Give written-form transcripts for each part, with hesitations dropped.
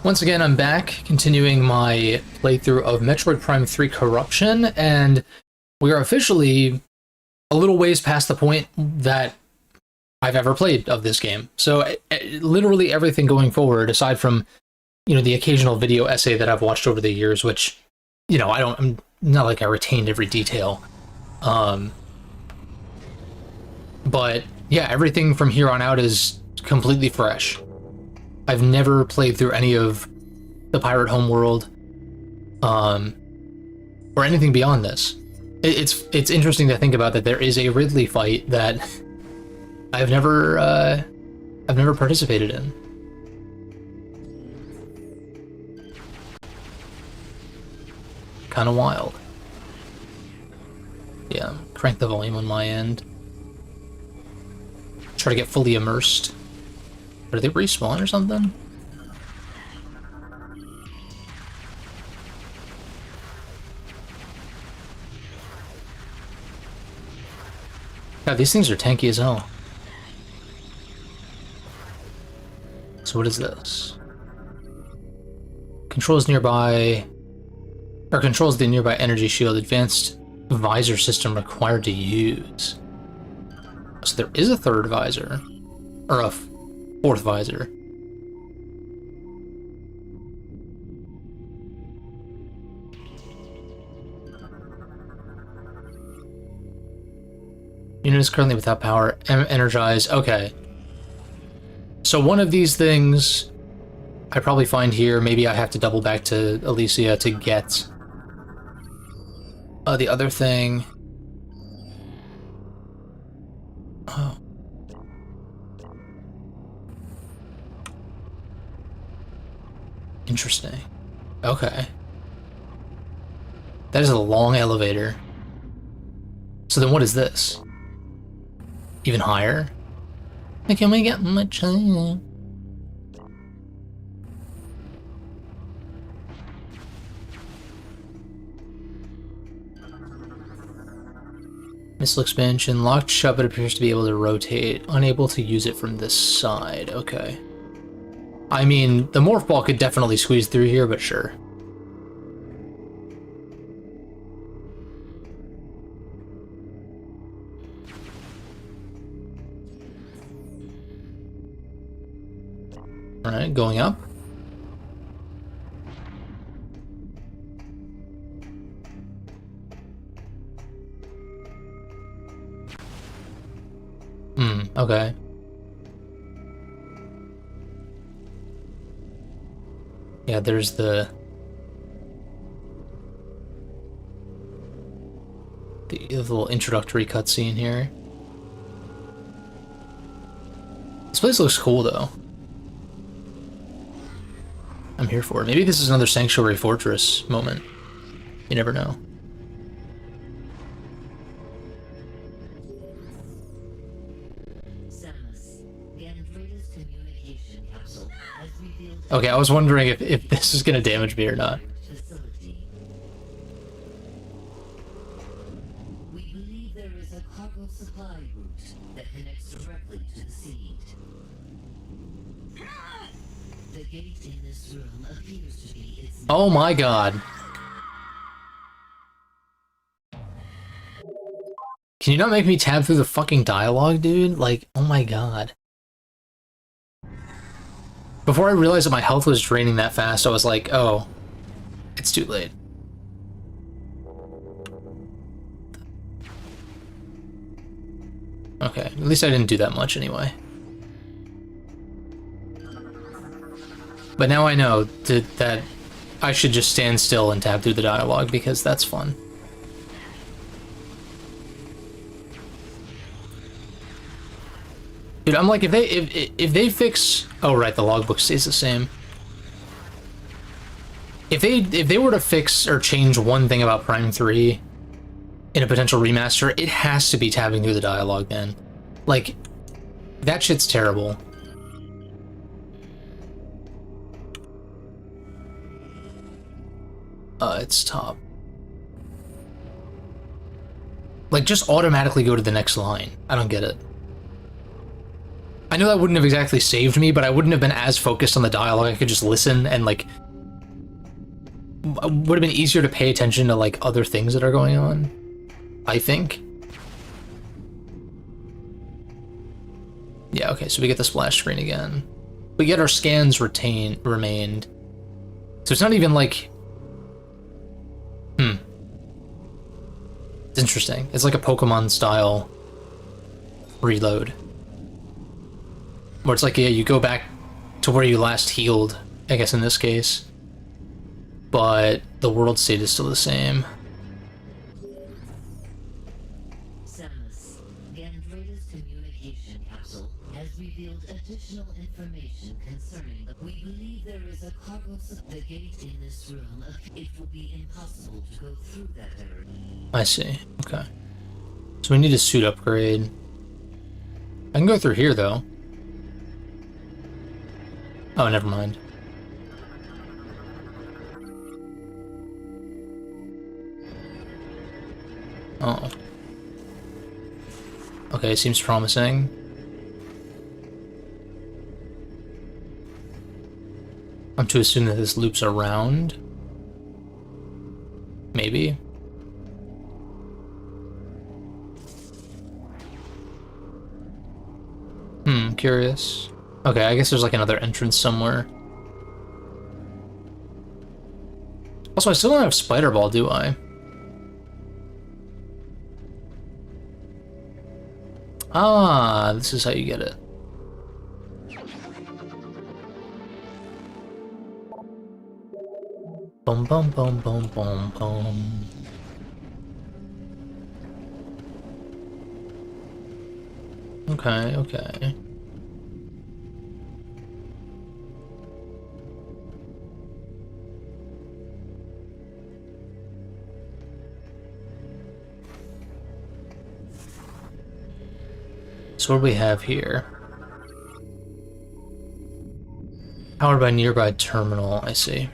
Once again, I'm back, continuing my playthrough of Metroid Prime 3 Corruption, and we are officially a little ways past the point that I've ever played of this game. So literally everything going forward, aside from, the occasional video essay that I've watched over the years, which, I'm not like I retained every detail. But yeah, everything from here on out is completely fresh. I've never played through any of the Pirate Homeworld, or anything beyond this. It's interesting to think about that there is a Ridley fight that I've never participated in. Kind of wild. Yeah, crank the volume on my end. Try to get fully immersed. Are they respawn or something? God, these things are tanky as hell. So what is this? Controls nearby... Or controls the nearby energy shield. Advanced visor system required to use. So there is a third visor. Or a fourth visor. Unit is currently without power. Energize. Okay. So one of these things I probably find here. Maybe I have to double back to Elysia to get the other thing. Oh. Interesting. Okay. That is a long elevator. So then what is this? Even higher? Can we get much higher? Missile expansion. Locked shut, but appears to be able to rotate. Unable to use it from this side. Okay. I mean, the morph ball could definitely squeeze through here, but sure. Alright, going up. Okay. Yeah, there's the little introductory cutscene here. This place looks cool, though. I'm here for it. Maybe this is another Sanctuary Fortress moment. You never know. Okay, I was wondering if this is gonna damage me or not. We believe there is a cargo supply route that connects directly to the seed. The gate in this room appears to be its... Oh my god. Can you not make me tab through the fucking dialogue, dude? Like, oh my god. Before I realized that my health was draining that fast, I was like, oh, it's too late. Okay, at least I didn't do that much anyway. But now I know that I should just stand still and tab through the dialogue, because that's fun. Dude, I'm like, if they fix... Oh, right, the logbook stays the same. If they were to fix or change one thing about Prime 3 in a potential remaster, it has to be tabbing through the dialogue, man. Like, that shit's terrible. It's top. Like, just automatically go to the next line. I don't get it. I know that wouldn't have exactly saved me, but I wouldn't have been as focused on the dialogue. I could just listen and, like, would have been easier to pay attention to, like, other things that are going on, I think. Yeah, okay, so we get the splash screen again. We get our scans remained. So it's not even like... It's interesting. It's like a Pokemon style reload. Where it's like, yeah, you go back to where you last healed, I guess in this case. But the world state is still the same. Samus, Gandrada's communication capsule has revealed additional information concerning the... We believe there is a cargo... The gate in this room, it will be impossible to go through that area. I see. Okay. So we need a suit upgrade. I can go through here, though. Oh, never mind. Oh. Okay, seems promising. I'm to assume that this loops around. Maybe. Curious. Okay, I guess there's like another entrance somewhere. Also, I still don't have Spider Ball, do I? Ah, this is how you get it. Boom, boom, boom, boom, boom, boom. Okay, okay. So what do we have here? Powered by nearby terminal, I see.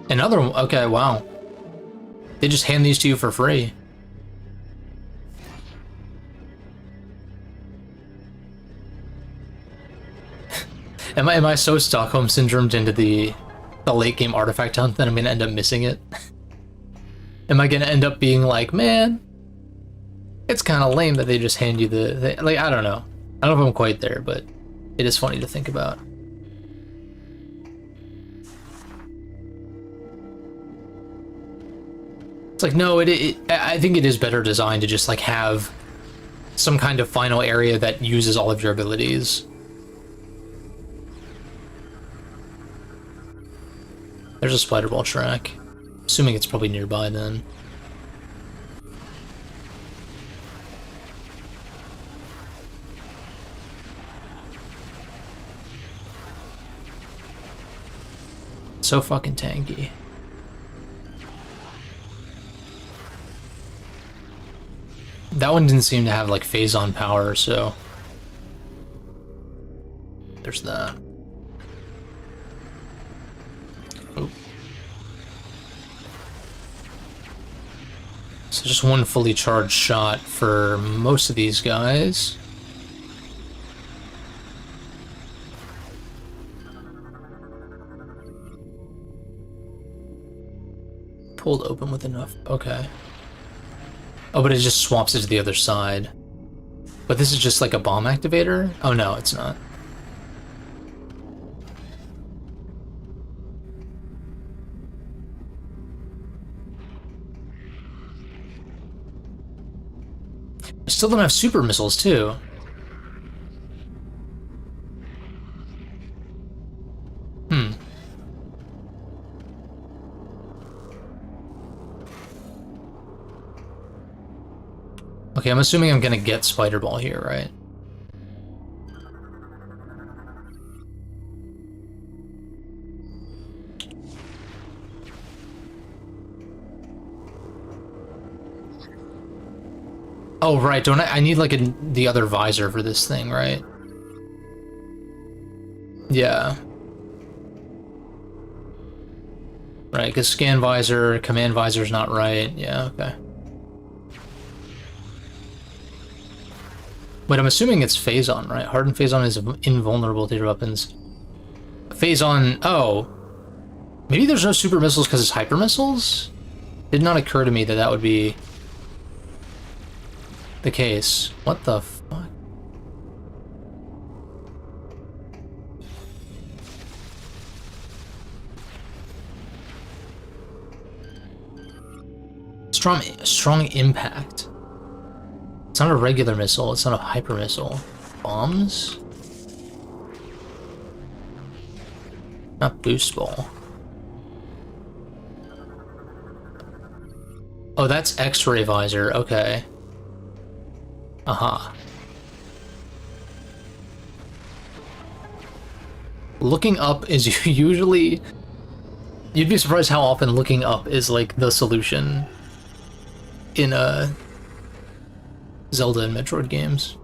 Another one? Okay, wow. They just hand these to you for free. Am I so Stockholm syndromed into the late game artifact hunt that I'm gonna end up missing it? Am I gonna end up being like, man, it's kind of lame that they just hand you the like, I don't know. I don't know if I'm quite there, but it is funny to think about. It's like, no, I think it is better designed to just like have some kind of final area that uses all of your abilities. There's a Spider Ball track. Assuming it's probably nearby then. So fucking tanky. That one didn't seem to have like phase-on power, so there's that. Oop. So just one fully charged shot for most of these guys. Pulled open with enough. Okay. Oh, but it just swaps it to the other side. But this is just like a bomb activator? Oh no, it's not. I still don't have super missiles too. Okay, I'm assuming I'm gonna get Spider Ball here, right? Oh, right, don't I need like the other visor for this thing, right? Yeah. Right, because scan visor, command visor's not right. Yeah, okay. Wait, I'm assuming it's Phazon, right? Hardened Phazon is invulnerable to your weapons. Phazon... Oh. Maybe there's no super missiles because it's hyper missiles? Did not occur to me that that would be the case. What the fuck? Strong impact. It's not a regular missile, it's not a hyper missile. Bombs? Not boost ball. Oh, that's X-ray visor, okay. Aha. Looking up is usually... You'd be surprised how often looking up is like the solution in Zelda and Metroid games.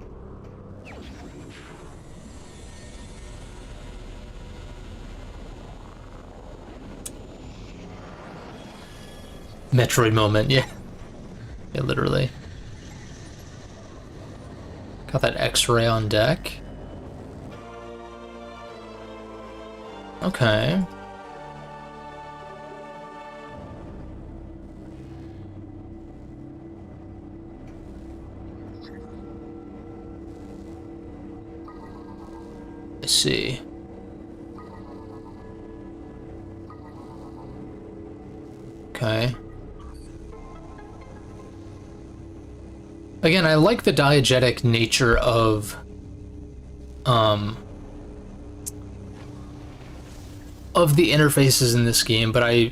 Metroid moment, yeah. Yeah, literally. Got that X-ray on deck. Okay. I see. Okay. Again, I like the diegetic nature of the interfaces in this game, but I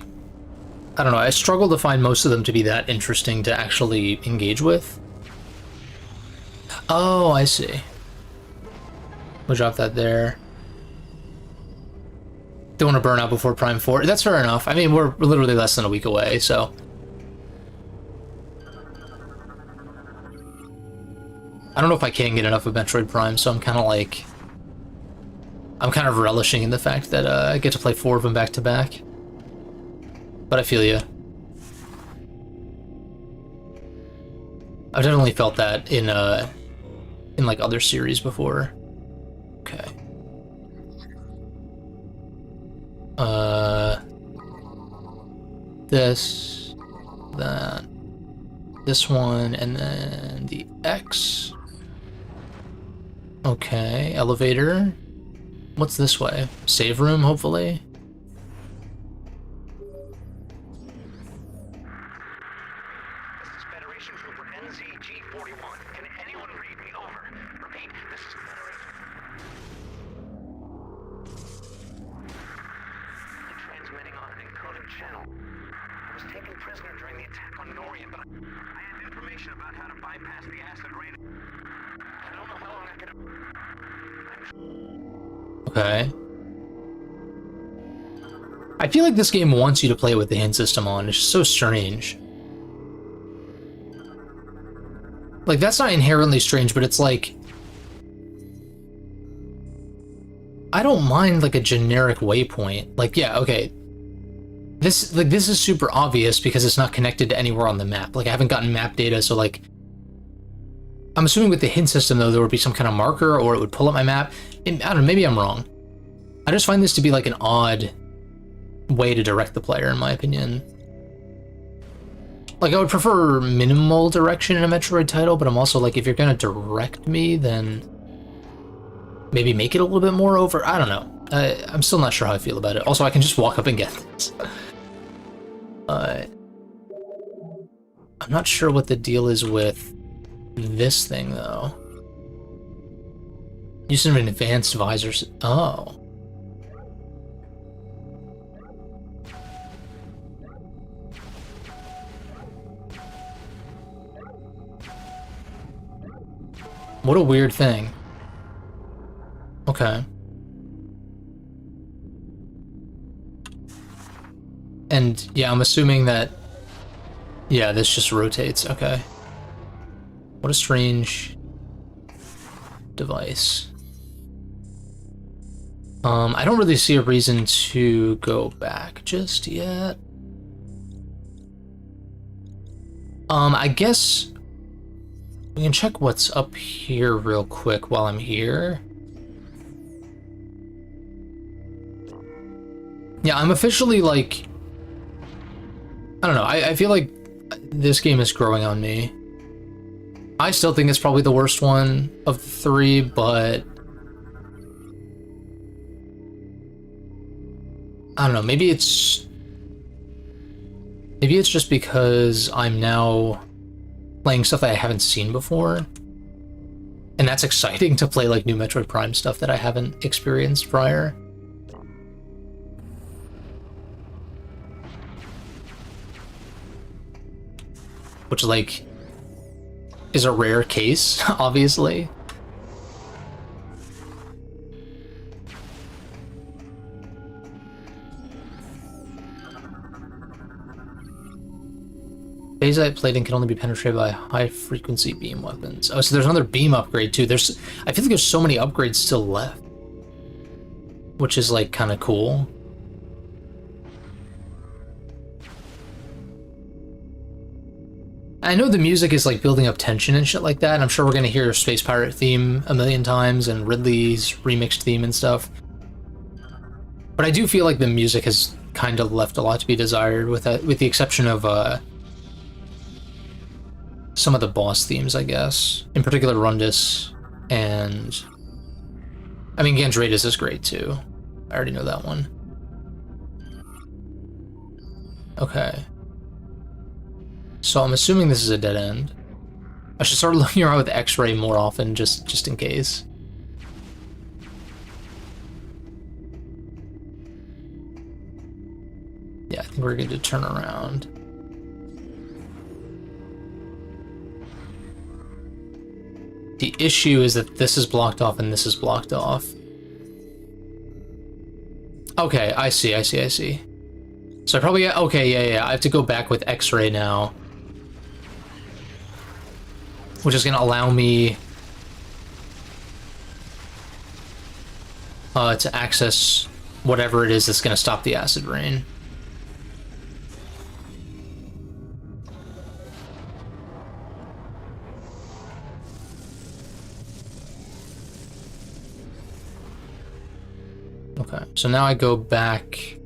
don't know, I struggle to find most of them to be that interesting to actually engage with. Oh, I see. We'll drop that there. Don't want to burn out before Prime 4. That's fair enough. I mean, we're literally less than a week away, so... I don't know if I can get enough of Metroid Prime, so I'm kind of like... I'm kind of relishing in the fact that I get to play 4 of them back to back. But I feel you. I've definitely felt that in like other series before. Okay. This, that, this one, and then the X. Okay, elevator. What's this way? Save room, hopefully? This is Federation Trooper NZG-41. Can anyone read me? Over. Repeat, this is Federation... Transmitting on an encoded channel. I was taken prisoner during the attack on Norien, but I had information about how to bypass the acid rain. I don't know how long I could... Okay. I feel like this game wants you to play with the hint system on. It's just so strange. Like, that's not inherently strange, but it's like... I don't mind, like, a generic waypoint. Like, yeah, okay. This is super obvious because it's not connected to anywhere on the map. Like, I haven't gotten map data, so, like... I'm assuming with the hint system, though, there would be some kind of marker, or it would pull up my map. I don't know, maybe I'm wrong. I just find this to be, like, an odd way to direct the player, in my opinion. Like, I would prefer minimal direction in a Metroid title, but I'm also like, if you're gonna direct me, then maybe make it a little bit more over. I don't know. I'm still not sure how I feel about it. Also, I can just walk up and get this. I'm not sure what the deal is with this thing, though. Use of an advanced visor. Oh. What a weird thing. Okay. And yeah, I'm assuming that... Yeah, this just rotates. Okay. What a strange device. I don't really see a reason to go back just yet. I guess We can check what's up here real quick while I'm here. Yeah, I'm officially like... I don't know, I feel like this game is growing on me. I still think it's probably the worst one of the three, but... I don't know, maybe it's just because I'm now playing stuff that I haven't seen before. And that's exciting to play like new Metroid Prime stuff that I haven't experienced prior. Which, like, is a rare case, obviously. Phasite plating can only be penetrated by high-frequency beam weapons. Oh, so there's another beam upgrade, too. I feel like there's so many upgrades still left. Which is, like, kind of cool. I know the music is, like, building up tension and shit like that. I'm sure we're gonna hear Space Pirate theme a million times and Ridley's remixed theme and stuff. But I do feel like the music has kind of left a lot to be desired, with the exception of, some of the boss themes, I guess. In particular, Rundus, and... I mean, Gandradus is great, too. I already know that one. Okay. So I'm assuming this is a dead end. I should start looking around with X-ray more often, just in case. Yeah, I think we're going to turn around. The issue is that this is blocked off and this is blocked off. Okay, I see. So I probably... Okay, yeah. I have to go back with X-ray now. Which is going to allow me... to access whatever it is that's going to stop the acid rain. Okay, so now I go back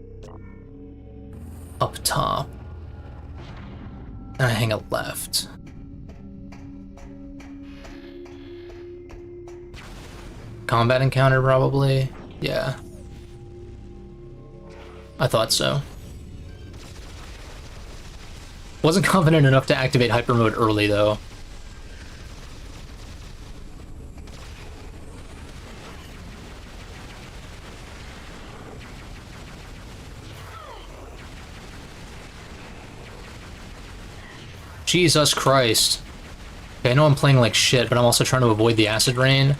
up top, and I hang a left. Combat encounter, probably? Yeah. I thought so. Wasn't confident enough to activate hyper mode early, though. Jesus Christ. Okay, I know I'm playing like shit, but I'm also trying to avoid the acid rain.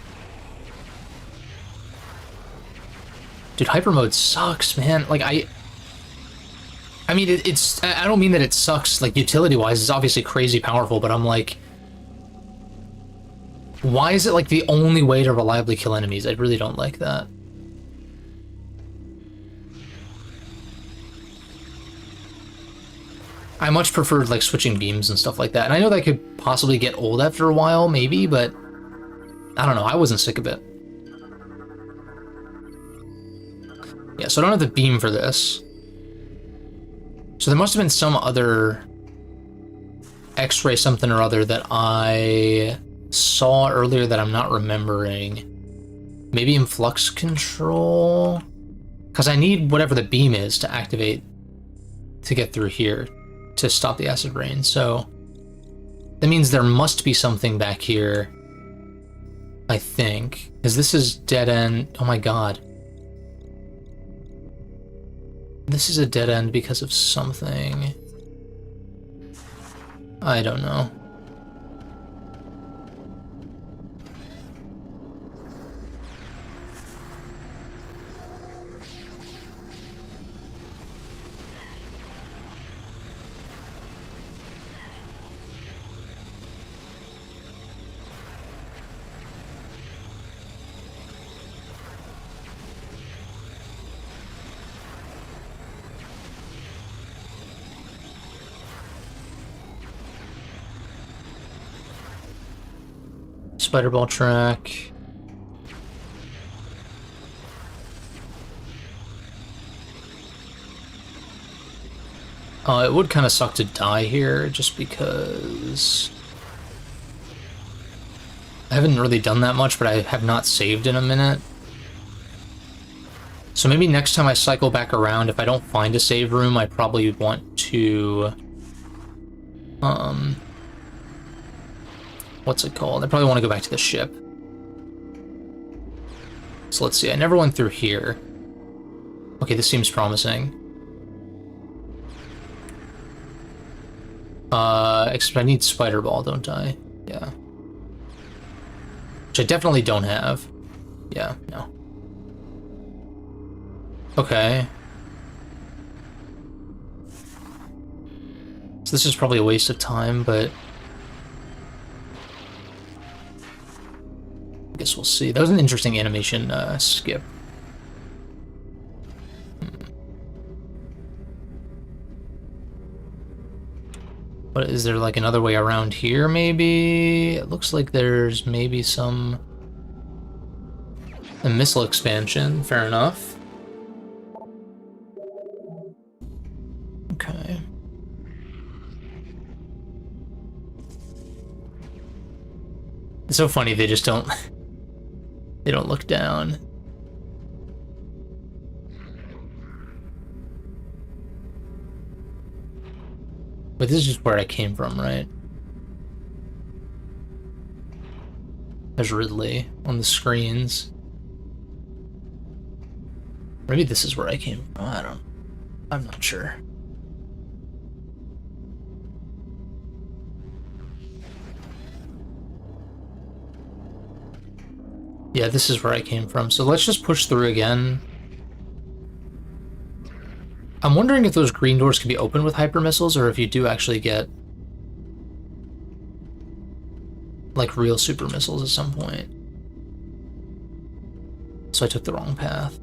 Dude, hyper mode sucks, man. Like, I mean, it's... I don't mean that it sucks, like, utility-wise. It's obviously crazy powerful, but I'm like... Why is it, like, the only way to reliably kill enemies? I really don't like that. I much preferred, like, switching beams and stuff like that. And I know that could possibly get old after a while, maybe, but... I don't know, I wasn't sick of it. Yeah, so I don't have the beam for this. So there must have been some other X-ray something or other that I saw earlier that I'm not remembering. Maybe in flux control? Because I need whatever the beam is to activate to get through here to stop the acid rain. So that means there must be something back here, I think. Because this is dead end. Oh my god. This is a dead end because of something. I don't know. spider ball track. It would kind of suck to die here, just because I haven't really done that much, but I have not saved in a minute. So maybe next time I cycle back around, if I don't find a save room, I probably want to... what's it called? I probably want to go back to the ship. So let's see, I never went through here. Okay, this seems promising. Except I need spider ball, don't I? Yeah. Which I definitely don't have. Yeah, no. Okay. So this is probably a waste of time, but I guess we'll see. That was an interesting animation skip. But is there like another way around here, maybe? It looks like there's maybe a missile expansion. Fair enough. Okay. It's so funny, they just don't... they don't look down. But this is just where I came from, right? There's Ridley on the screens. Maybe this is where I came from. I'm not sure. Yeah, this is where I came from. So let's just push through again. I'm wondering if those green doors can be opened with hyper missiles, or if you do actually get like real super missiles at some point. So I took the wrong path.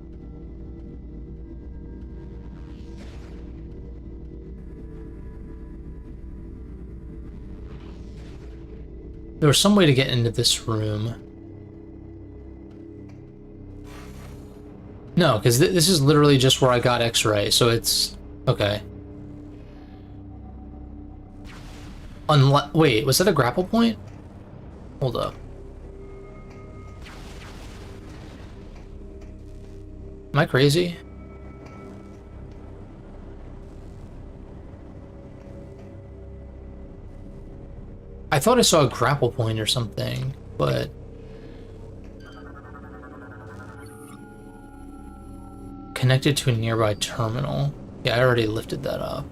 There was some way to get into this room. No, because this is literally just where I got X-ray, so it's... okay. Wait, was that a grapple point? Hold up. Am I crazy? I thought I saw a grapple point or something, but... connected to a nearby terminal. Yeah, I already lifted that up.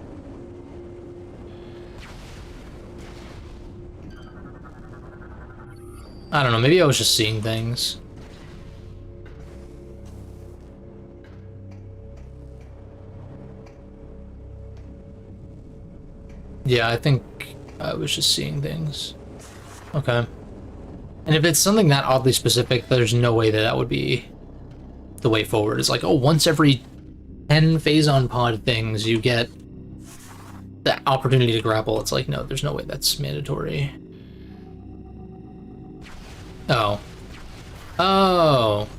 I don't know, maybe I was just seeing things. Yeah, I think I was just seeing things. Okay. And if it's something that oddly specific, there's no way that that would be the way forward. It's like, oh, once every 10 phazon pod things, you get the opportunity to grapple. It's like, no, there's no way that's mandatory. Oh. Oh.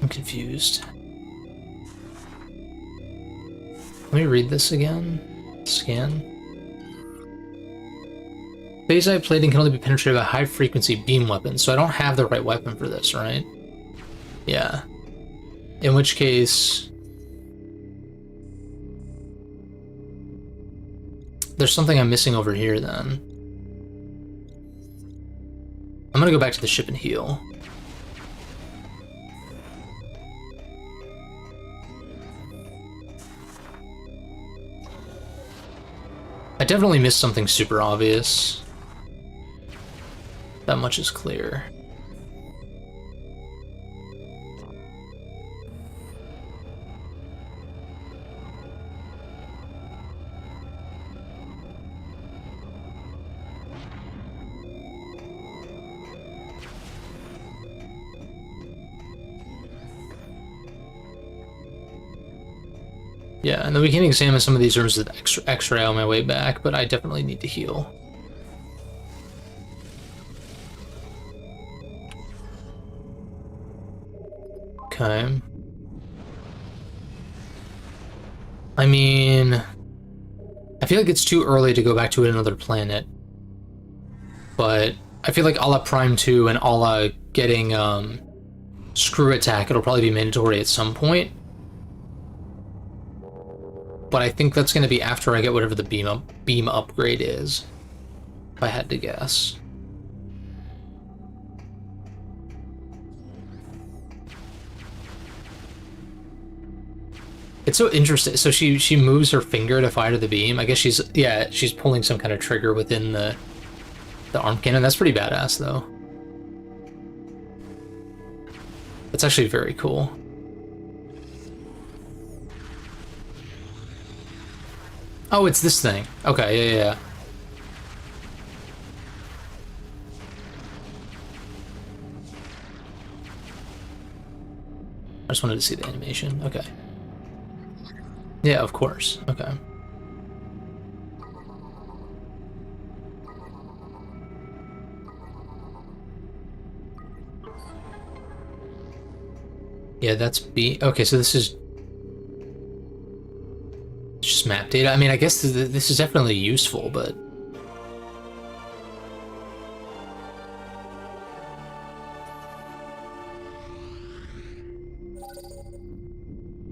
I'm confused. Let me read this again. Scan. Phasite plating can only be penetrated by high-frequency beam weapons, so I don't have the right weapon for this, right? Yeah. In which case... there's something I'm missing over here, then. I'm gonna go back to the ship and heal. I definitely missed something super obvious. That much is clear. Yeah, and then we can examine some of these rooms with X-ray on my way back, but I definitely need to heal. Okay. I mean, I feel like it's too early to go back to another planet, but I feel like a la Prime 2 and a la getting Screw Attack, it'll probably be mandatory at some point. But I think that's going to be after I get whatever the beam upgrade is, if I had to guess. It's so interesting. So she moves her finger to fire the beam. I guess she's pulling some kind of trigger within the arm cannon. That's pretty badass though. That's actually very cool. Oh, it's this thing. Okay, yeah. I just wanted to see the animation. Okay. Yeah, of course. Okay. Yeah, that's B. Okay, so this is just map data. I mean, I guess this is definitely useful, but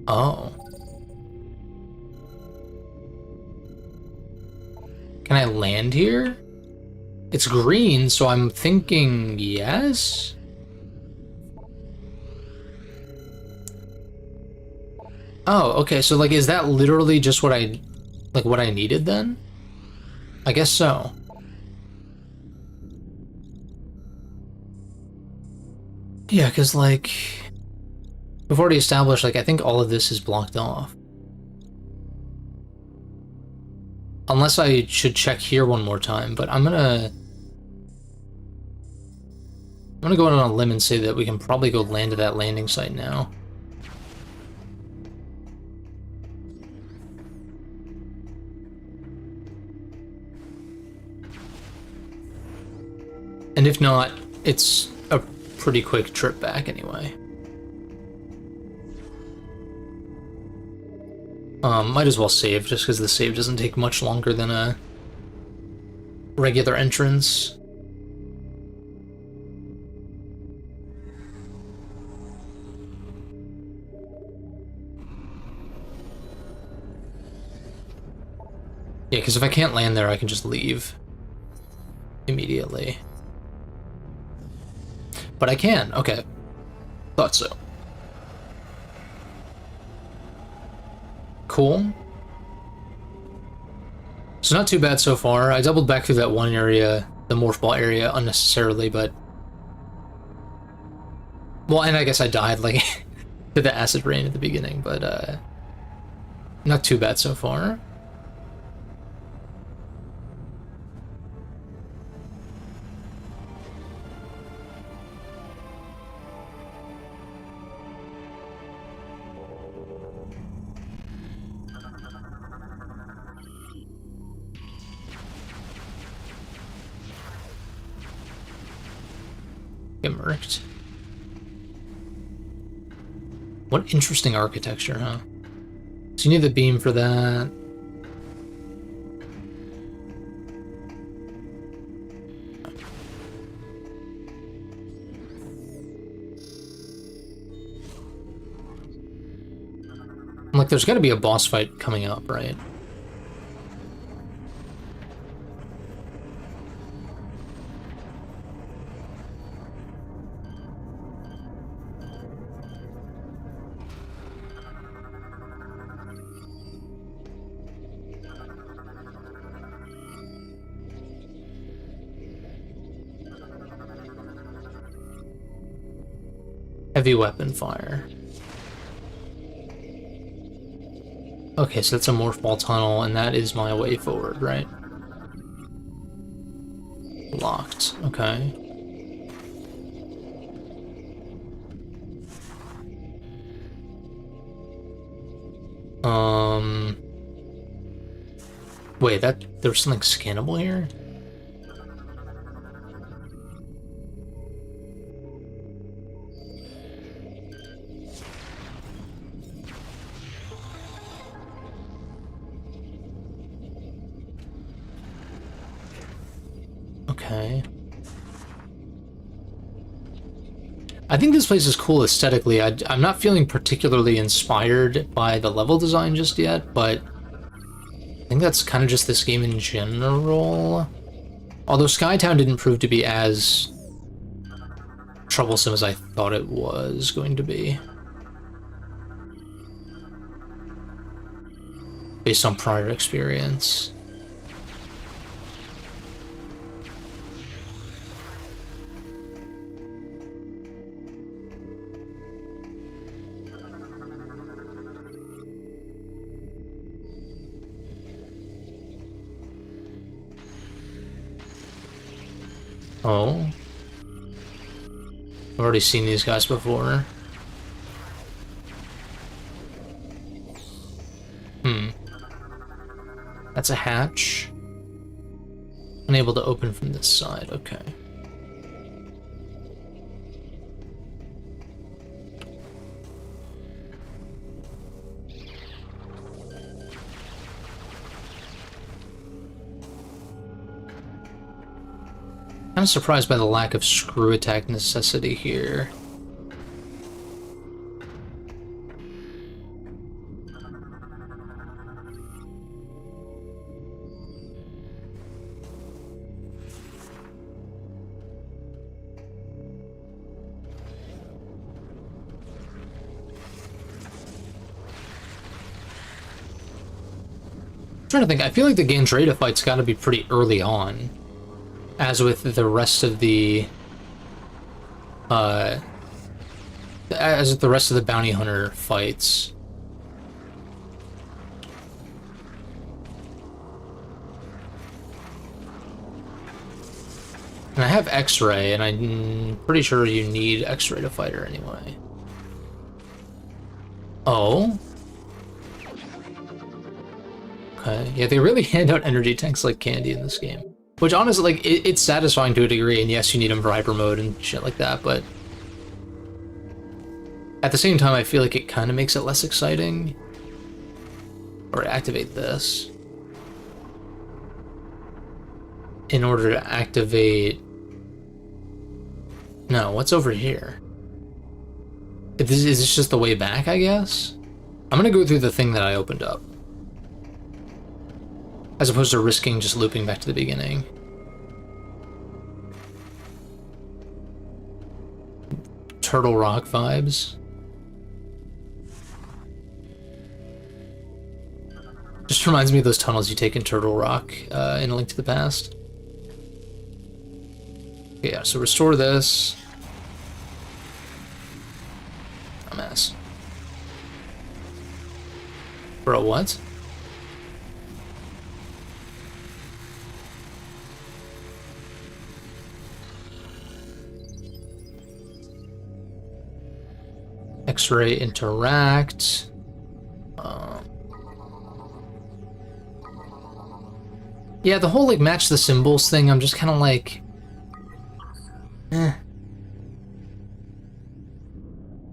oh. Can I land here? It's green, so I'm thinking yes? Oh, okay, so like, is that literally just what I needed then? I guess so. Yeah, because like, we've already established, like, I think all of this is blocked off. Unless I should check here one more time, but I'm gonna go out on a limb and say that we can probably go land at that landing site now. And if not, it's a pretty quick trip back anyway. Might as well save, just because the save doesn't take much longer than a regular entrance. Yeah, because if I can't land there, I can just leave immediately. But I can, okay. Thought so. Cool. So not too bad so far. I doubled back through that one area, the morph ball area, unnecessarily, but... Well, and I guess I died, like, to the acid rain at the beginning, but, not too bad so far. Get murked. What interesting architecture, huh? So you need the beam for that. Like, there's gotta be a boss fight coming up, right? Heavy weapon fire. Okay, so that's a morph ball tunnel, and that is my way forward, right? Locked. Okay. Wait, there's something scannable here? Okay. I think this place is cool aesthetically. I'm not feeling particularly inspired by the level design just yet, but I think that's kind of just this game in general. Although Skytown didn't prove to be as troublesome as I thought it was going to be, based on prior experience. Oh. I've already seen these guys before. That's a hatch. Unable to open from this side, okay. Kind of surprised by the lack of screw attack necessity here. I'm trying to think, I feel like the game's rate of fight's gotta be pretty early on. As with the rest of the bounty hunter fights. And I have X-ray, and I'm pretty sure you need X-ray to fight her anyway. Oh? Okay, yeah, they really hand out energy tanks like candy in this game. Which honestly, like, it's satisfying to a degree, and yes, you need them for hyper mode and shit like that, but at the same time, I feel like it kind of makes it less exciting. Or activate this. In order to activate... No, what's over here? Is this just the way back, I guess? I'm gonna go through the thing that I opened up, as opposed to risking just looping back to the beginning. Turtle Rock vibes. Just reminds me of those tunnels you take in Turtle Rock in A Link to the Past. Okay, yeah, so restore this. A mess. Bro, what? X-ray interact. Yeah, the whole like match the symbols thing, I'm just kind of like, eh.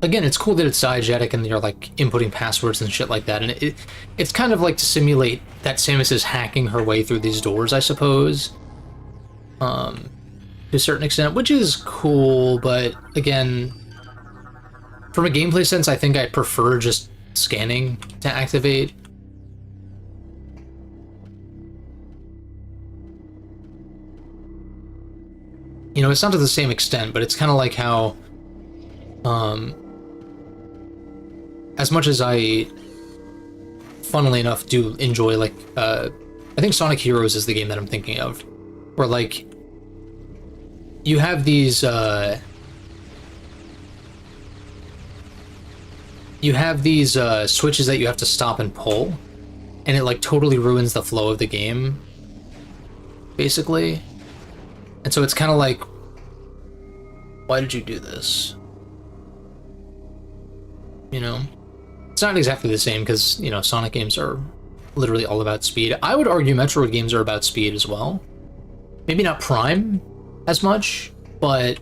Again, it's cool that it's diegetic and you're like inputting passwords and shit like that, and it's kind of like to simulate that Samus is hacking her way through these doors, I suppose, to a certain extent, which is cool. But again, from a gameplay sense, I think I prefer just scanning to activate. You know, it's not to the same extent, but it's kind of like how, as much as I, funnily enough, do enjoy, like, I think Sonic Heroes is the game that I'm thinking of, where, like, you have these, switches that you have to stop and pull, and it, like, totally ruins the flow of the game, basically. And so it's kind of like, why did you do this? You know? It's not exactly the same because, you know, Sonic games are literally all about speed. I would argue Metroid games are about speed as well. Maybe not Prime as much, but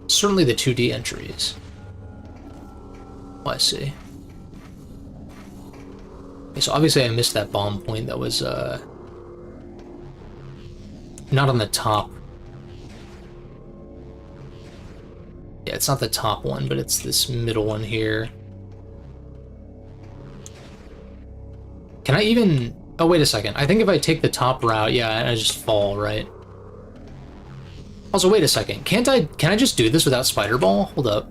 certainly the 2D entries. Oh, I see. Okay, so obviously I missed that bomb point that was not on the top. Yeah, it's not the top one, but it's this middle one here. Can I even... Oh, wait a second. I think if I take the top route, yeah, I just fall, right? Also, wait a second. Can I just do this without Spider Ball? Hold up.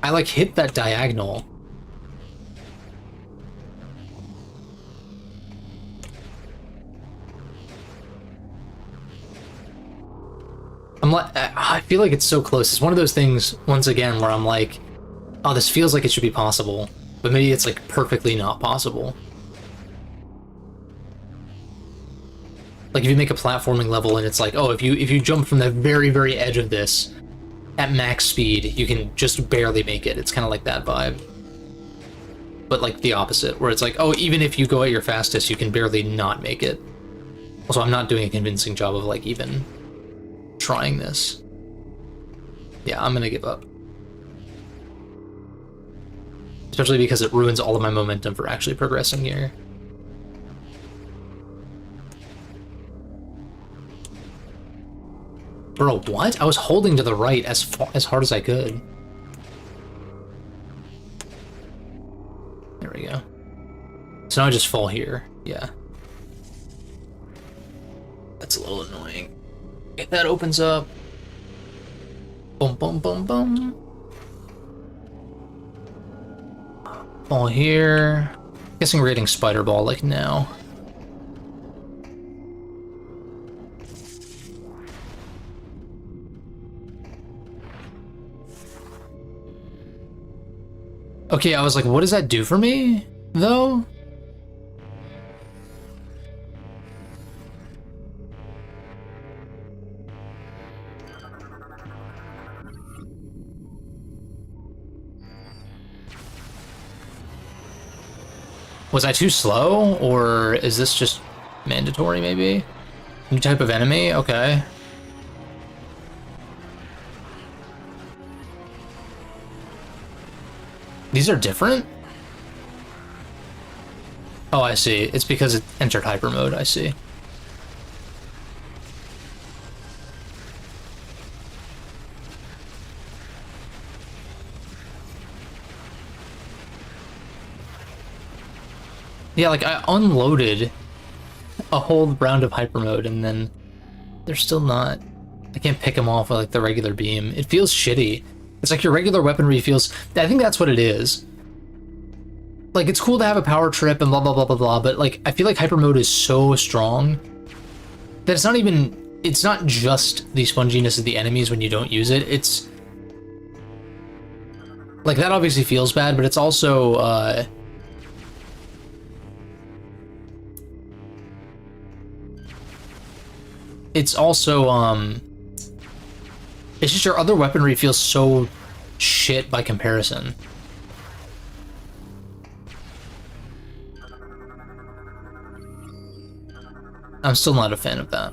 I, like, hit that diagonal. I'm like, I feel like it's so close. It's one of those things, once again, where I'm like, oh, this feels like it should be possible, but maybe it's, like, perfectly not possible. Like, if you make a platforming level and it's like, oh, if you jump from the very, very edge of this at max speed, you can just barely make it. It's kind of like that vibe. But, like, the opposite, where it's like, oh, even if you go at your fastest, you can barely not make it. Also, I'm not doing a convincing job of, like, even trying this. Yeah, I'm gonna give up. Especially because it ruins all of my momentum for actually progressing here. Bro, what? I was holding to the right as hard as I could. There we go. So now I just fall here. Yeah. That's a little annoying. Okay, that opens up. Boom, boom, boom, boom. Ball here. Guessing we're getting Spider Ball like now. Okay, I was like, what does that do for me, though? Was I too slow, or is this just mandatory, maybe? New type of enemy? Okay. These are different? Oh, I see. It's because it entered hyper mode, I see. Yeah, like, I unloaded a whole round of hyper mode, and then they're still not... I can't pick them off with, like, the regular beam. It feels shitty. It's like your regular weaponry feels... I think that's what it is. Like, it's cool to have a power trip and blah, blah, blah, blah, blah, but, like, I feel like hyper mode is so strong that it's not even... It's not just the sponginess of the enemies when you don't use it. It's... Like, that obviously feels bad, but it's also, It's also, it's just your other weaponry feels so shit by comparison. I'm still not a fan of that.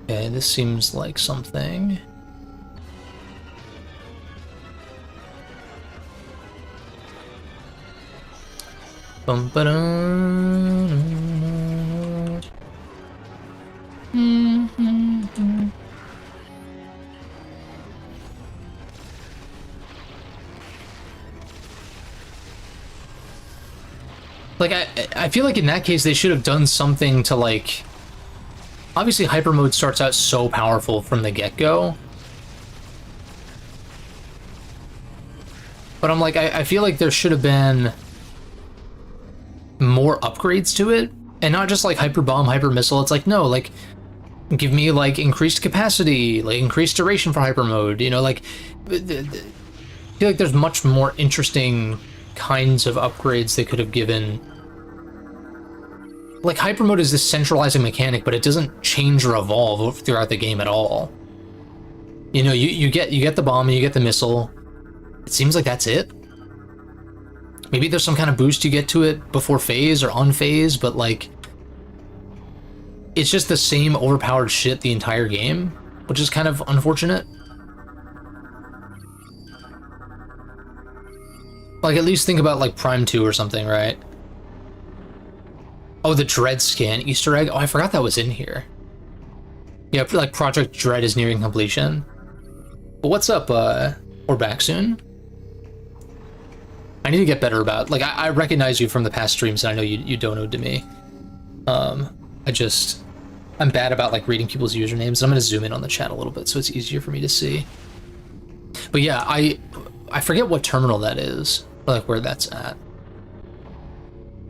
Okay, this seems like something. Bum ba Like, I feel like in that case they should have done something to, like... Obviously hyper mode starts out so powerful from the get-go. But I'm like, I feel like there should have been more upgrades to it, and not just like hyper bomb, hyper missile. It's like, no, like, give me like increased capacity, like increased duration for hyper mode, you know, like, I feel like there's much more interesting kinds of upgrades they could have given like hyper mode is this centralizing mechanic, but it doesn't change or evolve throughout the game at all. You know, you get the bomb and you get the missile. It seems like that's it. Maybe there's some kind of boost you get to it before phase or on phase, but like it's just the same overpowered shit the entire game, which is kind of unfortunate. Like, at least think about like Prime 2 or something, right? Oh, the Dread skin Easter egg. Oh, I forgot that was in here. Yeah, like Project Dread is nearing completion. But what's up? We're back soon. I need to get better about, like, I recognize you from the past streams, and I know you donoed to me. I'm bad about like reading people's usernames, and I'm gonna zoom in on the chat a little bit so it's easier for me to see. But yeah, I forget what terminal that is, or like where that's at.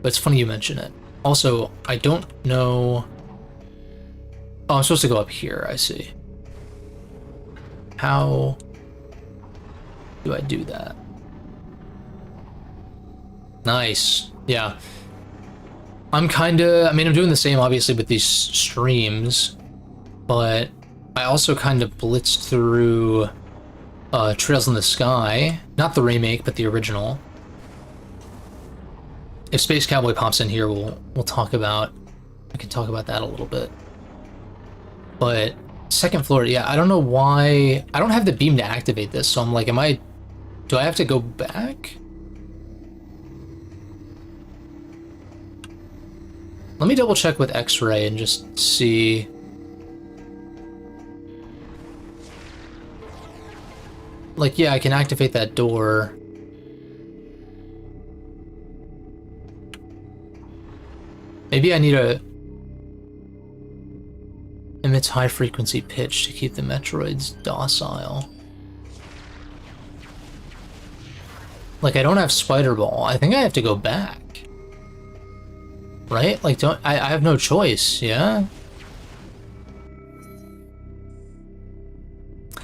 But it's funny you mention it. Also, I don't know. Oh, I'm supposed to go up here, I see. How do I do that? Nice. Yeah. I'm doing the same obviously with these streams, but I also kind of blitzed through Trails in the Sky, not the remake, but the original. If Space Cowboy pops in here, I can talk about that a little bit. But second floor, yeah, I don't know why I don't have the beam to activate this, so I'm like, do I have to go back? Let me double check with X-ray and just see. Like, yeah, I can activate that door. Maybe I need emits high frequency pitch to keep the Metroids docile. Like, I don't have Spider Ball. I think I have to go back. Right? Like, I have no choice, yeah?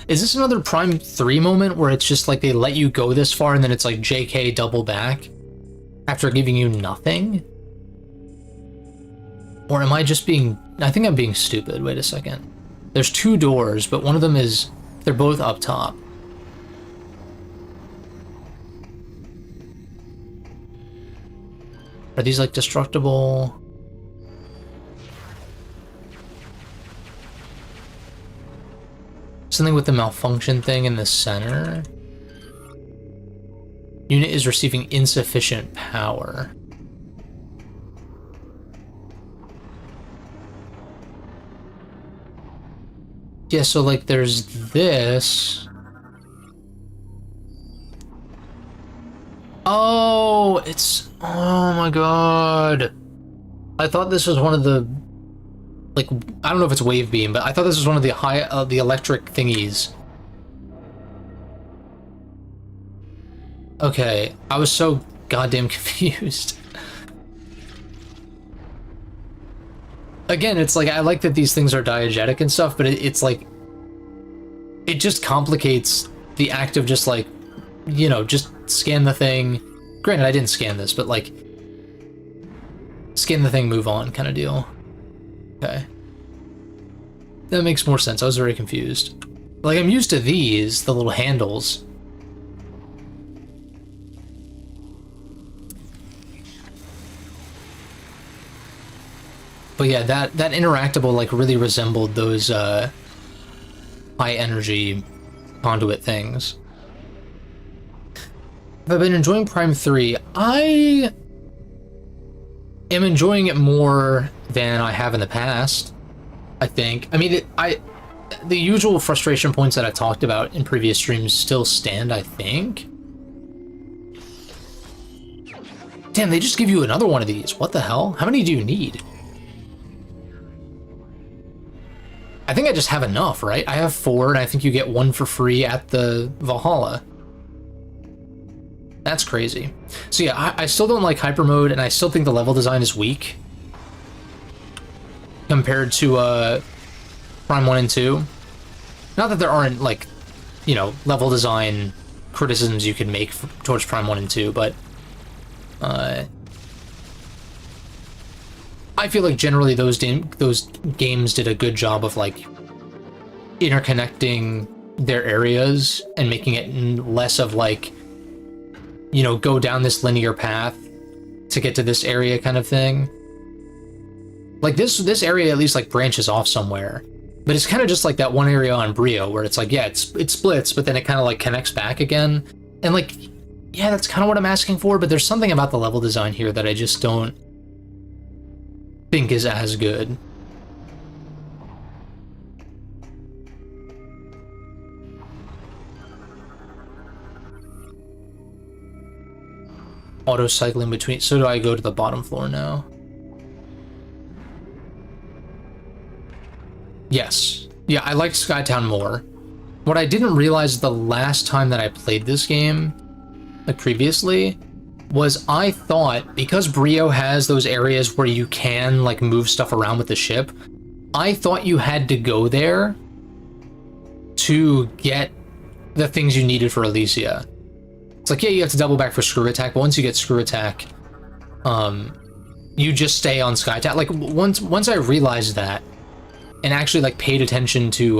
Is this another Prime 3 moment where it's just like they let you go this far and then it's like JK double back after giving you nothing? Or am I just being... I think I'm being stupid. Wait a second. There's two doors, but one of them is... They're both up top. Are these like destructible? Something with the malfunction thing in the center. Unit is receiving insufficient power. Yeah, so like there's this. Oh, it's... Oh my god. I thought this was one of the... Like, I don't know if it's wave beam, but I thought this was one of the the electric thingies. Okay, I was so goddamn confused. Again, it's like, I like that these things are diegetic and stuff, but it's like... It just complicates the act of just like, you know, just scan the thing. Granted, I didn't scan this, but like, scan the thing, move on kind of deal. Okay. That makes more sense. I was very confused. Like, I'm used to these, the little handles. But yeah, that interactable like really resembled those high energy conduit things. Have I been enjoying Prime 3? I am enjoying it more than I have in the past, I think. I mean, the usual frustration points that I talked about in previous streams still stand, I think. Damn, they just give you another one of these. What the hell? How many do you need? I think I just have enough, right? I have 4, and I think you get 1 for free at the Valhalla. That's crazy. So yeah, I still don't like hyper mode, and I still think the level design is weak compared to Prime 1 and 2. Not that there aren't, like, you know, level design criticisms you can make towards Prime 1 and 2, but I feel like generally those games did a good job of like interconnecting their areas and making it less of like, you know, go down this linear path to get to this area kind of thing. Like this area at least like branches off somewhere, but it's kind of just like that one area on Brio where it's like, yeah, it splits, but then it kind of like connects back again. And like, yeah, that's kind of what I'm asking for, but there's something about the level design here that I just don't think is as good. Auto cycling between, so do I go to the bottom floor now? Yes. Yeah, I liked Skytown more. What I didn't realize the last time that I played this game, like previously, was I thought because Brio has those areas where you can like move stuff around with the ship, I thought you had to go there to get the things you needed for Elysia. It's like, yeah, you have to double back for Screw Attack, but once you get Screw Attack, you just stay on Skytown. Like once I realized that and actually like paid attention to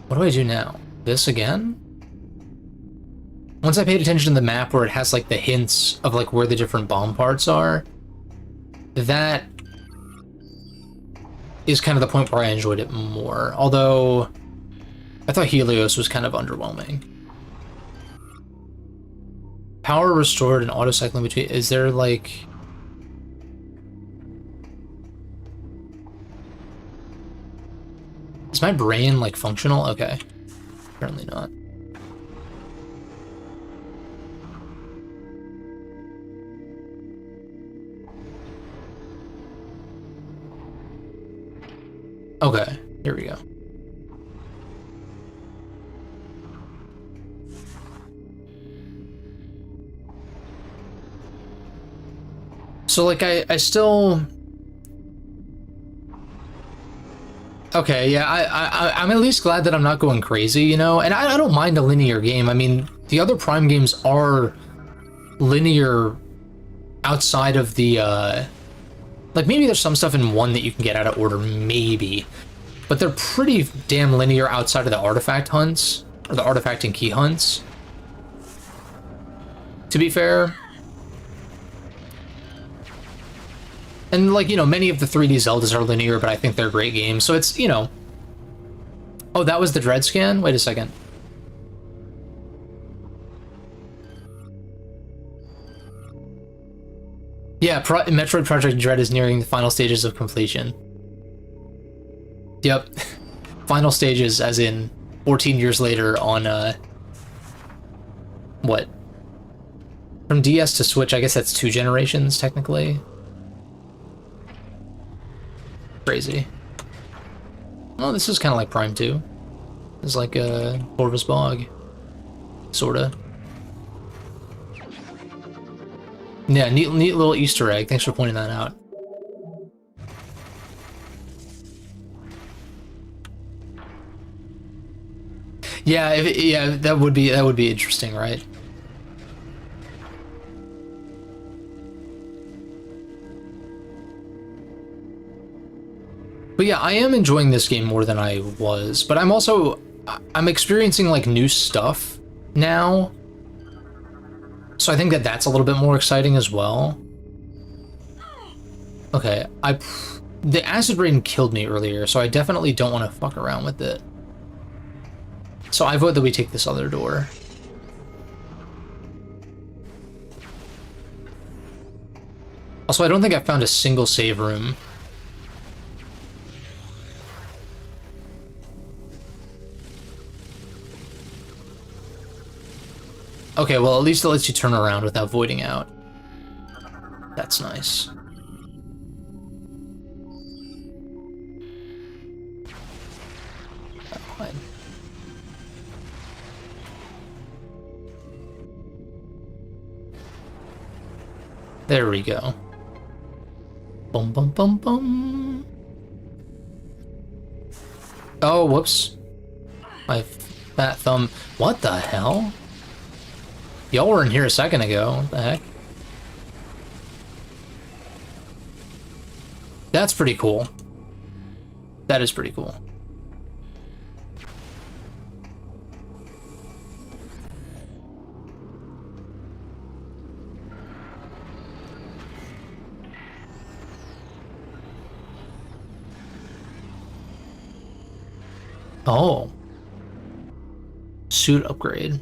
what do I do now? This again? Once I paid attention to the map where it has like the hints of like where the different bomb parts are, that is kind of the point where I enjoyed it more. Although I thought Helios was kind of underwhelming. Power restored and auto cycling between. Is there like, is my brain like functional? Okay, apparently not. Okay, here we go. So like I still, okay, yeah, I'm at least glad that I'm not going crazy, you know, and I don't mind a linear game. I mean, the other Prime games are linear outside of the, like maybe there's some stuff in one that you can get out of order, maybe, but they're pretty damn linear outside of the artifact hunts, or the artifact and key hunts, to be fair. And like, you know, many of the 3D Zeldas are linear, but I think they're great games. So it's, you know. Oh, that was the Dread scan? Wait a second. Yeah, Metroid Project Dread is nearing the final stages of completion. Yep. Final stages, as in 14 years later on, what? From DS to Switch, I guess that's 2 generations, technically. Crazy. Oh, this is kind of like Prime 2. It's like a Corvus Bog. Sorta. Yeah, neat little Easter egg. Thanks for pointing that out. Yeah, yeah, that would be interesting, right? But yeah, I am enjoying this game more than I was, but I'm experiencing like new stuff now. So I think that that's a little bit more exciting as well. Okay, the acid rain killed me earlier, so I definitely don't want to fuck around with it. So I vote that we take this other door. Also, I don't think I found a single save room. Okay, well, at least it lets you turn around without voiding out. That's nice. Fine. There we go. Bum bum bum bum. Oh, whoops. My fat thumb. What the hell? Y'all were in here a second ago. What the heck? That's pretty cool. That is pretty cool. Oh. Suit upgrade.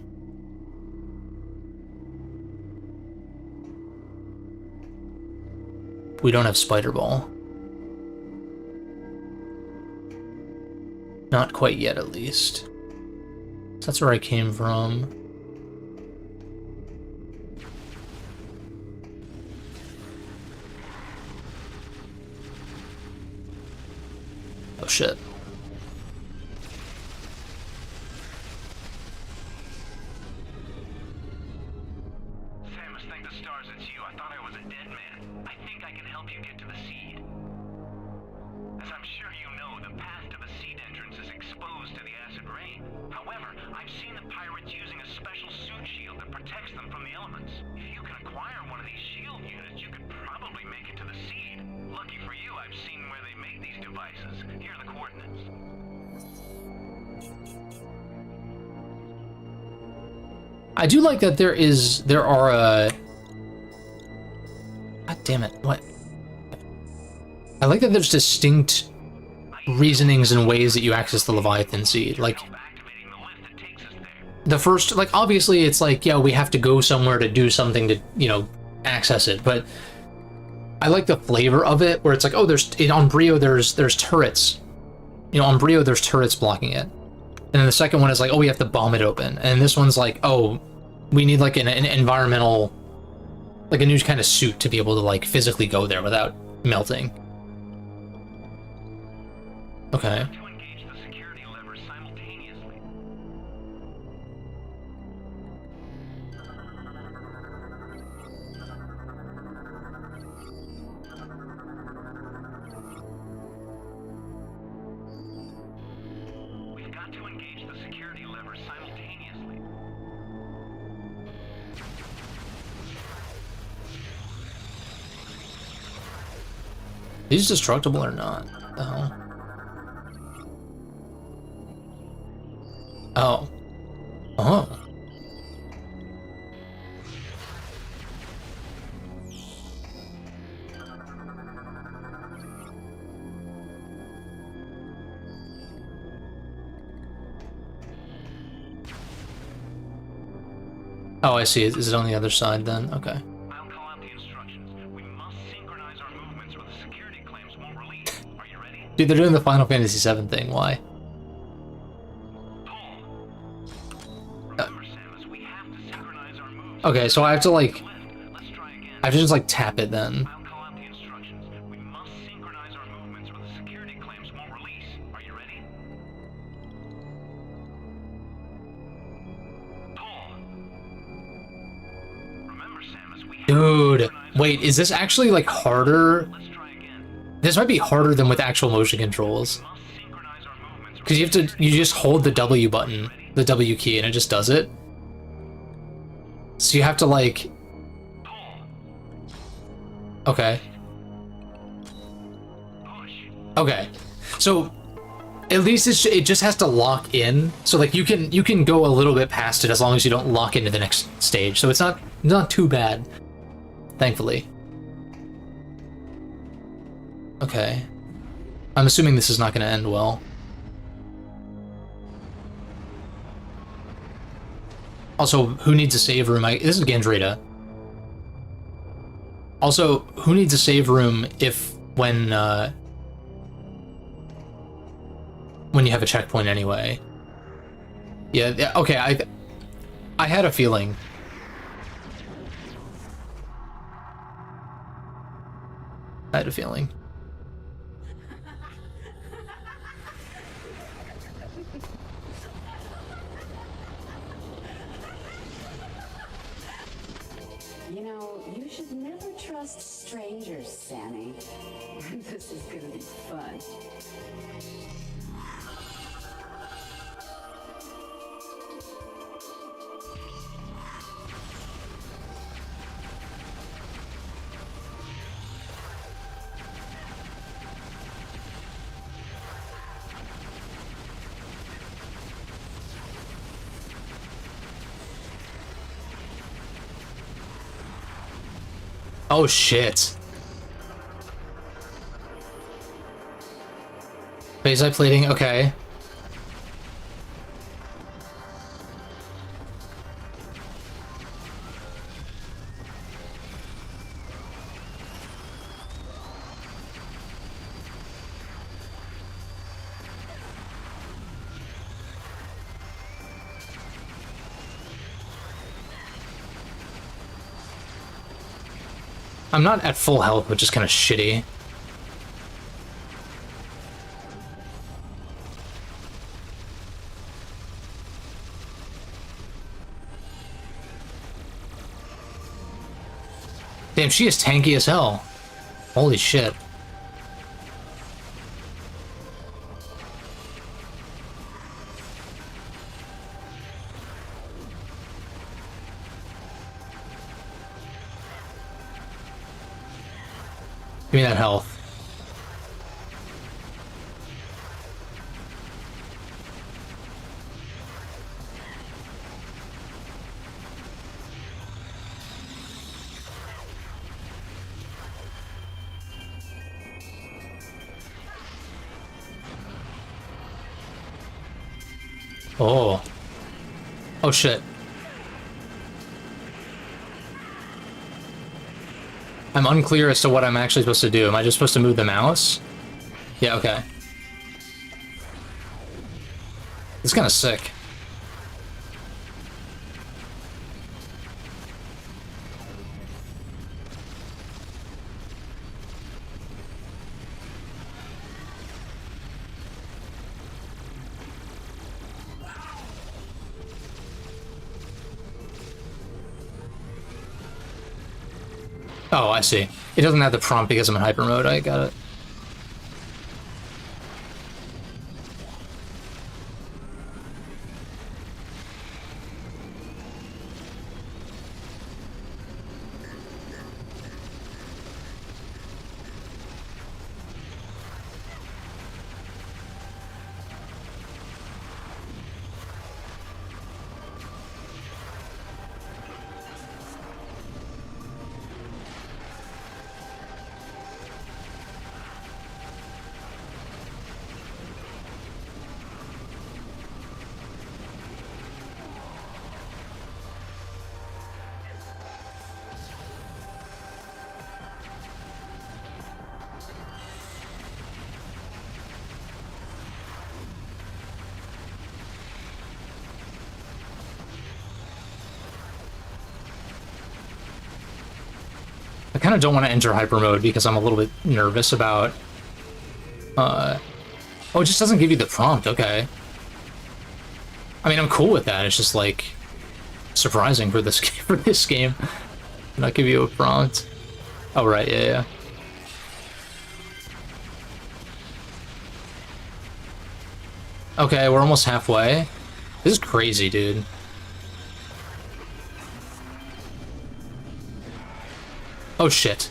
We don't have Spider Ball. Not quite yet, at least. That's where I came from. Oh shit. Samus, thank the stars it's you. I thought I was a dead man. I think I can help you get to the seed. As I'm sure you know, the path to the seed entrance is exposed to the acid rain. However, I've seen the pirates using a special suit shield that protects them from the elements. If you can acquire one of these shield units, you could probably make it to the seed. Lucky for you, I've seen where they make these devices. Here are the coordinates. I do like that there are God damn it, what? I like that there's distinct reasonings and ways that you access the Leviathan seed. Like, the first, like, obviously it's like, yeah, we have to go somewhere to do something to, you know, access it, but I like the flavor of it, where it's like, oh, on Brio there's turrets. You know, on Brio there's turrets blocking it. And then the second one is like, oh, we have to bomb it open. And this one's like, oh, we need like an environmental, like a new kind of suit to be able to like physically go there without melting. Okay. To engage the security levers simultaneously. We've got to engage the security levers simultaneously. These destructible or not? The hell? Oh. Oh. Oh, I see. Is it on the other side then? Okay. I'll call out the instructions. We must synchronize our movements or the security claims won't release. Are you ready? Dude, they're doing the Final Fantasy VII thing. Why? Remember, Samus, we have to synchronize our moves. Okay, so I have to like, Let's try again. I have to just like tap it then. I'll call out the instructions. We must synchronize our movements or the security claims won't release. Are you ready? Pull. Remember, Samus, we have to Dude, synchronize wait, is this actually like harder? Let's try again. This might be harder than with actual motion controls. We must synchronize our movements or Because you just hold the W button, the W key, and it just does it. So you have to like, pull. okay, Push. okay. So at least it just has to lock in. So like you can go a little bit past it as long as you don't lock into the next stage. So it's not too bad, thankfully. Okay. I'm assuming this is not going to end well. Also, who needs a save room? This is Gandrita. Also, who needs a save room if when you have a checkpoint anyway? Yeah, okay, I had a feeling. I had a feeling. You know, you should never trust strangers, Sammy. This is gonna be fun. Oh shit. Phase plating, okay. I'm not at full health, which is kind of shitty. Damn, she is tanky as hell. Holy shit. Give me that health. Oh. Oh shit. I'm unclear as to what I'm actually supposed to do. Am I just supposed to move the mouse? Yeah, okay. It's kind of sick. Oh, I see. It doesn't have the prompt because I'm in hyper mode. I got it. I kind of don't want to enter hyper mode because I'm a little bit nervous about... Oh, it just doesn't give you the prompt, okay. I mean, I'm cool with that, it's just, like, surprising for this for this game. Not give you a prompt. Oh, right, yeah. Okay, we're almost halfway. This is crazy, dude. Oh shit.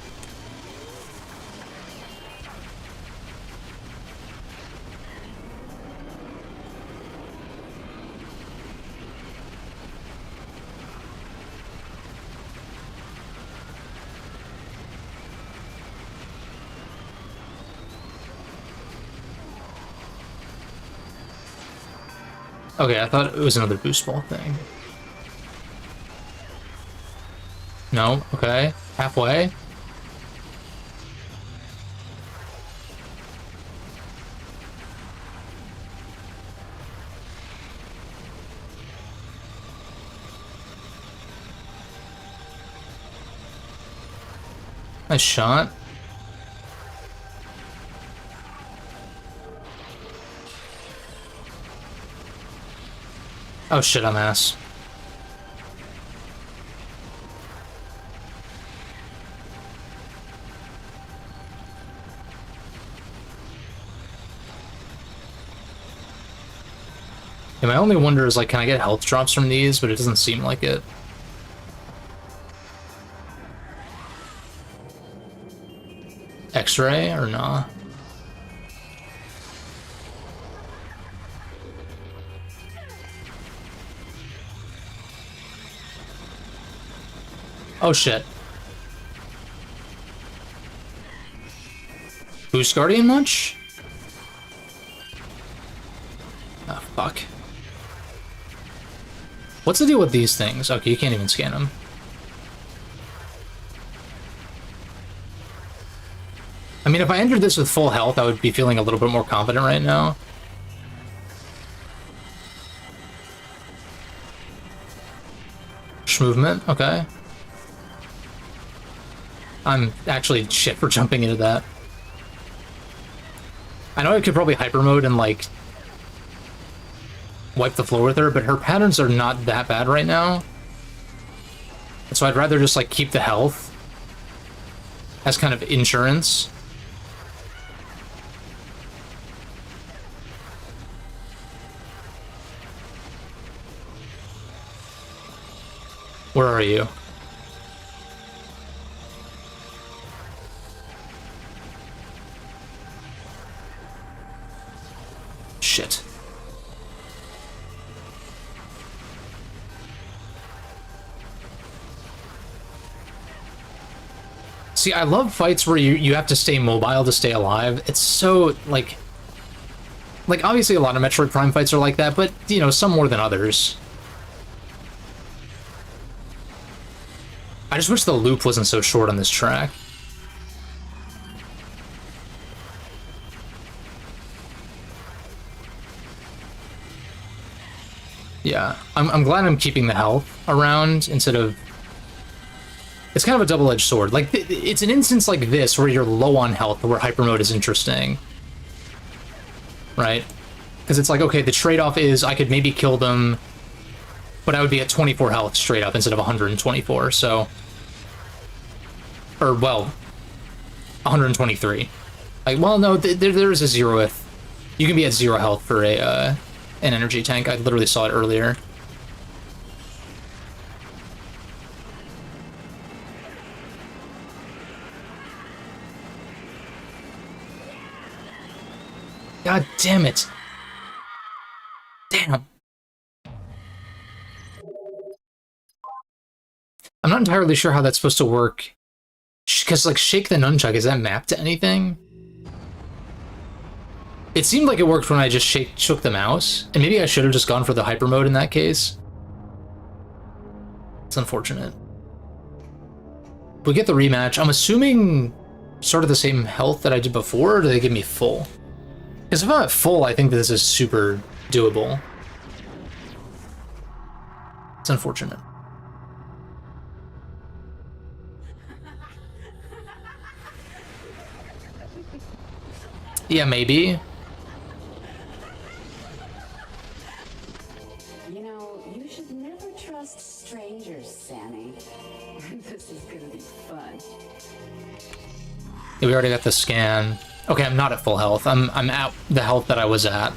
Okay, I thought it was another boost ball thing. No, okay. Halfway. Nice shot. Oh shit, I'm ass. Yeah, my only wonder is, like, can I get health drops from these? But it doesn't seem like it. X-ray or nah? Oh shit. boost Guardian much? Oh, fuck. What's the deal with these things? Okay, you can't even scan them. I mean, if I entered this with full health, I would be feeling a little bit more confident right now. Movement, okay. I'm actually shit for jumping into that. I know I could probably hyper mode and like wipe the floor with her, but her patterns are not that bad right now. So I'd rather just like keep the health as kind of insurance. Where are you? Shit. See, I love fights where you have to stay mobile to stay alive. It's so, like obviously a lot of Metroid Prime fights are like that, but, you know, some more than others. I just wish the loop wasn't so short on this track. Yeah, I'm glad I'm keeping the health around instead of... It's kind of a double-edged sword. Like, it's an instance like this where you're low on health, where hyper mode is interesting. Right? Because it's like, okay, the trade-off is I could maybe kill them, but I would be at 24 health straight up instead of 124, so... Or, well, 123. Like, well, no, there is a zero with... You can be at 0 health for a, an energy tank. I literally saw it earlier. God damn it. Damn. I'm not entirely sure how that's supposed to work. Because, like, shake the nunchuck, is that mapped to anything? It seemed like it worked when I just shook the mouse. And maybe I should have just gone for the hyper mode in that case. It's unfortunate. We get the rematch. I'm assuming sort of the same health that I did before, or do they give me full? Because if I'm at full, I think this is super doable. It's unfortunate. Yeah, maybe. You know, you should never trust strangers, Sammy. This is gonna be fun. Yeah, we already got the scan. Okay, I'm not at full health. I'm at the health that I was at.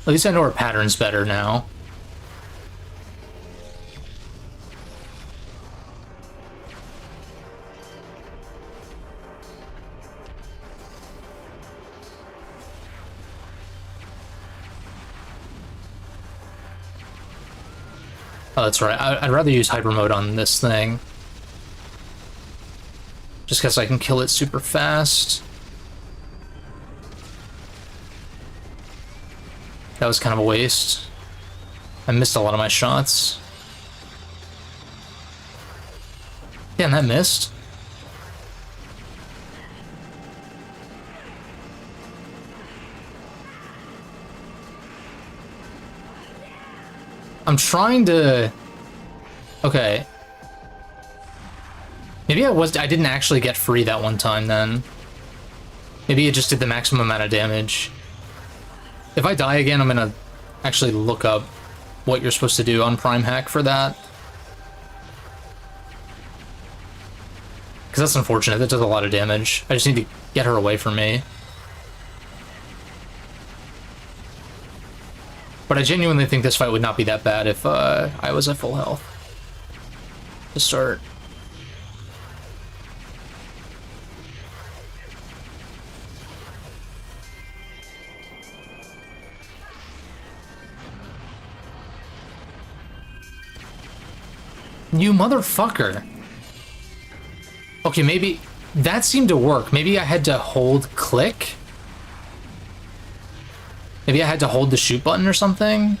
At least I know our pattern's better now. Oh, that's right. I'd rather use hyper mode on this thing. Just because I can kill it super fast. That was kind of a waste. I missed a lot of my shots. Damn, that missed. I'm trying to... Okay. Maybe I didn't actually get free that one time then. Maybe it just did the maximum amount of damage. If I die again, I'm gonna actually look up what you're supposed to do on Prime Hack for that. Because that's unfortunate, that does a lot of damage. I just need to get her away from me. But I genuinely think this fight would not be that bad if I was at full health to start. You motherfucker. Okay, maybe that seemed to work. Maybe I had to hold click. Maybe I had to hold the shoot button or something.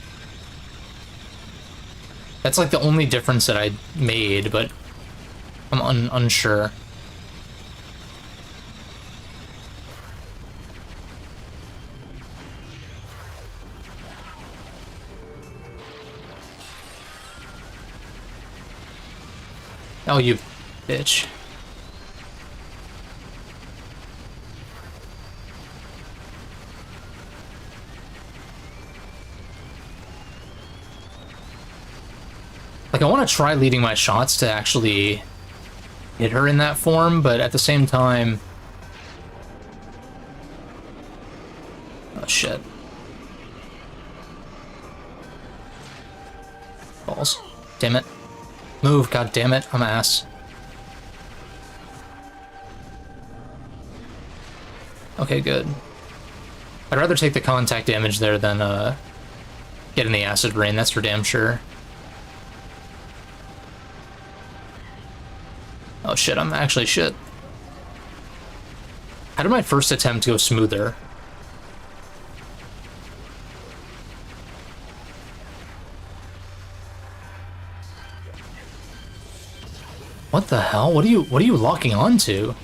That's like the only difference that I made, but I'm unsure. Oh, you bitch. Like, I want to try leading my shots to actually hit her in that form, but at the same time... Oh, shit. Balls. Damn it. Move, god damn it, I'm ass. Okay, good. I'd rather take the contact damage there than, get in the acid rain, that's for damn sure. Oh shit, I'm actually shit. How did my first attempt go smoother? What the hell? What are you locking onto?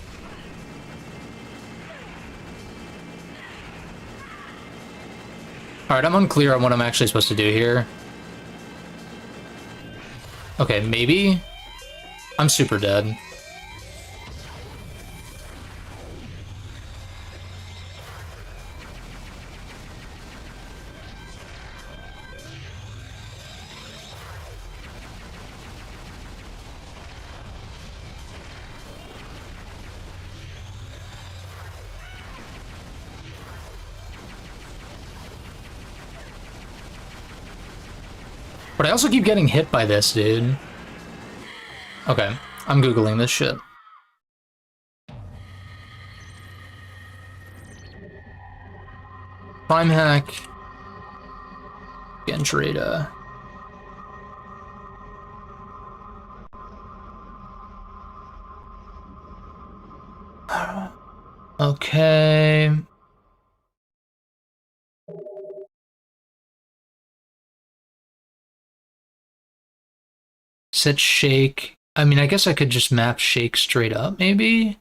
Alright, I'm unclear on what I'm actually supposed to do here. Okay, maybe? I'm super dead. But I also keep getting hit by this, dude. Okay, I'm Googling this shit. Prime hack. Gentrada. Okay. Set shake. I mean, I guess I could just map shake straight up, maybe?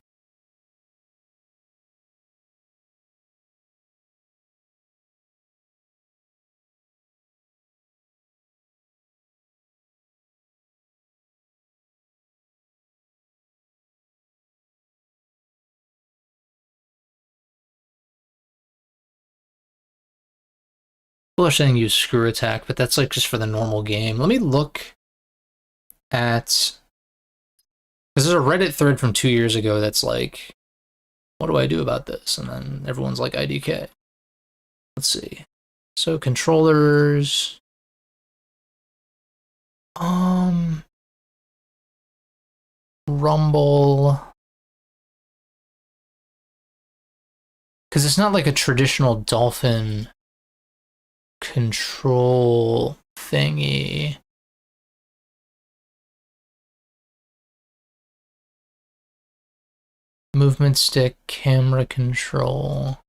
People are saying use screw attack, but that's like just for the normal game. Let me look at... Because there's a Reddit thread from 2 years ago that's like, what do I do about this? And then everyone's like, IDK. Let's see. So controllers... Rumble... Because it's not like a traditional dolphin control thingy. Movement stick, camera control.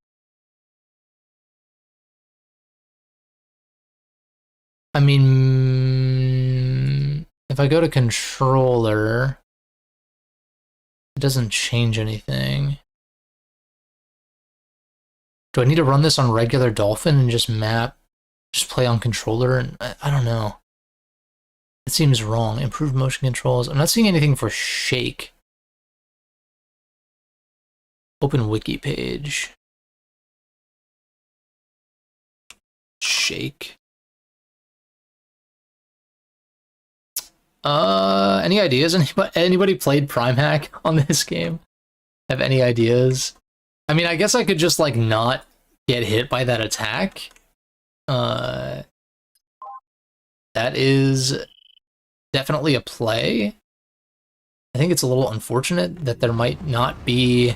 I mean, if I go to controller, it doesn't change anything. Do I need to run this on regular Dolphin and just play on controller? And I don't know. It seems wrong. Improved motion controls. I'm not seeing anything for shake. Open wiki page. Shake. Any ideas? Anybody played Prime Hack on this game? Have any ideas? I mean, I guess I could just, like, not get hit by that attack. That is definitely a play. I think it's a little unfortunate that there might not be...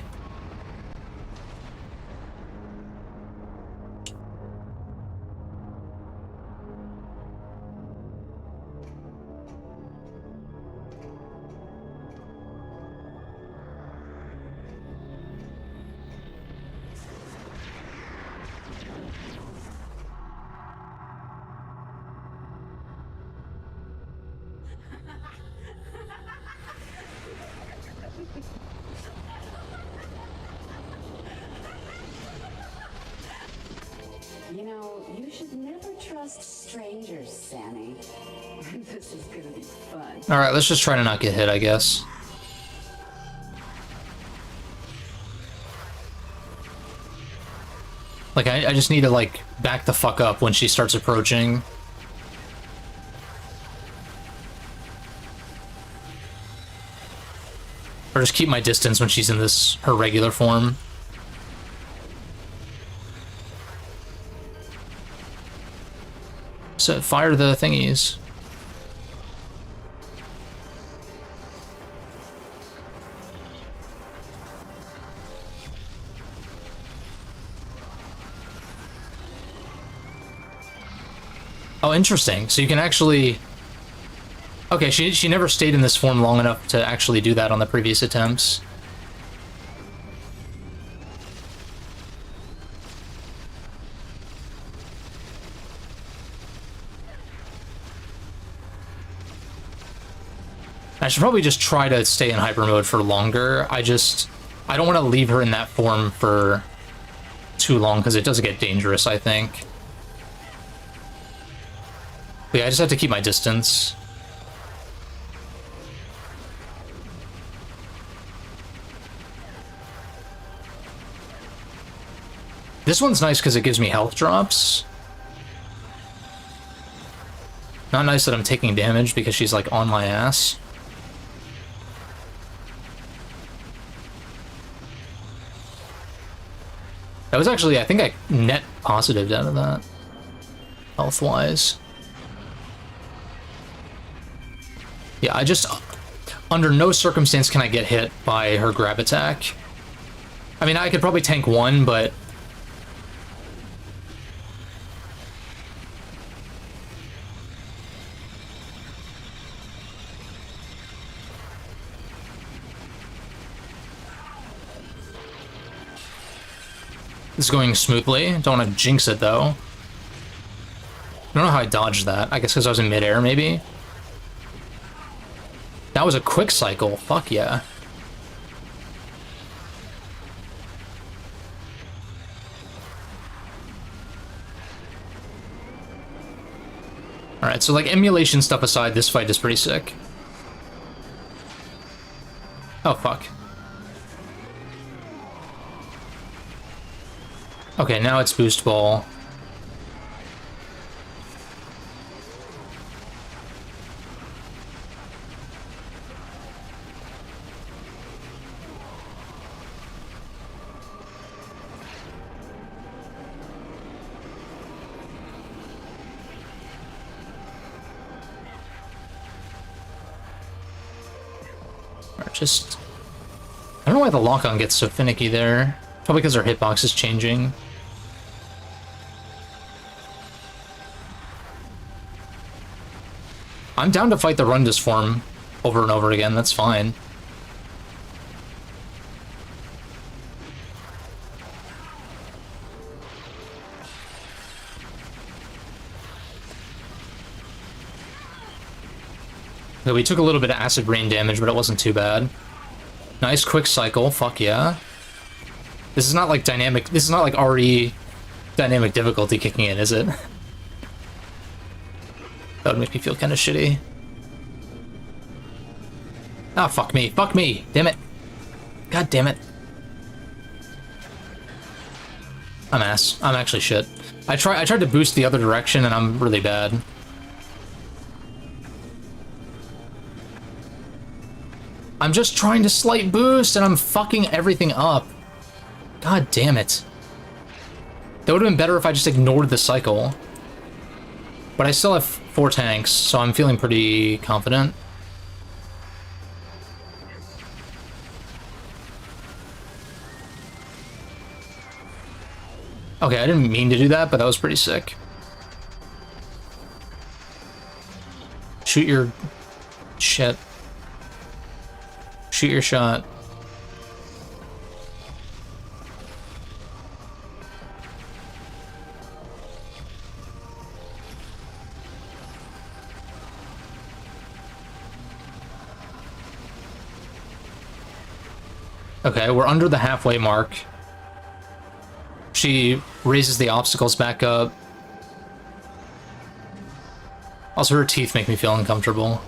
You know, you should never trust strangers, Sammy. This is gonna be fun. Alright, let's just try to not get hit, I guess. Like, I just need to, like, back the fuck up when she starts approaching. Or just keep my distance when she's in her regular form. So, fire the thingies. Oh, interesting. So you can actually... Okay, she never stayed in this form long enough to actually do that on the previous attempts. I should probably just try to stay in hyper mode for longer. I don't want to leave her in that form for too long because it does get dangerous, I think. But yeah, I just have to keep my distance. This one's nice because it gives me health drops. Not nice that I'm taking damage because she's like on my ass. That was actually, I think I net positive out of that, health-wise. Yeah, under no circumstance can I get hit by her grab attack. I mean, I could probably tank one, but... This is going smoothly. Don't want to jinx it, though. I don't know how I dodged that. I guess because I was in midair, maybe? That was a quick cycle. Fuck yeah. Alright, so like emulation stuff aside, this fight is pretty sick. Oh, fuck. Okay, now it's boost ball. Just... I don't know why the lock-on gets so finicky there. Probably because our hitbox is changing. I'm down to fight the Rundus form over and over again, that's fine. Okay, we took a little bit of acid rain damage, but it wasn't too bad. Nice quick cycle, fuck yeah. This is not like dynamic, this is not like RE dynamic difficulty kicking in, is it? That would make me feel kind of shitty. Ah, fuck me, damn it. God damn it. I'm ass, I'm actually shit. I tried to boost the other direction and I'm really bad. I'm just trying to slight boost and I'm fucking everything up. God damn it. That would have been better if I just ignored the cycle. But I still have 4 tanks, so I'm feeling pretty confident. Okay, I didn't mean to do that, but that was pretty sick. Shoot your... shit. Shoot your shot. Okay, we're under the halfway mark. She raises the obstacles back up. Also, her teeth make me feel uncomfortable.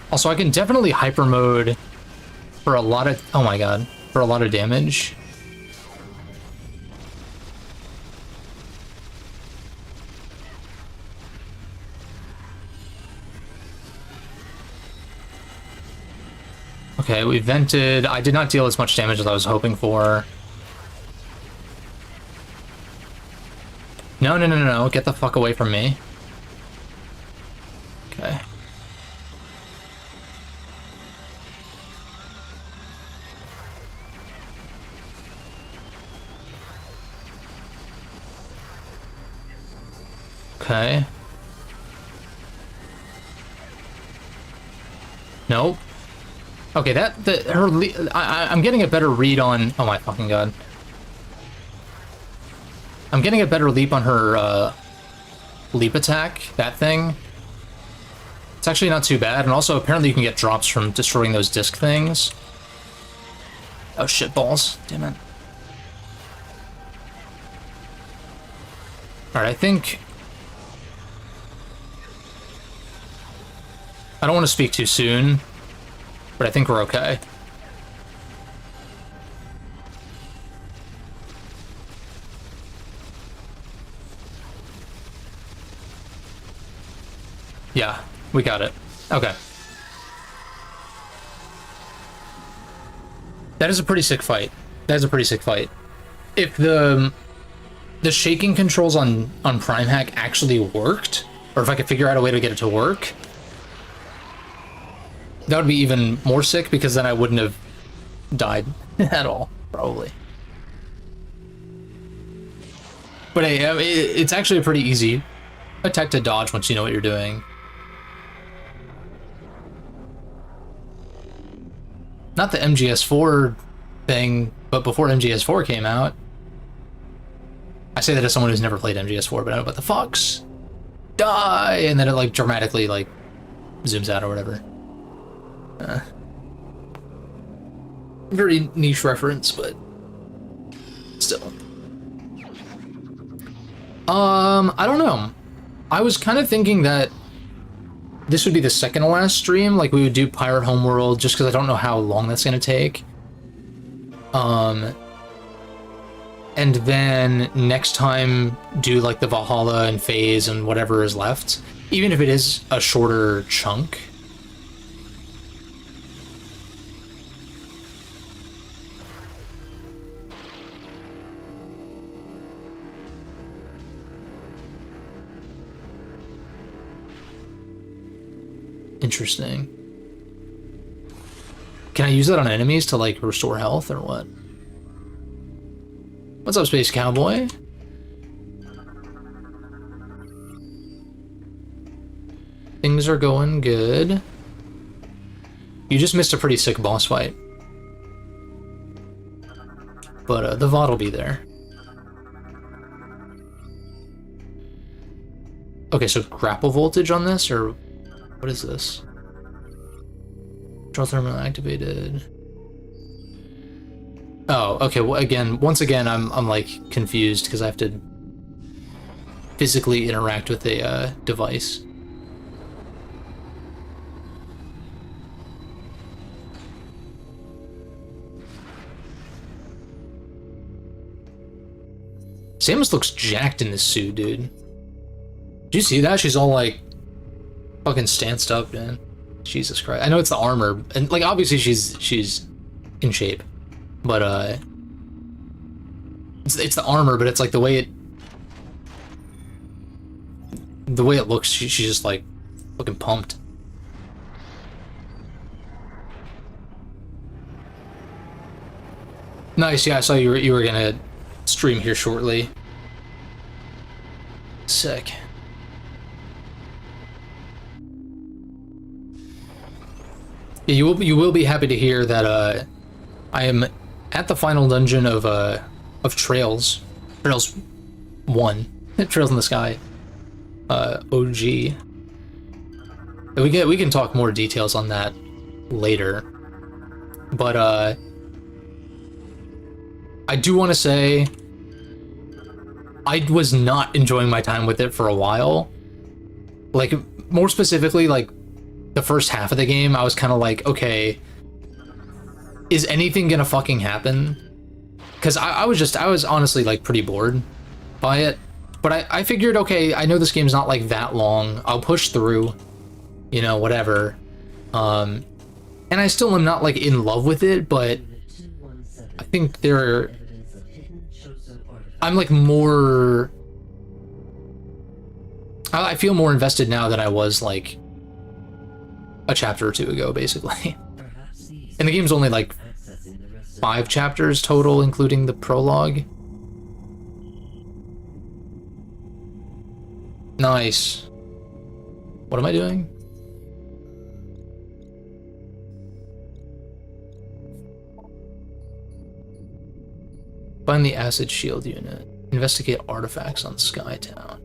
Also, I can definitely hyper mode for a lot of, oh my god, for a lot of damage. Okay, we vented. I did not deal as much damage as I was hoping for. No, no, no, no, no. Get the fuck away from me. Okay. Okay. Nope. Okay, I'm getting a better read on. Oh my fucking god. I'm getting a better leap on her leap attack. That thing. It's actually not too bad, and also apparently you can get drops from destroying those disc things. Oh shit balls! Damn it. All right, I think. I don't want to speak too soon, but I think we're okay. Yeah, we got it. Okay. That is a pretty sick fight. That is a pretty sick fight. If the shaking controls on Prime Hack actually worked, or if I could figure out a way to get it to work, that would be even more sick, because then I wouldn't have died at all, probably. But hey, it's actually a pretty easy attack to dodge once you know what you're doing. Not the MGS4 thing, but before MGS4 came out. I say that as someone who's never played MGS4, but I know about the Fox. Die! And then it like dramatically like zooms out or whatever. Very niche reference, but still. I don't know. I was kind of thinking that this would be the second to last stream, like we would do Pirate Homeworld, just because I don't know how long that's going to take. And then next time do like the Valhalla and Phase and whatever is left, even if it is a shorter chunk. Interesting. Can I use that on enemies to like restore health or what? What's up, Space Cowboy? Things are going good. You just missed a pretty sick boss fight. But the VOD will be there. Okay, so grapple voltage on this, or what is this? Draw thermal activated. Oh, okay. Well, once again, I'm like confused because I have to physically interact with a device. Samus looks jacked in this suit, dude. Did you see that? She's all like fucking stanced up, man. Jesus Christ. I know it's the armor, and like obviously she's in shape, but it's the armor, but it's like the way it looks. She's just like looking pumped. Nice. Yeah, I saw you were gonna stream here shortly. Sick. Yeah, you will be happy to hear that I am at the final dungeon of Trails. Trails 1. Trails in the Sky. OG. We can talk more details on that later. But I do want to say I was not enjoying my time with it for a while. Like, more specifically, like, the first half of the game, I was kind of like, okay, is anything gonna fucking happen? Because I was honestly, like, pretty bored by it. But I figured, okay, I know this game's not, like, that long. I'll push through, you know, whatever. And I still am not, like, in love with it, but I think I'm, like, more... I feel more invested now than I was, like, a chapter or two ago, basically. And the game's only, like, 5 chapters total, including the prologue. Nice. What am I doing? Find the acid shield unit. Investigate artifacts on Skytown.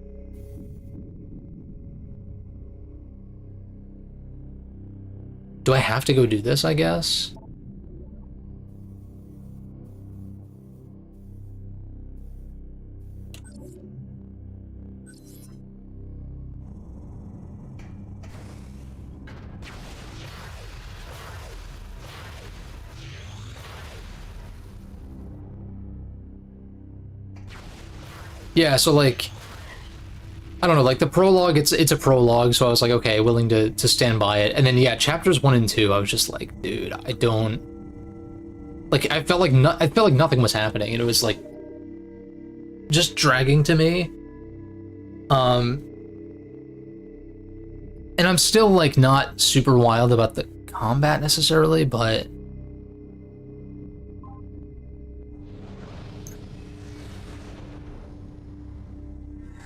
Do I have to go do this, I guess? Yeah, so like, I don't know, like the prologue, it's a prologue, so I was like, okay, willing to stand by it. And then yeah, chapters 1 and 2, I was just like, dude, I don't, like, I felt like nothing was happening, and it was like just dragging to me. And I'm still like not super wild about the combat necessarily, but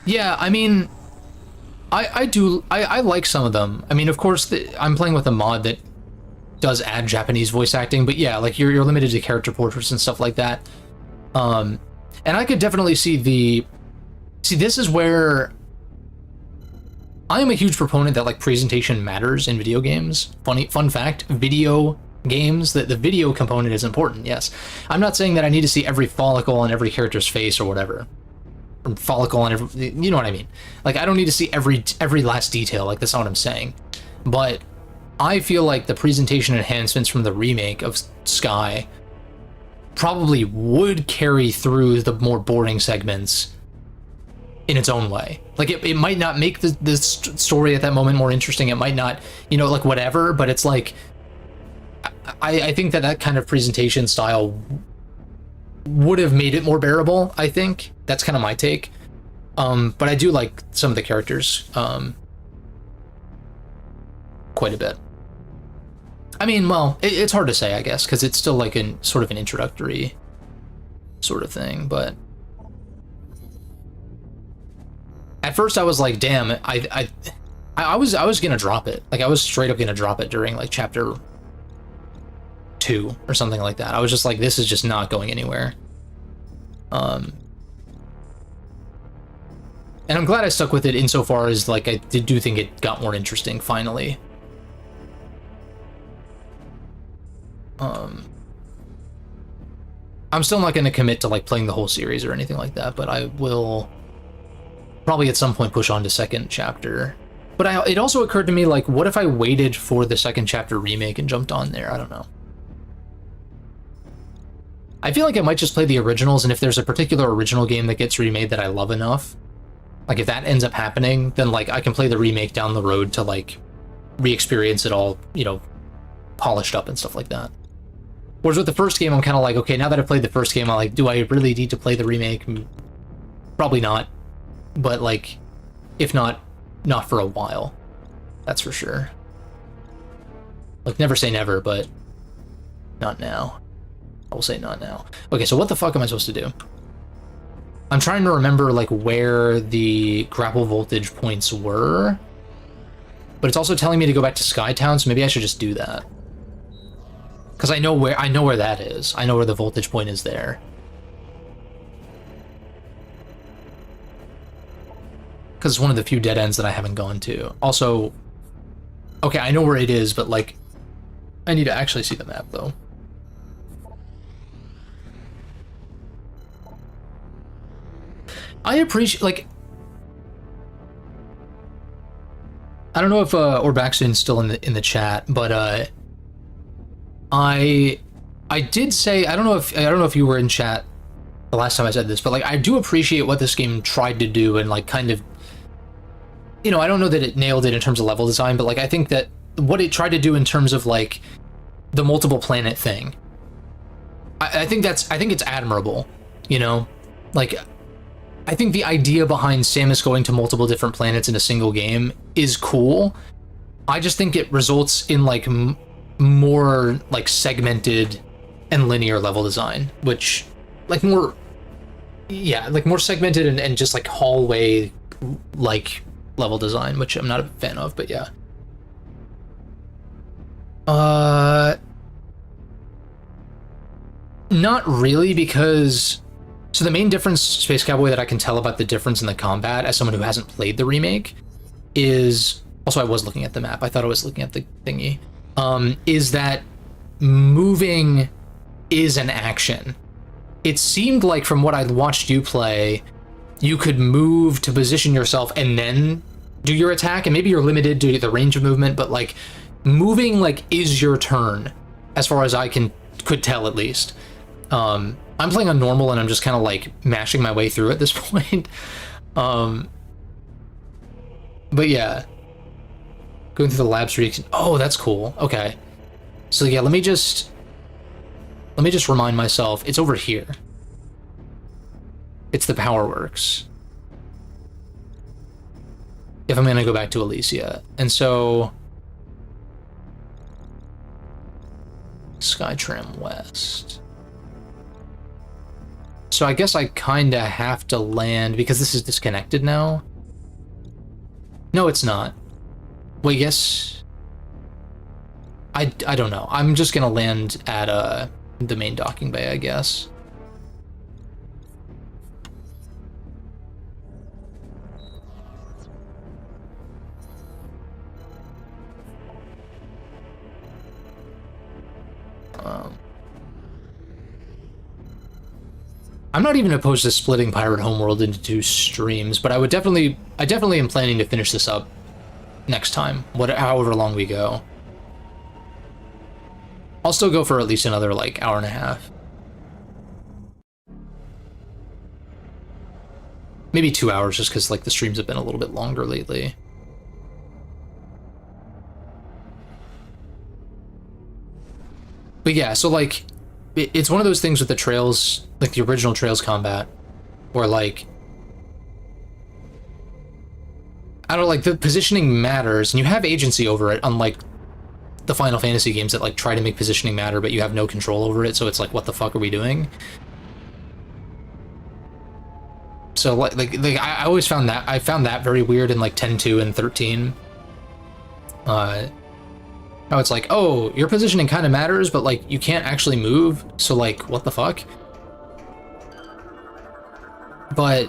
yeah, I mean, I like some of them. I mean, of course, I'm playing with a mod that does add Japanese voice acting, but yeah, like you're limited to character portraits and stuff like that. And I could definitely see this is where I am a huge proponent that like presentation matters in video games. Fun fact, video games, that the video component is important. Yes, I'm not saying that I need to see every follicle on every character's face or whatever. Follicle on every, you know what I mean? Like, I don't need to see every last detail, like that's not what I'm saying. But I feel like the presentation enhancements from the remake of Sky probably would carry through the more boring segments in its own way. Like, it might not make the story at that moment more interesting, it might not, you know, like whatever, but it's like, I think that kind of presentation style would have made it more bearable, I think. That's kind of my take. But I do like some of the characters quite a bit. I mean, well, it's hard to say, I guess, because it's still like sort of an introductory sort of thing, but at first I was like, damn, I was gonna drop it. Like, I was straight up gonna drop it during like chapter 2 or something like that. I was just like, this is just not going anywhere. And I'm glad I stuck with it insofar as, like, I do think it got more interesting, finally. I'm still not going to commit to, like, playing the whole series or anything like that, but I will probably at some point push on to second chapter. But it also occurred to me, like, what if I waited for the second chapter remake and jumped on there? I don't know. I feel like I might just play the originals, and if there's a particular original game that gets remade that I love enough, like, if that ends up happening, then, like, I can play the remake down the road to, like, re-experience it all, you know, polished up and stuff like that. Whereas with the first game, I'm kind of like, okay, now that I've played the first game, I'm like, do I really need to play the remake? Probably not. But, like, if not for a while. That's for sure. Like, never say never, but not now. I will say not now. Okay, so what the fuck am I supposed to do? I'm trying to remember, like, where the grapple voltage points were. But it's also telling me to go back to Skytown, so maybe I should just do that. Because I know where that is. I know where the voltage point is there. Because it's one of the few dead ends that I haven't gone to. Also, okay, I know where it is, but like, I need to actually see the map though. I appreciate, like, I don't know if Orbaxian's still in the chat, but I did say, I don't know if you were in chat the last time I said this, but like I do appreciate what this game tried to do and like kind of, you know, I don't know that it nailed it in terms of level design, but like I think that what it tried to do in terms of like the multiple planet thing, I think it's admirable, you know, like I think the idea behind Samus going to multiple different planets in a single game is cool. I just think it results in like more like segmented and linear level design, which like more, yeah, like more segmented and just like hallway like level design, which I'm not a fan of, but yeah. Not really, because so the main difference, Space Cowboy, that I can tell about the difference in the combat as someone who hasn't played the remake is, also I was looking at the map, I thought I was looking at the thingy, is that moving is an action. It seemed like from what I watched you play, you could move to position yourself and then do your attack, and maybe you're limited to the range of movement, but like moving like is your turn as far as I could tell, at least. I'm playing on normal and I'm just kind of like mashing my way through at this point. But yeah, going through the lab streaks. Oh, that's cool. Okay, so yeah, let me just remind myself it's over here. It's the Power Works. If I'm gonna go back to Elysia, and so Skytram West. So I guess I kinda have to land because this is disconnected now. No, it's not. Wait, yes. I don't know. I'm just gonna land at the main docking bay, I guess. I'm not even opposed to splitting Pirate Homeworld into 2 streams, but I definitely am planning to finish this up next time, however long we go. I'll still go for at least another like hour and a half. Maybe 2 hours, just because like the streams have been a little bit longer lately. But yeah, so like it's one of those things with the Trails, like the original Trails combat, where like I don't know, like the positioning matters and you have agency over it, unlike the Final Fantasy games that like try to make positioning matter but you have no control over it, so it's like, what the fuck are we doing? So like I always found that very weird in like 10.2 and 13. How it's like, oh, your positioning kind of matters, but like you can't actually move, so like what the fuck? But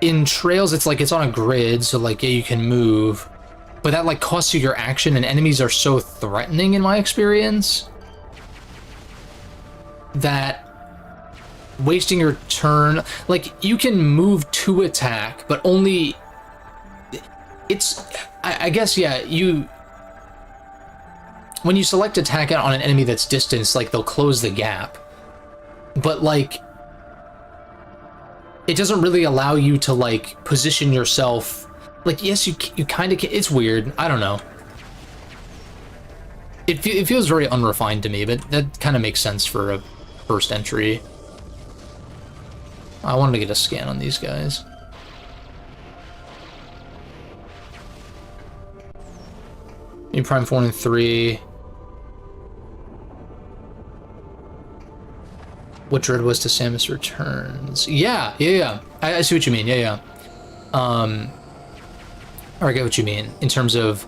in Trails, it's like it's on a grid, so like yeah, you can move, but that like costs you your action, and enemies are so threatening in my experience that wasting your turn, like you can move to attack, but only it's, I guess, yeah, when you select attack on an enemy that's distanced, like they'll close the gap, but like it doesn't really allow you to like position yourself. Like, yes, you kind of can. It's weird. I don't know. It feels very unrefined to me, but that kind of makes sense for a first entry. I wanted to get a scan on these guys. New Prime 4 and 3. What Dread was to Samus Returns. Yeah. I see what you mean. Yeah. Or I get what you mean in terms of,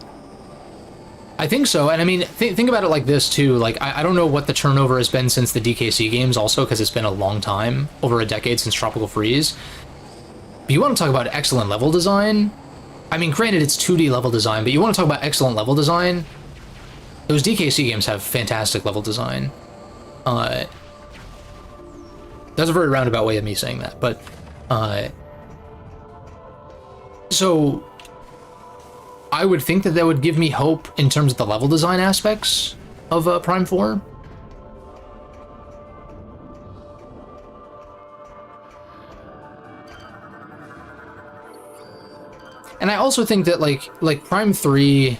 I think so. And I mean, think about it like this too. Like, I don't know what the turnover has been since the DKC games also, because it's been a long time, over a decade since Tropical Freeze. But you want to talk about excellent level design? I mean, granted, it's 2D level design, but you want to talk about excellent level design? Those DKC games have fantastic level design. That's a very roundabout way of me saying that, but so I would think that would give me hope in terms of the level design aspects of Prime 4. And I also think that like Prime 3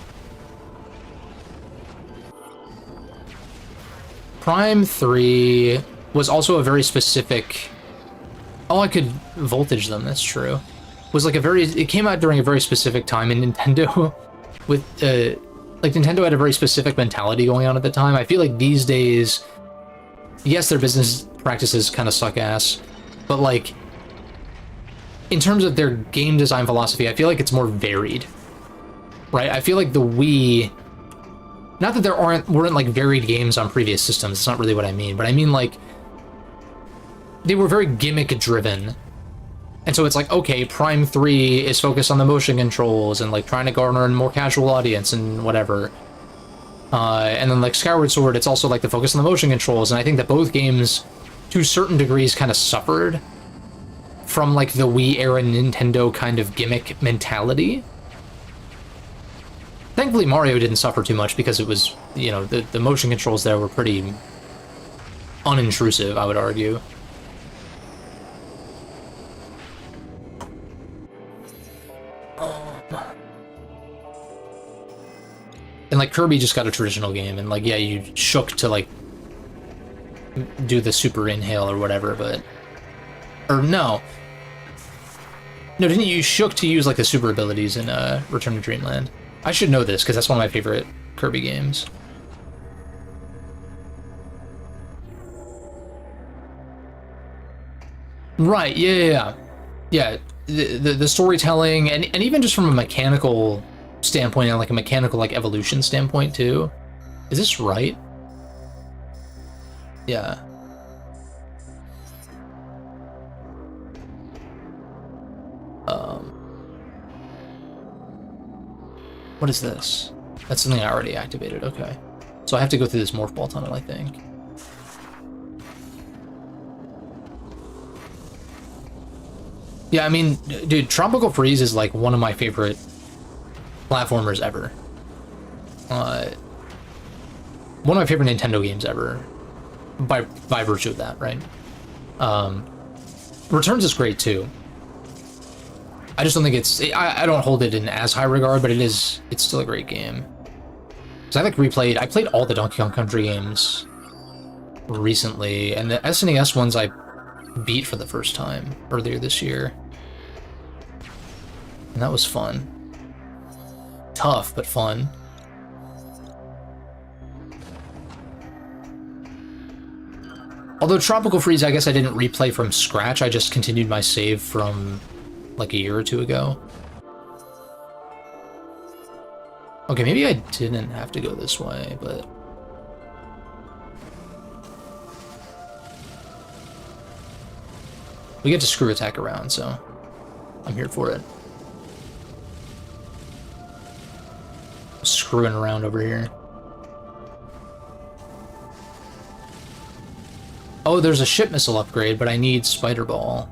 was also a very specific... Oh, I could voltage them, that's true. Was like it came out during a very specific time in Nintendo with, like Nintendo had a very specific mentality going on at the time. I feel like these days, yes, their business practices kind of suck ass, but like, in terms of their game design philosophy, I feel like it's more varied, right? I feel like the Wii, not that there weren't like varied games on previous systems, it's not really what I mean, but I mean like, they were very gimmick driven. And so it's like, okay, Prime 3 is focused on the motion controls and like trying to garner a more casual audience and whatever. And then like Skyward Sword, it's also like the focus on the motion controls. And I think that both games, to certain degrees, kind of suffered from like the Wii era Nintendo kind of gimmick mentality. Thankfully, Mario didn't suffer too much because it was, you know, the motion controls there were pretty unintrusive, I would argue. And like Kirby just got a traditional game, and like, yeah, you shook to like do the super inhale or whatever, but... Or no. No, didn't you shook to use like the super abilities in Return to Dreamland? I should know this, because that's one of my favorite Kirby games. Right, yeah. Yeah, the storytelling, and even just from a mechanical standpoint, and like a mechanical like evolution standpoint too. Is this right? Yeah. What is this? That's something I already activated, okay. So I have to go through this morph ball tunnel, I think. Yeah, I mean, dude, Tropical Freeze is like one of my favorite platformers ever. One of my favorite Nintendo games ever, by virtue of that, right? Returns is great too. I just don't think I don't hold it in as high regard, but it's still a great game. So I played all the Donkey Kong Country games recently, and the SNES ones I beat for the first time earlier this year. And that was fun. Tough, but fun. Although Tropical Freeze, I guess I didn't replay from scratch, I just continued my save from like a year or two ago. Okay, maybe I didn't have to go this way, but... We get to screw attack around, so I'm here for it. Screwing around over here. Oh, there's a ship missile upgrade, but I need Spider Ball.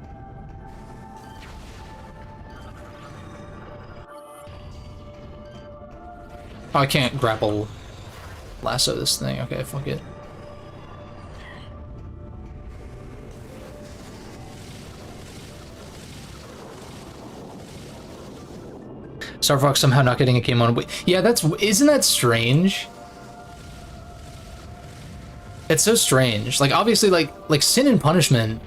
Oh, I can't grapple lasso this thing. Okay, fuck it. Star Fox somehow not getting a game on. Yeah, isn't that strange? It's so strange. Like, obviously, like Sin and Punishment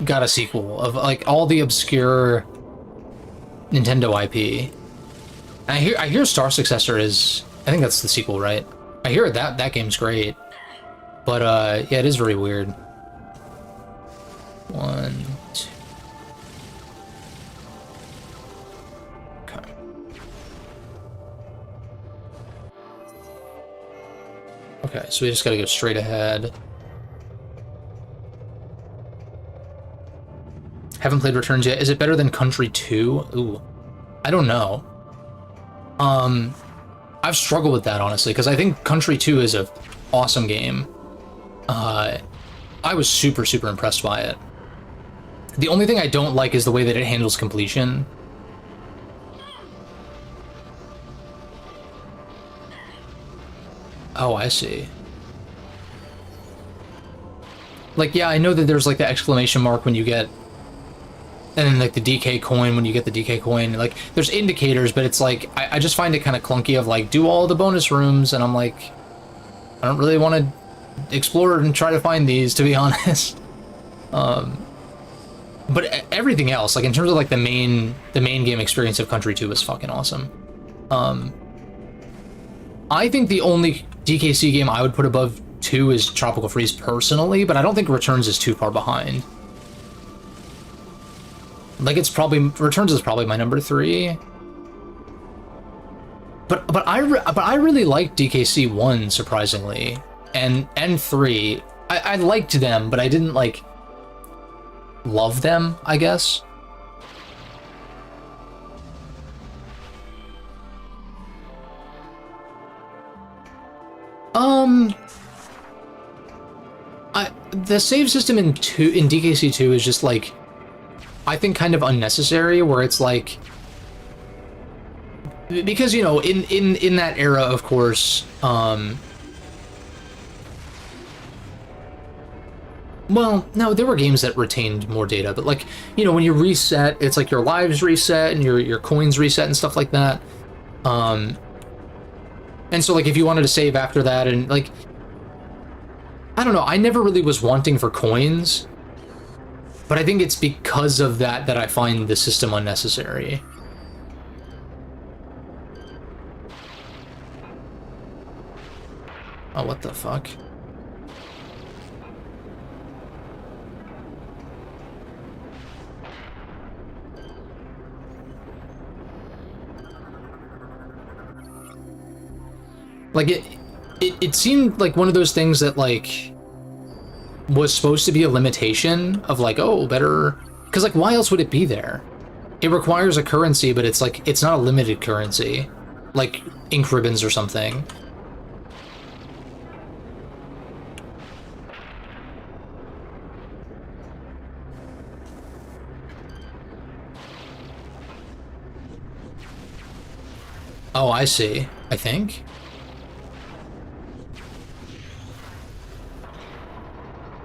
got a sequel of like all the obscure Nintendo IP. And I hear Star Successor is, I think that's the sequel, right? I hear that game's great, but yeah, it is very weird. 1, 2. Okay. Okay, so we just gotta go straight ahead. Haven't played Returns yet. Is it better than Country 2? Ooh, I don't know. I've struggled with that, honestly, because I think Country 2 is a awesome game. I was super, super impressed by it. The only thing I don't like is the way that it handles completion. Oh, I see. Like, yeah, I know that there's, like, the exclamation mark when you get... And then, like, the DK coin when you get the DK coin. Like, there's indicators, but it's, like, I just find it kind of clunky of, like, do all the bonus rooms, and I'm like... I don't really want to explore and try to find these, to be honest. But everything else, like, in terms of, like, the main game experience of Country 2 was fucking awesome. I think the only DKC game I would put above 2 is Tropical Freeze personally, but I don't think Returns is too far behind. Like, it's probably... Returns is probably my number 3. But I really liked DKC 1, surprisingly. And 3. I liked them, but I didn't, like... love them, I guess. The save system in DKC 2 is just, like, I think kind of unnecessary, where it's like, because, you know, in that era, of course, well, no, there were games that retained more data, but, like, you know, when you reset, it's like your lives reset and your coins reset and stuff like that. And so, like, if you wanted to save after that, and, like, I don't know, I never really was wanting for coins, but I think it's because of that I find the system unnecessary. Oh, what the fuck? Like, it seemed like one of those things that, like, was supposed to be a limitation of, like, oh, better... Because, like, why else would it be there? It requires a currency, but it's, like, it's not a limited currency. Like, ink ribbons or something. Oh, I see. I think.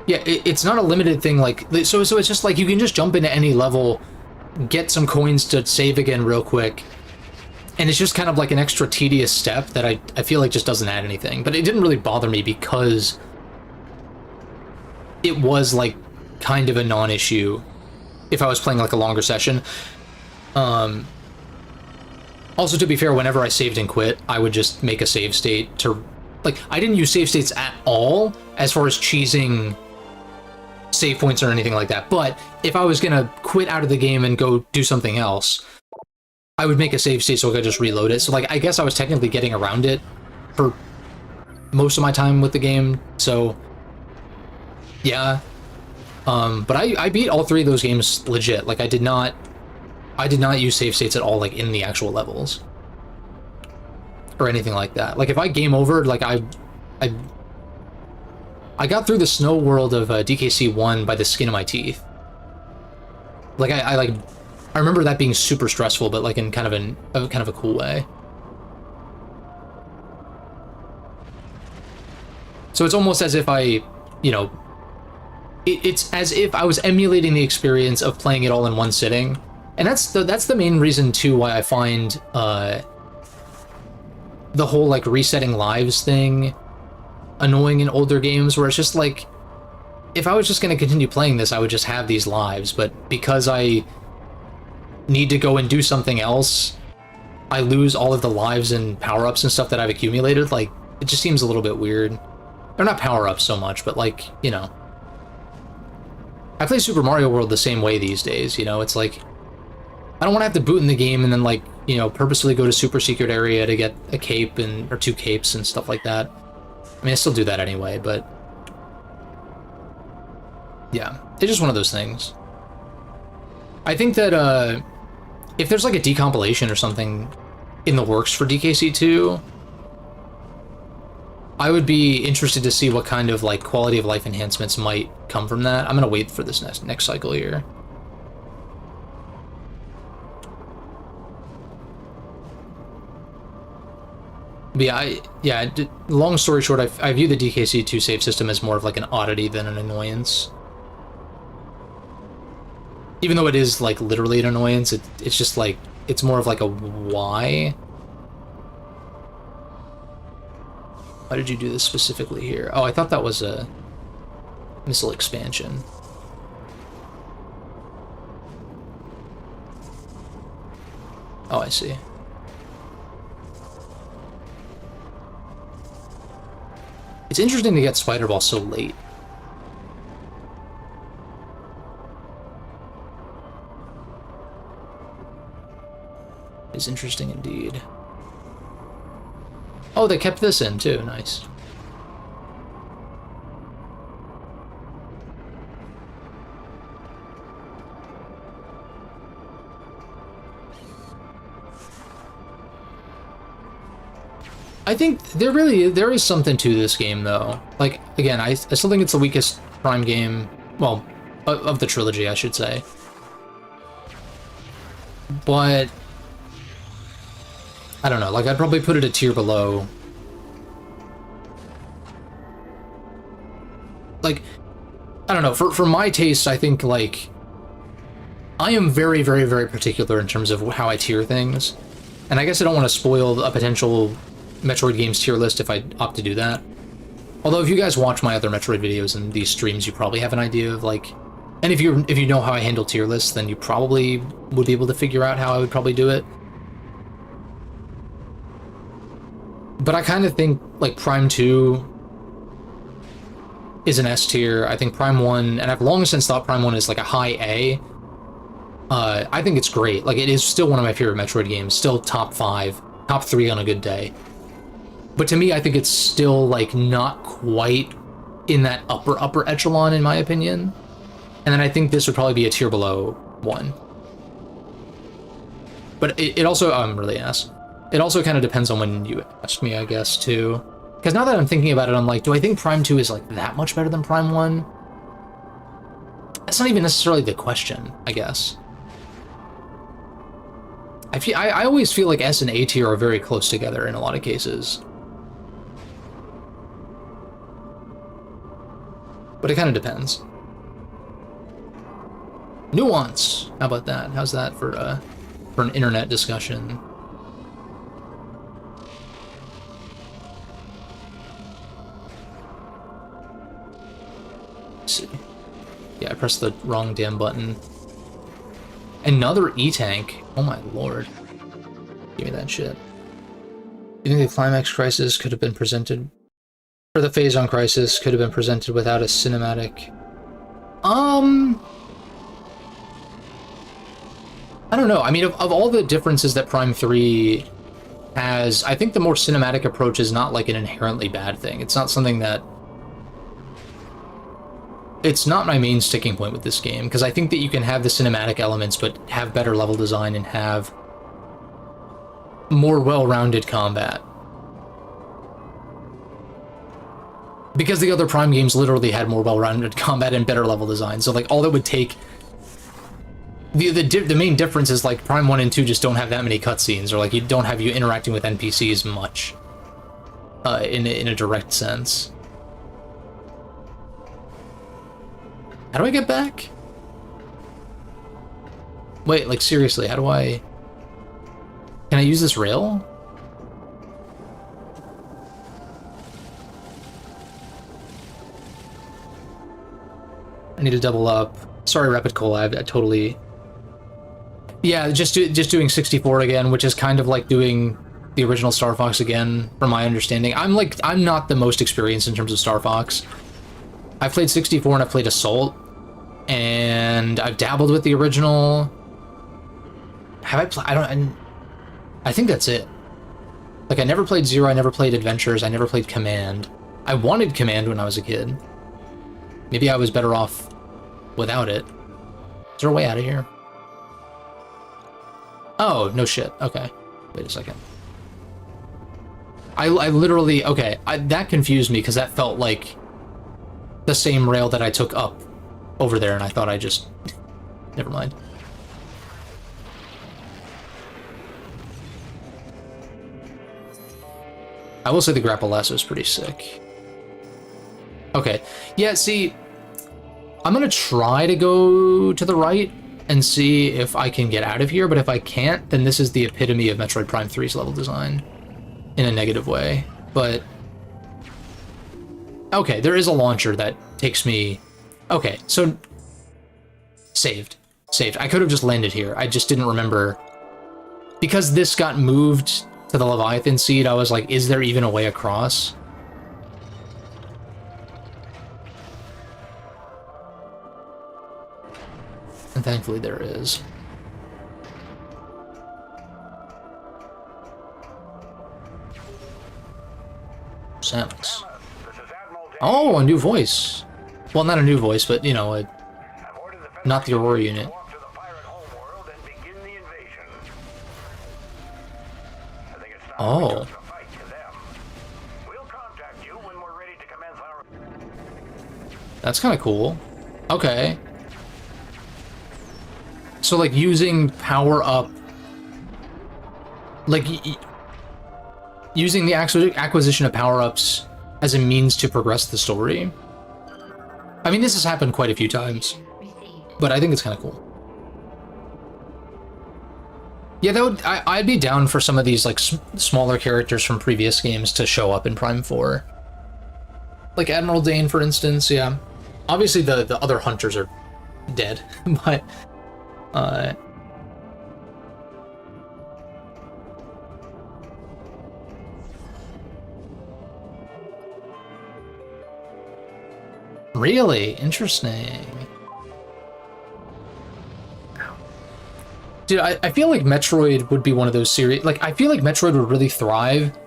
Yeah, it's not a limited thing, like, so it's just like you can just jump into any level, get some coins to save again real quick, and it's just kind of like an extra tedious step that I feel like just doesn't add anything. But it didn't really bother me because it was, like, kind of a non-issue if I was playing, like, a longer session. Also, to be fair, whenever I saved and quit, I would just make a save state to... Like, I didn't use save states at all as far as cheesing save points or anything like that, but if I was gonna quit out of the game and go do something else, I would make a save state so I could just reload it. So, like, I guess I was technically getting around it for most of my time with the game, so yeah. But I beat all 3 of those games legit. Like, I did not use save states at all, like, in the actual levels or anything like that. Like, if I game over, like, I got through the snow world of DKC 1 by the skin of my teeth. Like, I remember that being super stressful, but, like, in kind of a cool way. So it's almost as if I, you know, it's as if I was emulating the experience of playing it all in one sitting. And that's the main reason, too, why I find the whole, like, resetting lives thing annoying in older games, where it's just like, if I was just going to continue playing this, I would just have these lives, but because I need to go and do something else, I lose all of the lives and power-ups and stuff that I've accumulated. Like, it just seems a little bit weird. Or not power-ups so much, but, like, you know. I play Super Mario World the same way these days, you know? It's like, I don't want to have to boot in the game and then, like, you know, purposely go to super secret area to get a cape or 2 capes and stuff like that. I mean, I still do that anyway, but yeah, it's just one of those things. I think that if there's like a decompilation or something in the works for DKC2, I would be interested to see what kind of like quality of life enhancements might come from that. I'm gonna wait for this next cycle here. But yeah, long story short, I view the DKC2 save system as more of like an oddity than an annoyance. Even though it is like literally an annoyance, it's just like, it's more of like a why? Why did you do this specifically here? Oh, I thought that was a missile expansion. Oh, I see. It's interesting to get Spider Ball so late. It's interesting indeed. Oh, they kept this in too. Nice. I think there is something to this game though. Like, again, I still think it's the weakest Prime game, well, of the trilogy, I should say. But I don't know, like I'd probably put it a tier below. Like, I don't know, for my taste, I think like I am very, very, very particular in terms of how I tier things. And I guess I don't want to spoil a potential Metroid games tier list if I opt to do that. Although if you guys watch my other Metroid videos and these streams, you probably have an idea of like, and if you know how I handle tier lists, then you probably would be able to figure out how I would probably do it. But I kind of think like Prime 2 is an S tier. I think Prime 1, and I've long since thought Prime 1 is like a high A. I think it's great. Like, it is still one of my favorite Metroid games. Still top 5, top 3 on a good day. But to me, I think it's still, like, not quite in that upper echelon, in my opinion. And then I think this would probably be a tier below 1. But it also, I'm really ass. It also kind of depends on when you ask me, I guess, too. Because now that I'm thinking about it, I'm like, do I think Prime 2 is, like, that much better than Prime 1? That's not even necessarily the question, I guess. I always feel like S and A tier are very close together in a lot of cases. But it kind of depends. Nuance! How about that? How's that for an internet discussion? Let's see. Yeah, I pressed the wrong damn button. Another E-Tank? Oh my lord. Give me that shit. You think the Climax Crisis could have been presented... Or the Phazon Crisis could have been presented without a cinematic... I don't know. I mean, of all the differences that Prime 3 has, I think the more cinematic approach is not like an inherently bad thing. It's not something that... It's not my main sticking point with this game, because I think that you can have the cinematic elements, but have better level design and have more well-rounded combat. Because the other Prime games literally had more well-rounded combat and better level design, so like all that would take... The main difference is like Prime 1 and 2 just don't have that many cutscenes, or like you don't have you interacting with NPCs much in a direct sense. How do I get back? Wait, like seriously, how do I... Can I use this rail? I need to double up. Sorry, Rapid Cola, I totally... Yeah, just doing 64 again, which is kind of like doing the original Star Fox again, from my understanding. I'm not the most experienced in terms of Star Fox. I've played 64 and I've played Assault, and I've dabbled with the original. Have I played? I think that's it. Like, I never played Zero, I never played Adventures, I never played Command. I wanted command when I was a kid. Maybe I was better off without it. Is there a way out of here? Oh, no shit. Okay. Wait a second. I literally... Okay, that confused me because that felt like the same rail that I took up over there, and I thought I just... Never mind. I will say the grapple lasso is pretty sick. Okay. Yeah, see... I'm gonna try to go to the right and see if I can get out of here, but if I can't, then this is the epitome of Metroid Prime 3's level design. In a negative way, but... Okay, there is a launcher that takes me... Okay, so... Saved. Saved. I could have just landed here. I just didn't remember. Because this got moved to the Leviathan seed, I was like, is there even a way across? And thankfully there is. Samus. Oh, a new voice. Well, not a new voice, but, you know, not the Aurora unit. Oh. That's kind of cool. Okay. So, like, using power up... Like, using the acquisition of power-ups as a means to progress the story. I mean, this has happened quite a few times, but I think it's kind of cool. Yeah, that would... I'd be down for some of these, like, smaller characters from previous games to show up in Prime 4. Like Admiral Dane, for instance, yeah. Obviously, the other hunters are dead, but... Really? Interesting. Dude, I feel like Metroid would be one of those series... Like, I feel like Metroid would really thrive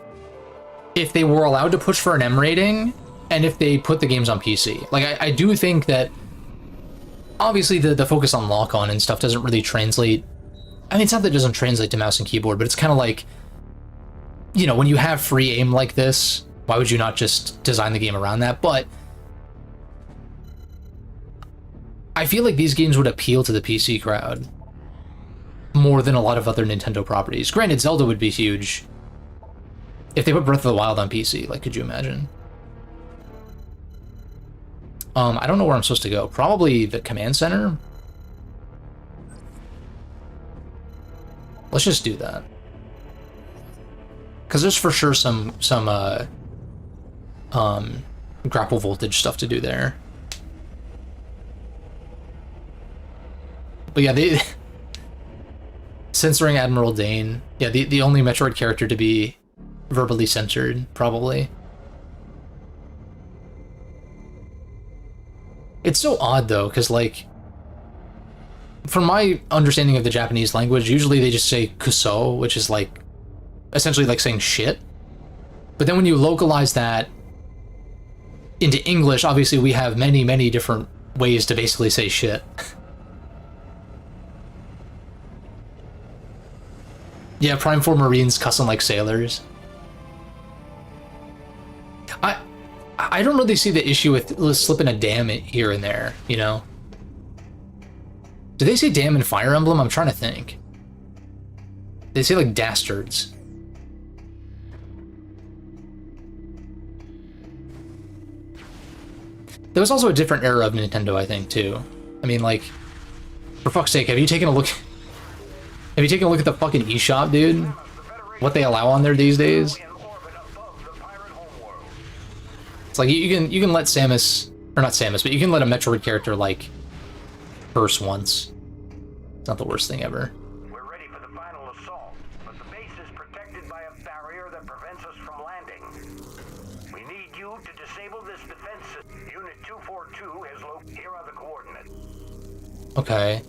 if they were allowed to push for an M rating and if they put the games on PC. Like, I do think that... Obviously, the focus on lock-on and stuff doesn't really translate... I mean, it's not that it doesn't translate to mouse and keyboard, but it's kind of like... You know, when you have free aim like this, why would you not just design the game around that? But... I feel like these games would appeal to the PC crowd more than a lot of other Nintendo properties. Granted, Zelda would be huge if they put Breath of the Wild on PC. Like, could you imagine? I don't know where I'm supposed to go. Probably the command center? Let's just do that. Because there's for sure some grapple voltage stuff to do there. But yeah, they... Censoring Admiral Dane. Yeah, the only Metroid character to be verbally censored, probably. It's so odd, though, because, like... From my understanding of the Japanese language, usually they just say kuso, which is, like, essentially like saying shit. But then when you localize that into English, obviously we have many, many different ways to basically say shit. Yeah, Prime 4 Marines cussing like sailors. I don't really see the issue with slipping a damn here and there, you know? Do they say damn in Fire Emblem? I'm trying to think. They say like dastards. There was also a different era of Nintendo, I think, too. I mean, like, for fuck's sake, have you taken a look... Have you taken a look at the fucking eShop, dude? What they allow on there these days? It's like you can let Samus, or not Samus, but you can let a Metroid character like curse once. It's not the worst thing ever. We're ready for the final assault, but the base is protected by a barrier that prevents us from landing. We need you to disable this defense system. Unit 242 has located. Here are the coordinates. Okay.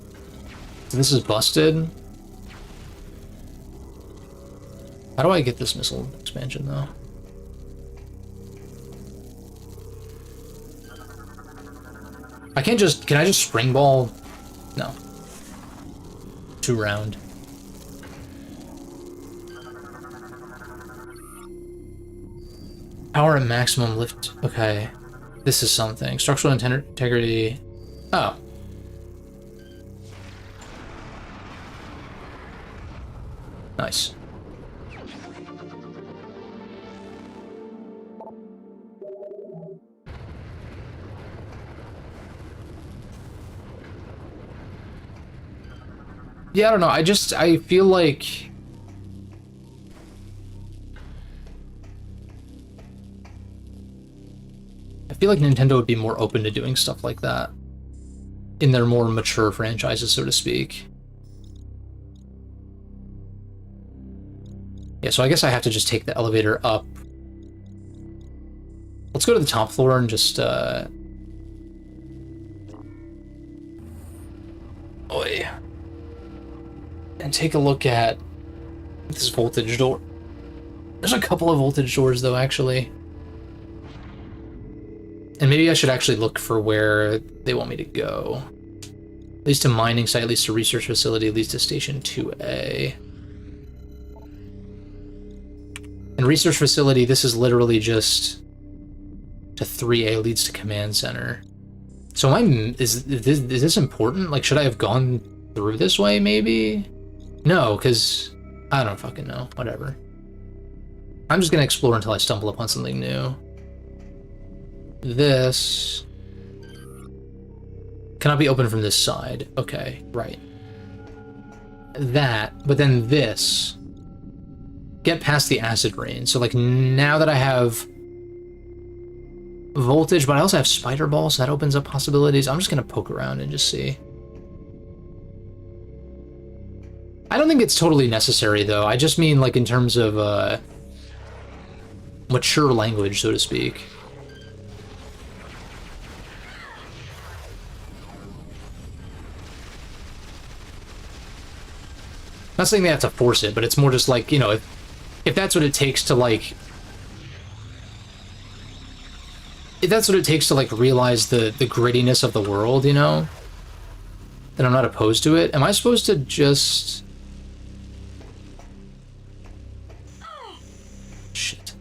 So this is busted. How do I get this missile expansion, though? I can't just... Can I just spring ball? No. 2 round. Power at maximum lift. Okay. This is something. Structural integrity. Oh. Nice. Yeah, I don't know. I feel like... I feel like Nintendo would be more open to doing stuff like that in their more mature franchises, so to speak. Yeah, so I guess I have to just take the elevator up. Let's go to the top floor and just, Oi. And take a look at this voltage door. There's a couple of voltage doors, though, actually. And maybe I should actually look for where they want me to go. Leads to mining site, leads to research facility, leads to station 2A. And research facility, this is literally just to 3A, leads to command center. So is this important? Like, should I have gone through this way, maybe? No, because I don't fucking know. Whatever. I'm just gonna explore until I stumble upon something new. This cannot be opened from this side. Okay, right. That, but then this. Get past the acid rain. So, like, now that I have voltage, but I also have spider ball, so that opens up possibilities. I'm just gonna poke around and just see. I don't think it's totally necessary, though. I just mean, like, in terms of, mature language, so to speak. Not saying they have to force it, but it's more just like, you know, if that's what it takes to, like... If that's what it takes to, like, realize the grittiness of the world, you know? Then I'm not opposed to it. Am I supposed to just... Shit.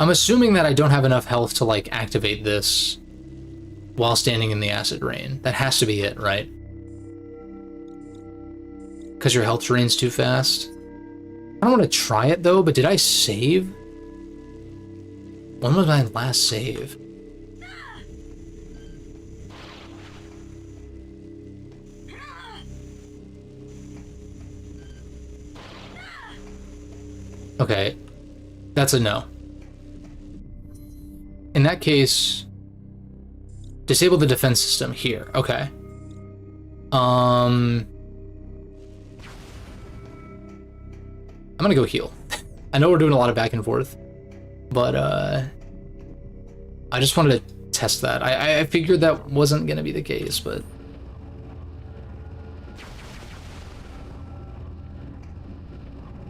I'm assuming that I don't have enough health to, like, activate this while standing in the acid rain. That has to be it, right? Because your health drains too fast. I don't want to try it, though, but did I save? When was my last save? Okay. That's a no. In that case... Disable the defense system here. Okay. I'm gonna go heal. I know we're doing a lot of back and forth, but I just wanted to test that. I figured that wasn't gonna be the case, but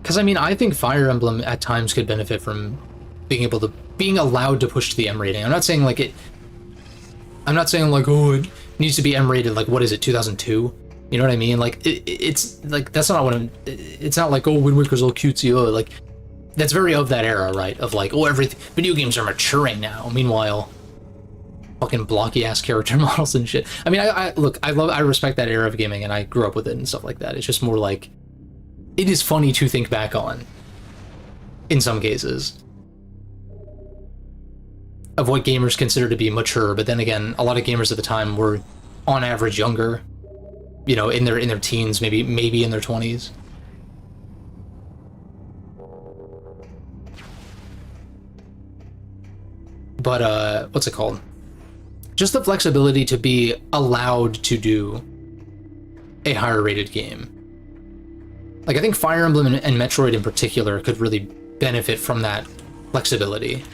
because I mean, I think Fire Emblem at times could benefit from being allowed to push to the M rating. I'm not saying like it. I'm not saying like, oh, it needs to be M rated. Like, what is it, 2002? You know what I mean? Like, it's like, that's not what I'm, it's not like, oh, Wind Waker's all cutesy, oh, like, that's very of that era, right? Of like, oh, everything, video games are maturing now. Meanwhile, fucking blocky-ass character models and shit. I mean, I respect that era of gaming, and I grew up with it and stuff like that. It's just more like, it is funny to think back on, in some cases, of what gamers consider to be mature, but then again, a lot of gamers at the time were, on average, younger. You know, in their teens, maybe in their 20s. But what's it called? Just the flexibility to be allowed to do a higher rated game. Like, I think Fire Emblem and Metroid in particular could really benefit from that flexibility.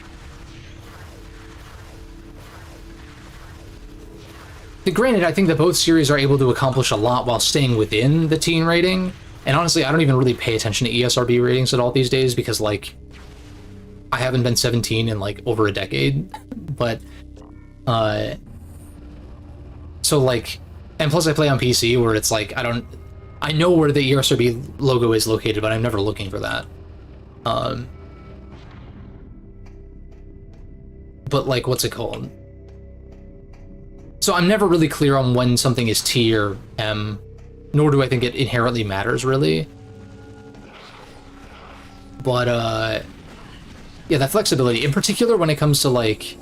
Granted, I think that both series are able to accomplish a lot while staying within the teen rating. And honestly, I don't even really pay attention to ESRB ratings at all these days because, like, I haven't been 17 in like over a decade, but so like, and plus I play on PC where it's like I know where the ESRB logo is located, but I'm never looking for that. But like, what's it called? So I'm never really clear on when something is T or M, nor do I think it inherently matters really. But yeah, that flexibility, in particular when it comes to like,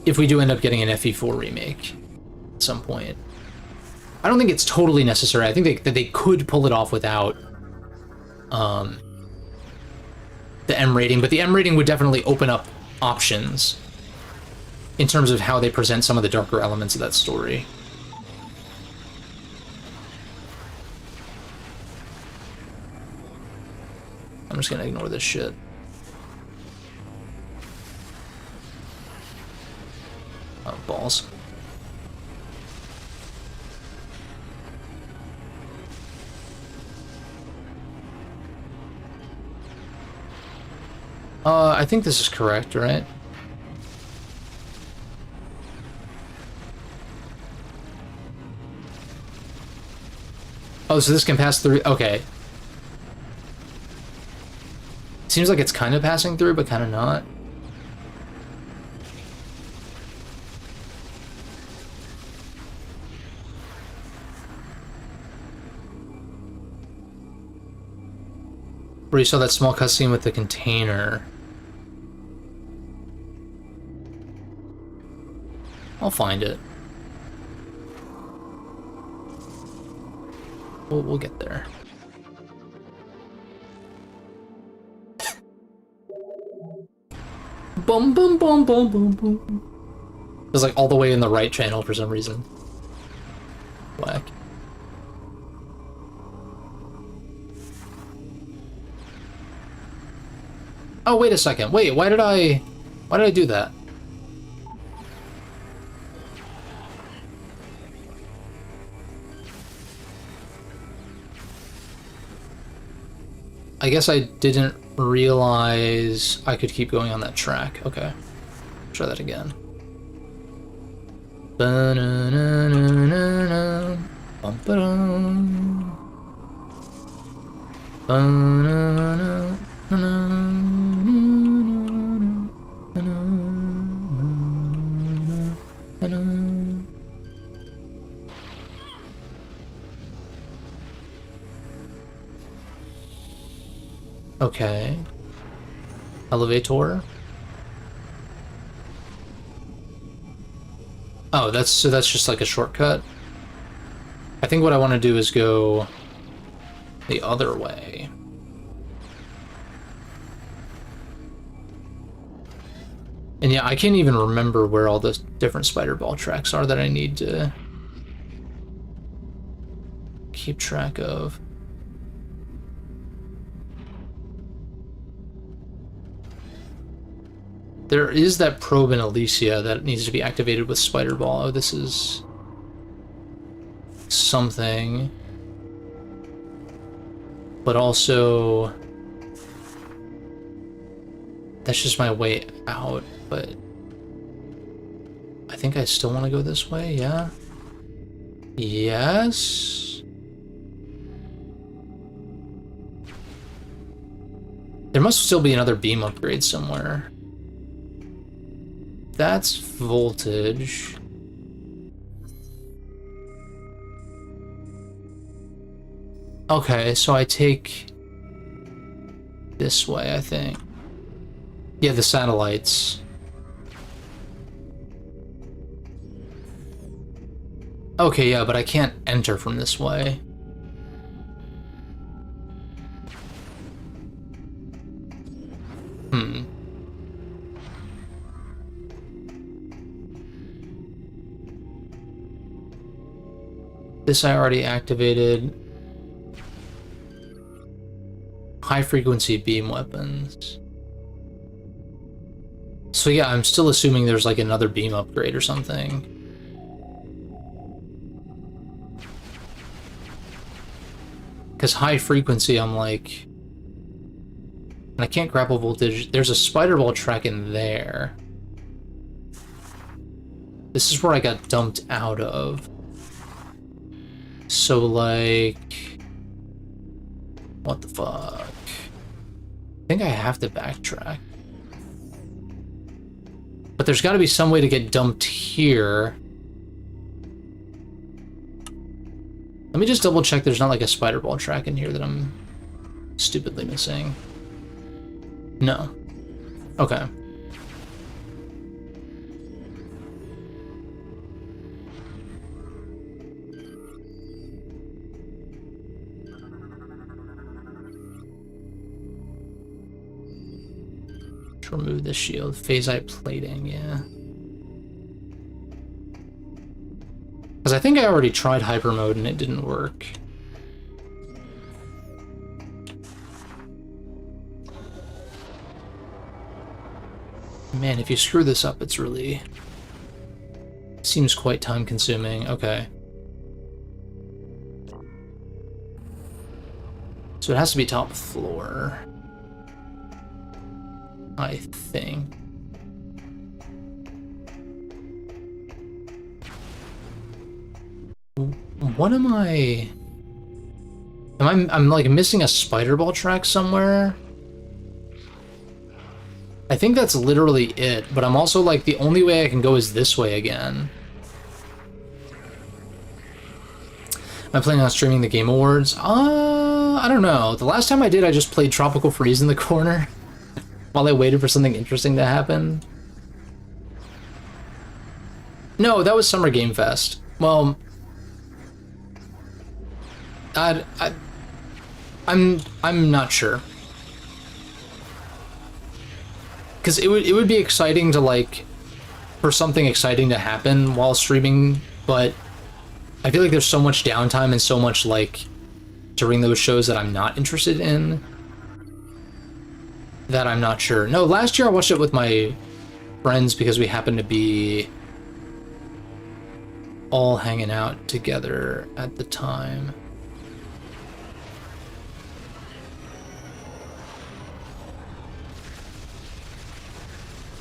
if we do end up getting an FE4 remake at some point. I don't think it's totally necessary. I think that they could pull it off without the M rating, but the M rating would definitely open up options in terms of how they present some of the darker elements of that story. I'm just gonna ignore this shit. Oh, balls. I think this is correct, right? Oh, so this can pass through. Okay. Seems like it's kind of passing through, but kind of not. Where you saw that small cutscene with the container. I'll find it. We'll get there. Boom, boom, boom, boom, boom, boom. It was like all the way in the right channel for some reason. Whack. Oh, wait a second. Wait, why did I do that? I guess I didn't realize I could keep going on that track. Okay. Try that again. Ba-na-na-na-na-na. Bum-ba-dum. Okay. Elevator. Oh, that's just like a shortcut. I think what I want to do is go the other way. And yeah, I can't even remember where all the different spider ball tracks are that I need to keep track of. There is that probe in Alicia that needs to be activated with spider ball. Oh, this is something. But also, that's just my way out, but I think I still want to go this way, yeah? Yes? There must still be another beam upgrade somewhere. That's voltage. Okay, so I take this way, I think. Yeah, the satellites. Okay, yeah, but I can't enter from this way. This I already activated. High frequency beam weapons. So yeah, I'm still assuming there's like another beam upgrade or something. Because high frequency, I'm like... And I can't grapple voltage. There's a spider ball track in there. This is where I got dumped out of. So, like... What the fuck? I think I have to backtrack. But there's got to be some way to get dumped here. Let me just double check there's not like a spider ball track in here that I'm stupidly missing. No. Okay. To remove the shield. Phasite plating, yeah. Because I think I already tried hyper mode and it didn't work. Man, if you screw this up, it's really... seems quite time consuming. Okay. So it has to be top floor. I think. What am I... I'm like missing a spider ball track somewhere? I think that's literally it, but I'm also like, the only way I can go is this way again. Am I planning on streaming the Game Awards? I don't know. The last time I did, I just played Tropical Freeze in the corner while I waited for something interesting to happen. No, that was Summer Game Fest. Well, I'm not sure. Because it would be exciting to, like, for something exciting to happen while streaming, but I feel like there's so much downtime and so much, like, during those shows that I'm not interested in, that I'm not sure. No, last year I watched it with my friends because we happened to be all hanging out together at the time.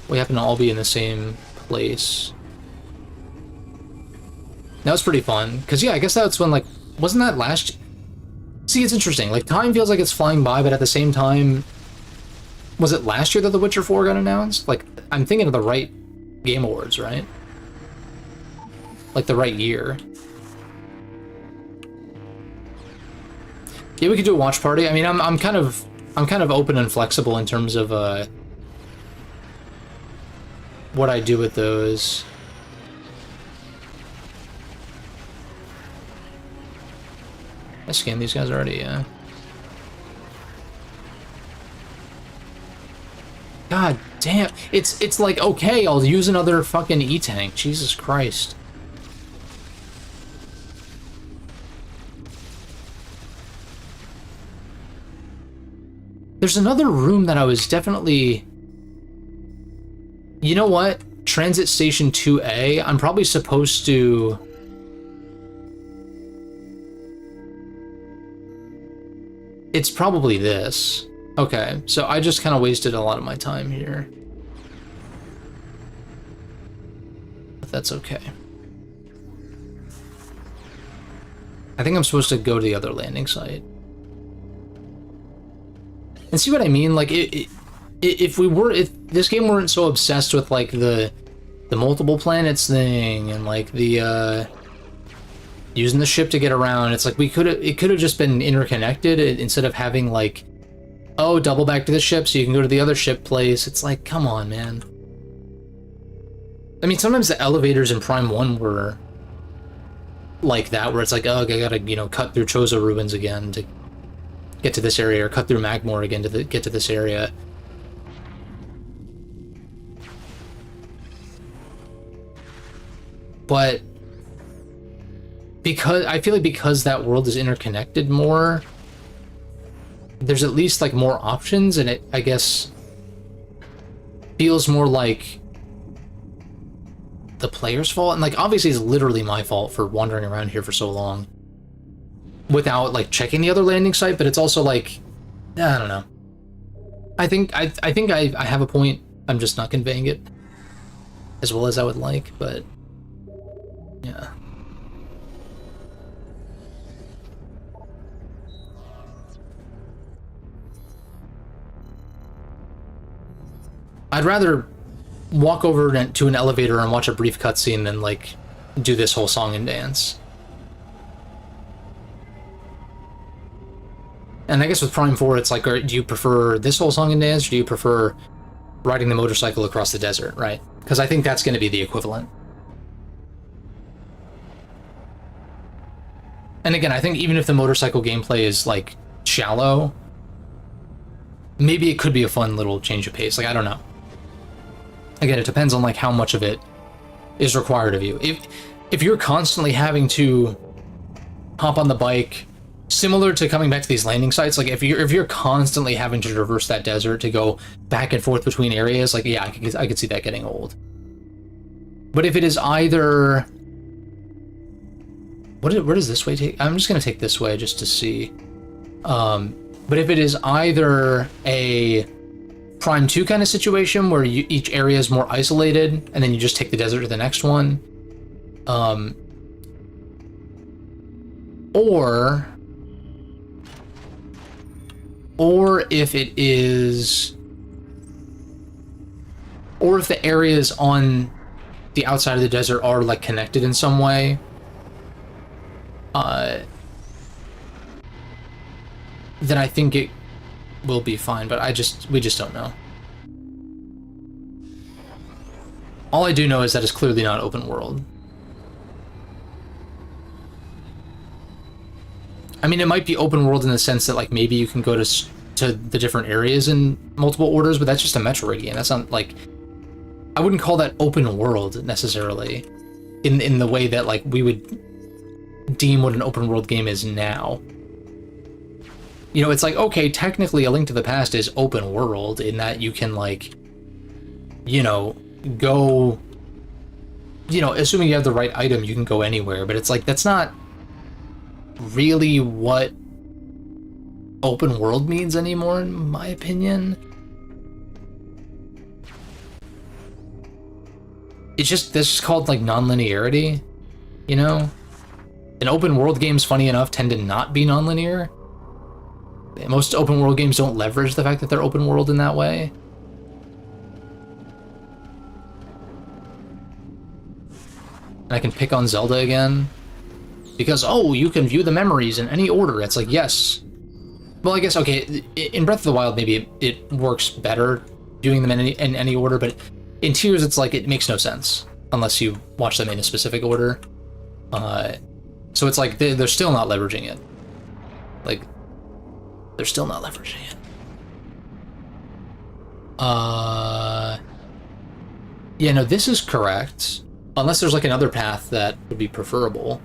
We happen to all be in the same place. That was pretty fun. Because, yeah, I guess that's when, like, wasn't that last... See, it's interesting. Like, time feels like it's flying by, but at the same time... Was it last year that The Witcher 4 got announced? Like, I'm thinking of the right Game Awards, right? Like, the right year. Yeah, we could do a watch party. I mean, I'm kind of open and flexible in terms of, what I do with those. I scanned these guys already, yeah. God damn. It's like, okay, I'll use another fucking E-tank. Jesus Christ. There's another room that I was definitely... You know what? Transit Station 2A, I'm probably supposed to... It's probably this. Okay, so I just kind of wasted a lot of my time here. But that's okay. I think I'm supposed to go to the other landing site. And see what I mean? Like, if this game weren't so obsessed with, like, the multiple planets thing and, like, the using the ship to get around, it's like it could have just been interconnected instead of having, like, oh, double back to the ship so you can go to the other ship place. It's like, come on, man. I mean, sometimes the elevators in Prime 1 were like that, where it's like, oh, I gotta, you know, cut through Chozo ruins again to get to this area, or cut through Magmore again to get to this area. But because I feel like because that world is interconnected more, there's at least like more options, and it, I guess, feels more like the player's fault. And like, obviously it's literally my fault for wandering around here for so long without like checking the other landing site, but it's also like, I don't know. I have a point. I'm just not conveying it as well as I would like, but yeah. I'd rather walk over to an elevator and watch a brief cutscene than like do this whole song and dance. And I guess with Prime 4, it's like, do you prefer this whole song and dance, or do you prefer riding the motorcycle across the desert, right? Because I think that's going to be the equivalent. And again, I think even if the motorcycle gameplay is like shallow, maybe it could be a fun little change of pace. Like, I don't know. Again, it depends on like how much of it is required of you. If you're constantly having to hop on the bike, similar to coming back to these landing sites, like if you're constantly having to traverse that desert to go back and forth between areas, like yeah, I could see that getting old. But if it is either, where does this way take? I'm just gonna take this way just to see. But if it is either a Prime 2 kind of situation where each area is more isolated and then you just take the desert to the next one, or if it is, or if the areas on the outside of the desert are like connected in some way, then I think it will be fine, but we just don't know. All I do know is that it's clearly not open world. I mean, it might be open world in the sense that like maybe you can go to the different areas in multiple orders, but that's just a Metroid game. That's not like, I wouldn't call that open world necessarily in the way that like we would deem what an open world game is now. You know, it's like, okay, technically A Link to the Past is open world in that you can like, you know, go, you know, assuming you have the right item, you can go anywhere, but it's like, that's not really what open world means anymore, in my opinion. It's just, this is called like non-linearity, you know? And open world games, funny enough, tend to not be non-linear. Most open world games don't leverage the fact that they're open world in that way. And I can pick on Zelda again. Because, oh, you can view the memories in any order. It's like, yes. Well, I guess, okay, in Breath of the Wild, maybe it works better doing them in any order, but in Tears, it's like, it makes no sense unless you watch them in a specific order. So it's like, they're still not leveraging it. Like, they're still not leveraging it. Yeah, no, this is correct. Unless there's like another path that would be preferable.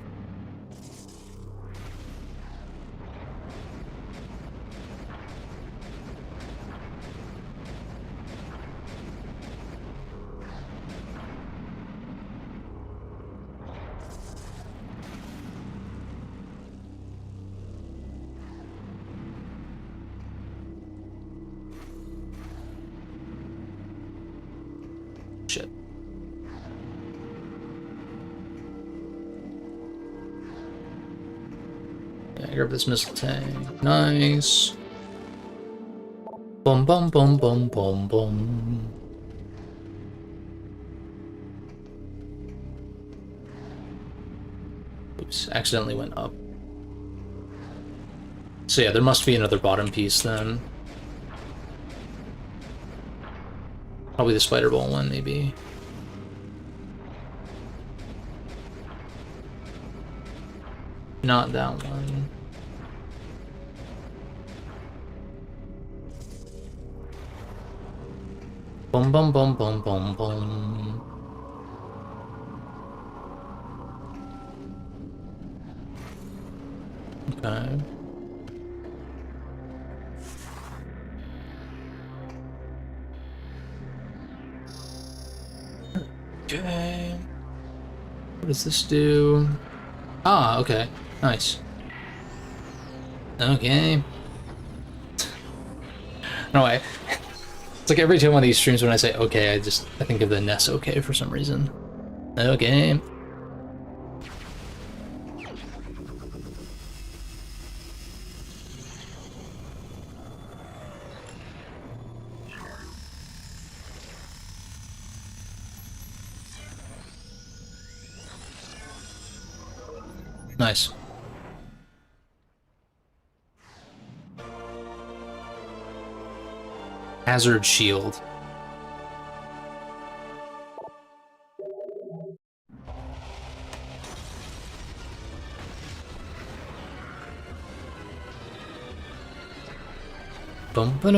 Shit. Yeah, grab this missile tank. Nice. Boom, boom, boom, boom, boom, boom. Oops, accidentally went up. So yeah, there must be another bottom piece then. Probably the spider ball one, maybe. Not that one. Boom, boom, boom, boom, boom, boom. Okay. Okay. What does this do? Ah, okay. Nice. Okay. No, it's like every time on these streams when I say okay, I think of the Ness okay for some reason. Okay. Nice. Hazard shield. Bum ba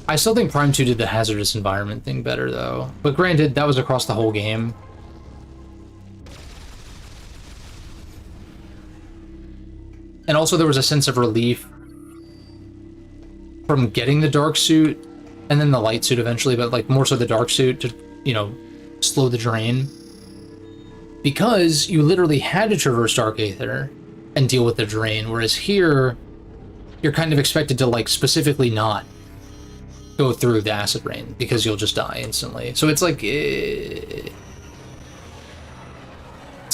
I still think Prime 2 did the hazardous environment thing better, though. But granted, that was across the whole game. And also there was a sense of relief from getting the dark suit, and then the light suit eventually, but like more so the dark suit to, you know, slow the drain. Because you literally had to traverse Dark Aether and deal with the drain, whereas here, you're kind of expected to, like, specifically not go through the acid rain, because you'll just die instantly. So it's like... It's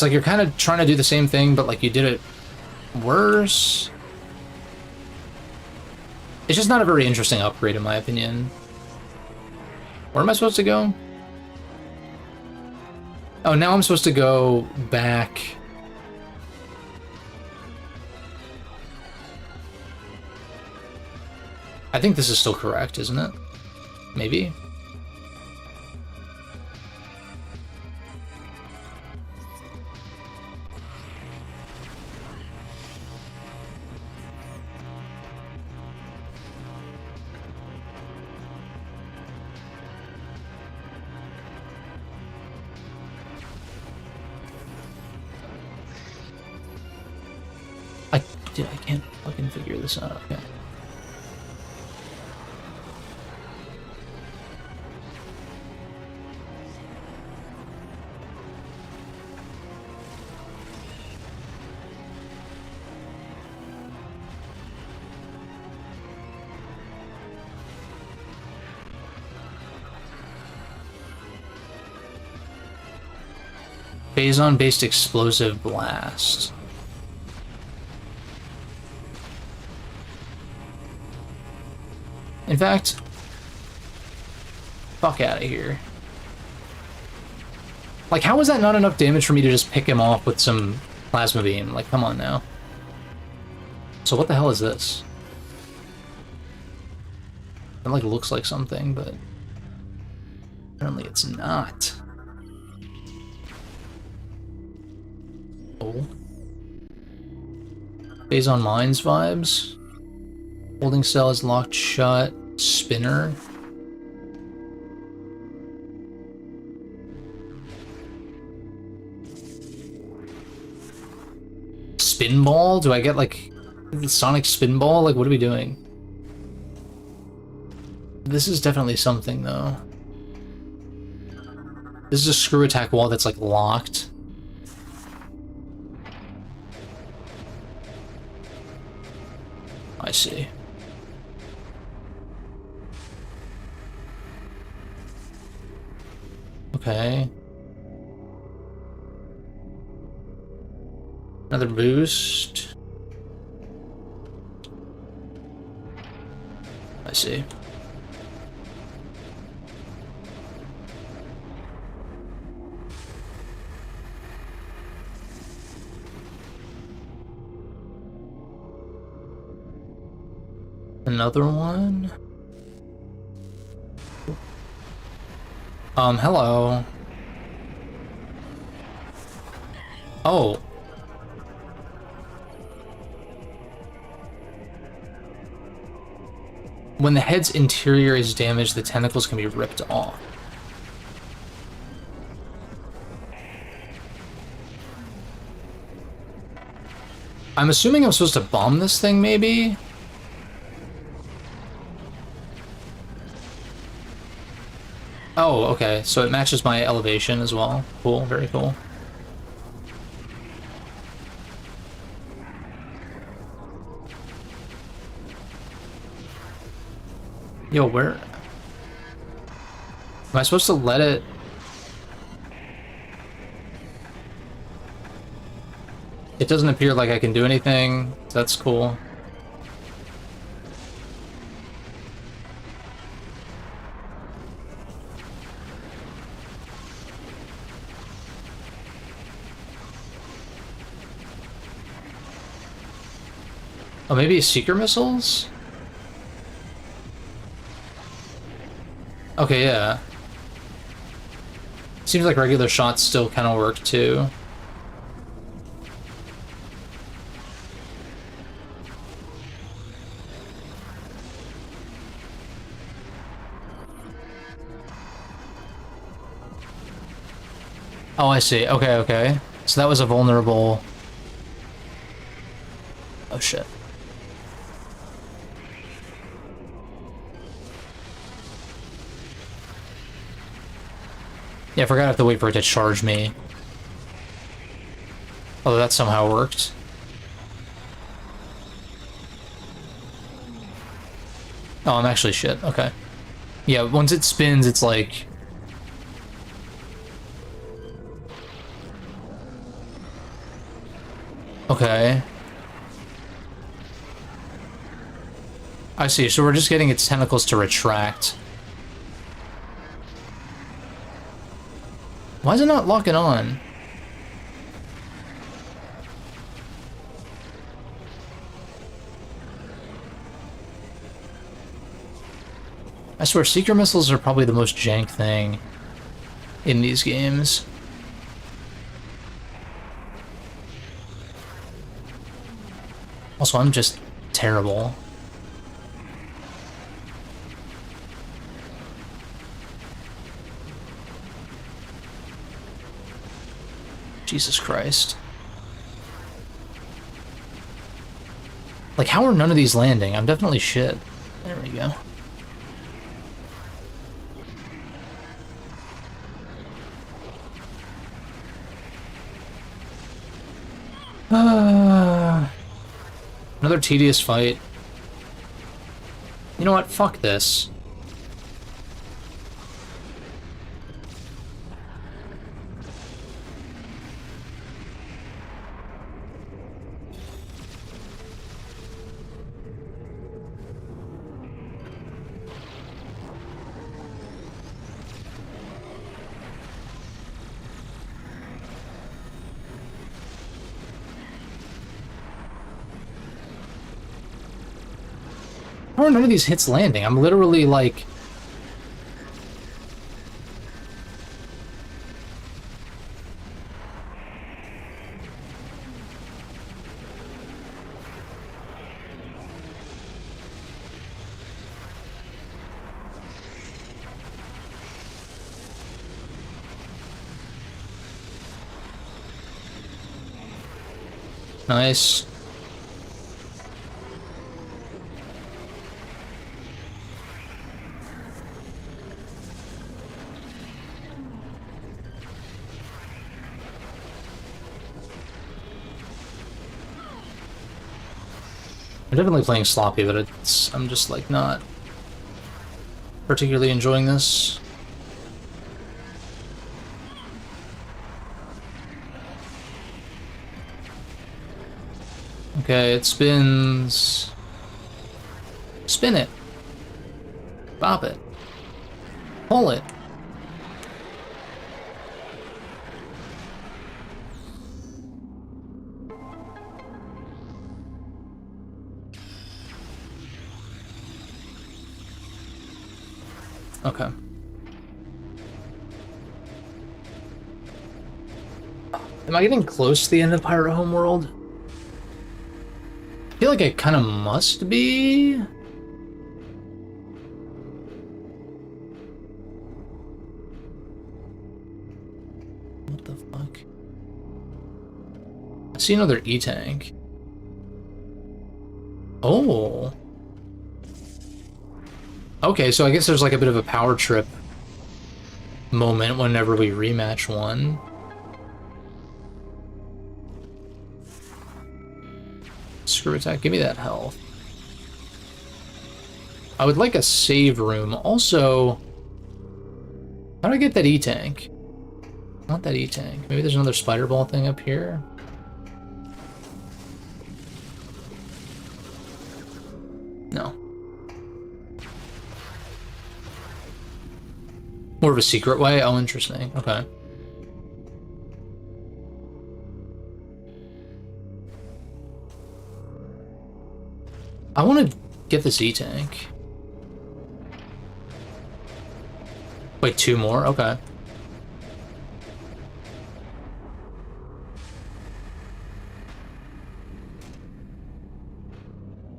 like you're kind of trying to do the same thing, but, like, you did it worse. It's just not a very interesting upgrade, in my opinion. Where am I supposed to go? Oh, now I'm supposed to go back. I think this is still correct, isn't it? Maybe? I can't fucking figure this out. Okay. Phazon-based explosive blast. In fact, fuck out of here. Like, how was that not enough damage for me to just pick him off with some plasma beam? Like, come on now. So what the hell is this? It, like, looks like something, but apparently it's not. Oh. Phazon Mines vibes. Holding cell is locked shut. Spinner. Spinball? Do I get, like, the Sonic Spinball? Like, what are we doing? This is definitely something, though. This is a screw attack wall that's, like, locked. I see. Okay. Another boost. I see. Another one. Hello. Oh. When the head's interior is damaged, the tentacles can be ripped off. I'm assuming I'm supposed to bomb this thing, maybe? Oh, okay, so it matches my elevation as well. Cool, very cool. Yo, where? Am I supposed to let it? It doesn't appear like I can do anything. That's cool. Oh, maybe seeker missiles? Okay, yeah. Seems like regular shots still kind of work too. Oh, I see. Okay, okay. So that was a vulnerable... Oh, shit. Yeah, I forgot I have to wait for it to charge me. Oh, that somehow worked. Oh, I'm actually shit. Okay. Yeah, once it spins, it's like... Okay. I see, so we're just getting its tentacles to retract. Why is it not locking on? I swear, seeker missiles are probably the most jank thing in these games. Also, I'm just terrible. Jesus Christ. Like, how are none of these landing? I'm definitely shit. There we go. Another tedious fight. You know what? Fuck this. How are none of these hits landing? I'm literally like... Nice. I'm definitely playing sloppy, but I'm just like not particularly enjoying this. Okay, it spins. Spin it. Bop it. Pull it. Okay. Am I getting close to the end of Pirate Homeworld? I feel like I kind of must be. What the fuck? I see another E-tank. Oh. Okay, so I guess there's like a bit of a power trip moment whenever we rematch one. Screw attack, give me that health. I would like a save room. Also, how do I get that E-tank? Not that E-tank. Maybe there's another spider ball thing up here. No. More of a secret way? Oh, interesting. Okay. I want to get this E-tank. Wait, 2 more? Okay.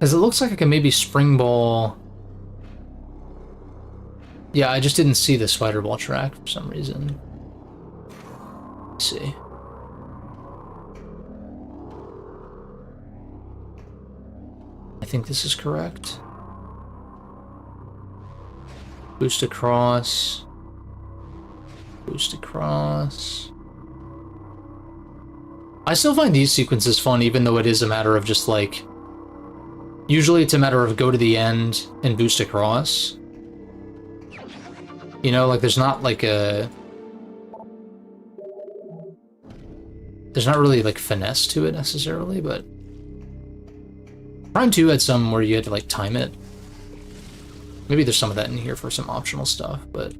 As it looks like I can maybe spring ball. Yeah, I just didn't see the spider ball track for some reason. Let's see. I think this is correct. Boost across. Boost across. I still find these sequences fun, even though it is a matter of just like... Usually it's a matter of go to the end and boost across. You know, like there's not like a... There's not really like finesse to it necessarily, but... Prime 2 had some where you had to like time it. Maybe there's some of that in here for some optional stuff, but...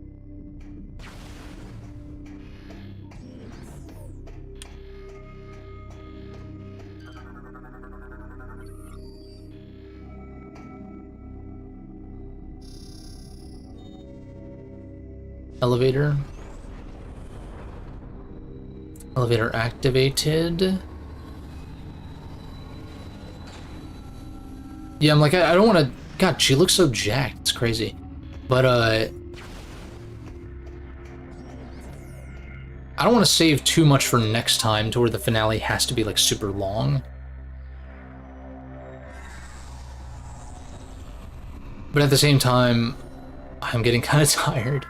Elevator. Elevator activated. Yeah, I'm like, I don't want to... God, she looks so jacked. It's crazy. But, I don't want to save too much for next time to where the finale has to be, like, super long. But at the same time, I'm getting kind of tired.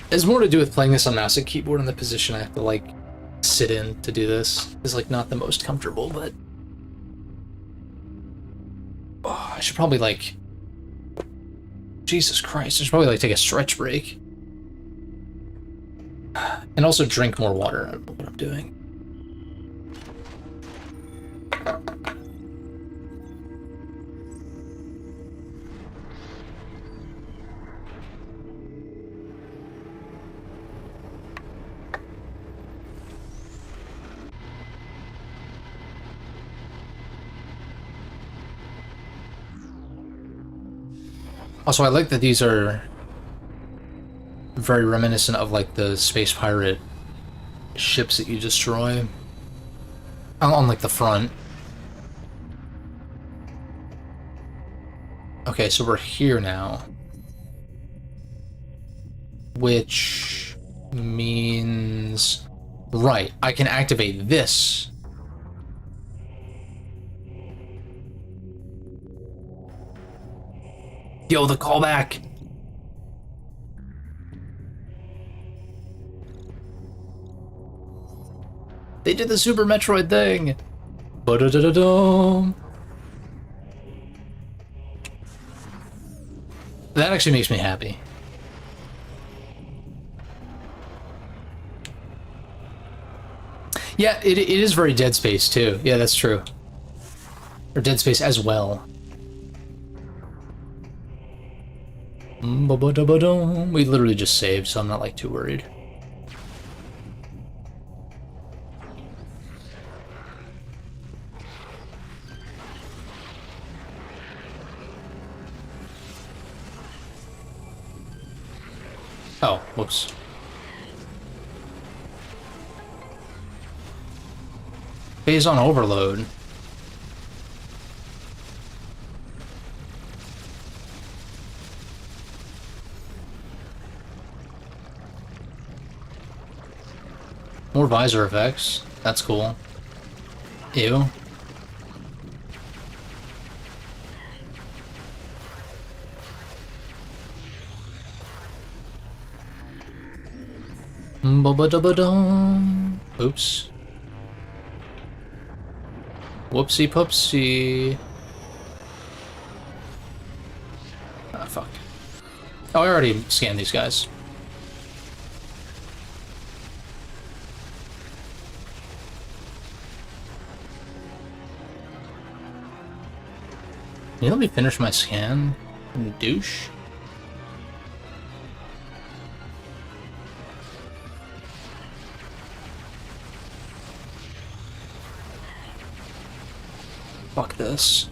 It's more to do with playing this on mouse and keyboard and the position I have to, like, sit in to do this. It's, like, not the most comfortable, but... Oh, I should probably, like... Jesus Christ, I should probably, like, take a stretch break. And also drink more water. I don't know what I'm doing. Also, I like that these are very reminiscent of, like, the space pirate ships that you destroy. On, like, the front. Okay, so we're here now. Which means... Right, I can activate this. Yo, the callback! They did the Super Metroid thing! Ba-da-da-da-dum! That actually makes me happy. Yeah, it is very Dead Space, too. Yeah, that's true. Or Dead Space as well. We literally just saved, so I'm not like too worried. Oh, whoops. Phase on overload. More visor effects. That's cool. Ew. Ba-ba-da-ba-dum. Oops. Whoopsie poopsie. Ah, fuck. Oh, I already scanned these guys. Can you let me finish my scan? Douche. Fuck this.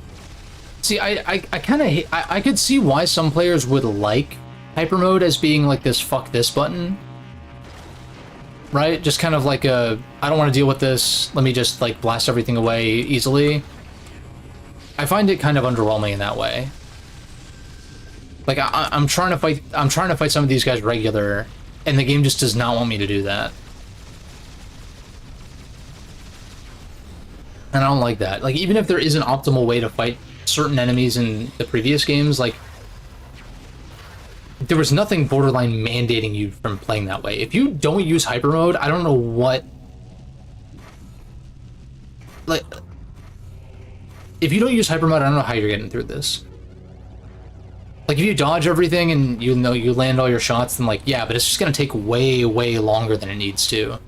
See, I kind of hate... I could see why some players would like hyper mode as being like this fuck this button. Right? Just kind of like a, I don't want to deal with this, let me just like blast everything away easily. I find it kind of underwhelming in that way. Like I'm trying to fight some of these guys regular, and the game just does not want me to do that. And I don't like that. Like, even if there is an optimal way to fight certain enemies in the previous games, like, there was nothing borderline mandating you from playing that way. If you don't use hyper mode, I don't know what... Like, if you don't use hyper mode, I don't know how you're getting through this. Like, if you dodge everything and you know you land all your shots, then like, yeah, but it's just gonna take way, way longer than it needs to.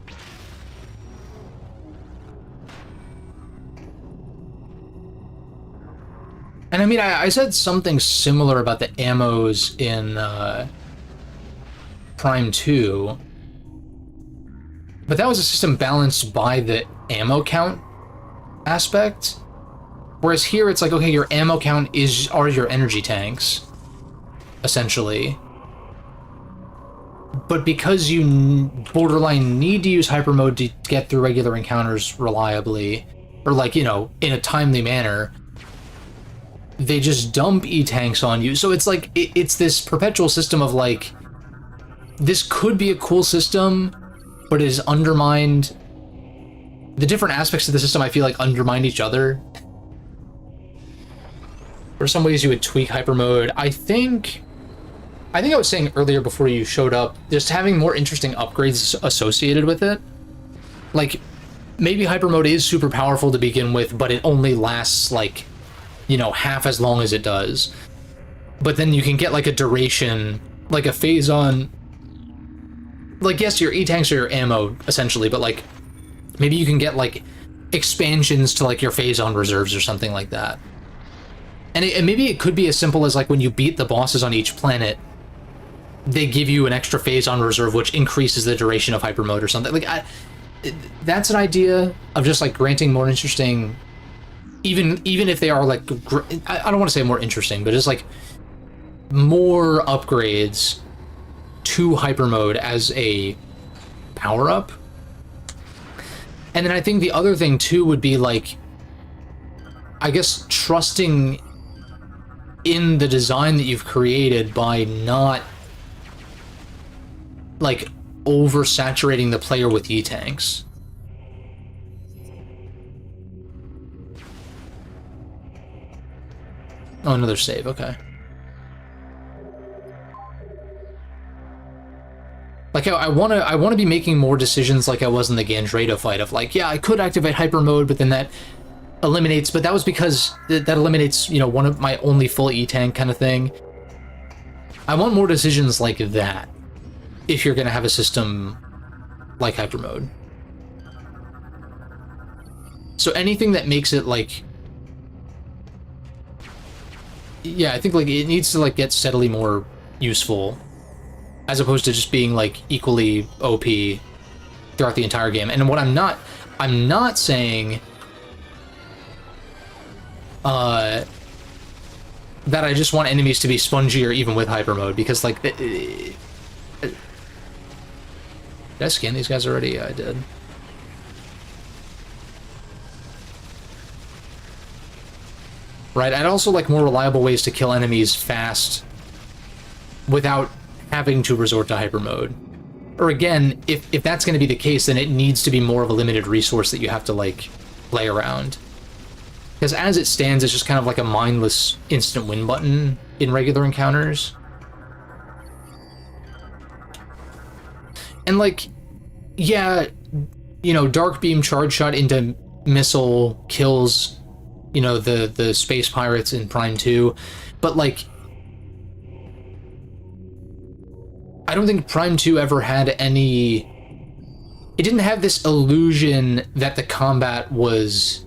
And I mean, I said something similar about the ammos in Prime 2, but that was a system balanced by the ammo count aspect. Whereas here, it's like, okay, your ammo count are your energy tanks, essentially. But because you borderline need to use hyper mode to get through regular encounters reliably, or like, you know, in a timely manner, they just dump E-tanks on you. So it's like, it's this perpetual system of like, this could be a cool system, but it is undermined. The different aspects of the system, I feel like, undermine each other. For some ways you would tweak hyper mode. I think I was saying earlier before you showed up, just having more interesting upgrades associated with it. Like, maybe hyper mode is super powerful to begin with, but it only lasts like, you know, half as long as it does. But then you can get like a duration, like a phase on, like, yes, your E-tanks are your ammo essentially, but like maybe you can get like expansions to like your phase on reserves or something like that. And maybe it could be as simple as like when you beat the bosses on each planet, they give you an extra phase on reserve, which increases the duration of hyper mode or something. Like, that's an idea of just like granting more interesting, even if they are like, I don't want to say more interesting, but just like more upgrades to hyper mode as a power up. And then I think the other thing too would be like, I guess, trusting in the design that you've created by not like oversaturating the player with E-tanks. Oh, another save, okay. Like, I want to be making more decisions like I was in the Gandreda fight of like, yeah, I could activate hyper mode, but then that eliminates, but that was because that eliminates, you know, one of my only full E-tank kind of thing. I want more decisions like that if you're going to have a system like hyper mode. So anything that makes it like, yeah, I think like it needs to like get steadily more useful as opposed to just being like equally OP throughout the entire game. And what I'm not saying that I just want enemies to be spongier even with hyper mode, because like did I scan these guys already? Yeah, I did. Right, I'd also like more reliable ways to kill enemies fast without having to resort to hyper mode. Or again, if that's going to be the case, then it needs to be more of a limited resource that you have to like play around. Because as it stands, it's just kind of like a mindless instant win button in regular encounters. And like, yeah, you know, Dark Beam Charge Shot into missile kills, you know, the space pirates in Prime 2, but like I don't think Prime 2 ever had any... It didn't have this illusion that the combat was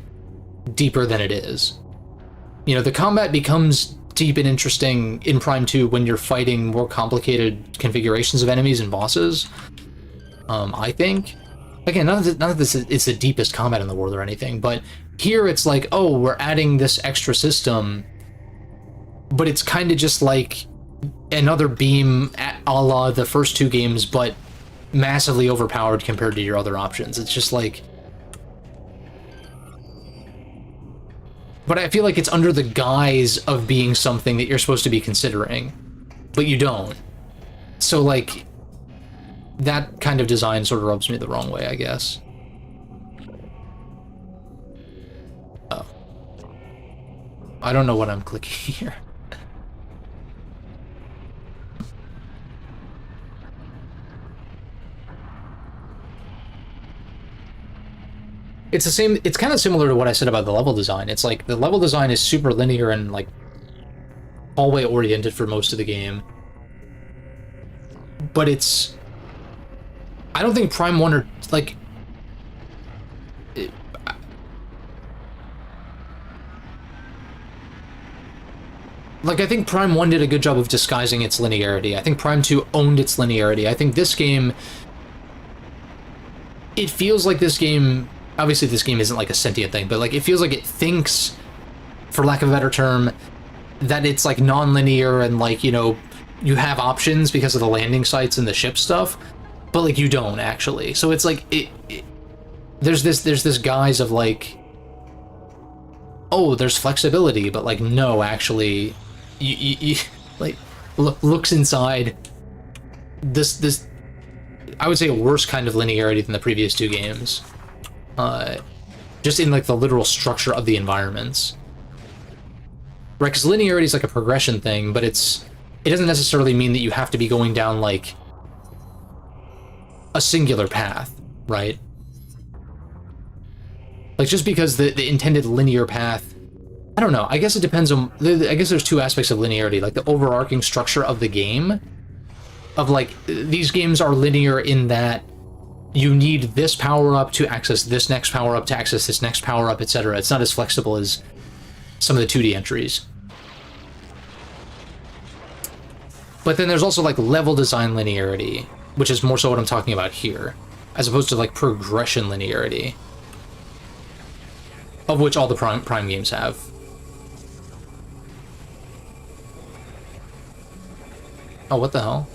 deeper than it is. You know, the combat becomes deep and interesting in Prime 2 when you're fighting more complicated configurations of enemies and bosses. I think. Again, none of this is the deepest combat in the world or anything, but here it's like, oh, we're adding this extra system, but it's kind of just like another beam a la the first two games, but massively overpowered compared to your other options. It's just like... But I feel like it's under the guise of being something that you're supposed to be considering, but you don't. So, like, that kind of design sort of rubs me the wrong way, I guess. Oh. I don't know what I'm clicking here. It's the same, it's kind of similar to what I said about the level design. It's like, the level design is super linear and, like, hallway oriented for most of the game. But it's... I don't think Prime 1 or, like... I think Prime 1 did a good job of disguising its linearity. I think Prime 2 owned its linearity. I think this game... It feels like this game... Obviously, this game isn't like a sentient thing, but like it feels like it thinks, for lack of a better term, that it's like non-linear and like, you know, you have options because of the landing sites and the ship stuff, but like you don't actually. So it's like there's this guise of like, oh, there's flexibility, but like no, actually, you like looks inside this I would say a worse kind of linearity than the previous two games. Just in like the literal structure of the environments, right? Because linearity is like a progression thing, but it doesn't necessarily mean that you have to be going down like a singular path, right? Like just because the intended linear path, I don't know. I guess it depends on. I guess there's two aspects of linearity, like the overarching structure of the game, of like these games are linear in that you need this power-up to access this next power-up to access this next power-up, etc. It's not as flexible as some of the 2D entries. But then there's also like level design linearity, which is more so what I'm talking about here, as opposed to like progression linearity, of which all the Prime games have. Oh, what the hell?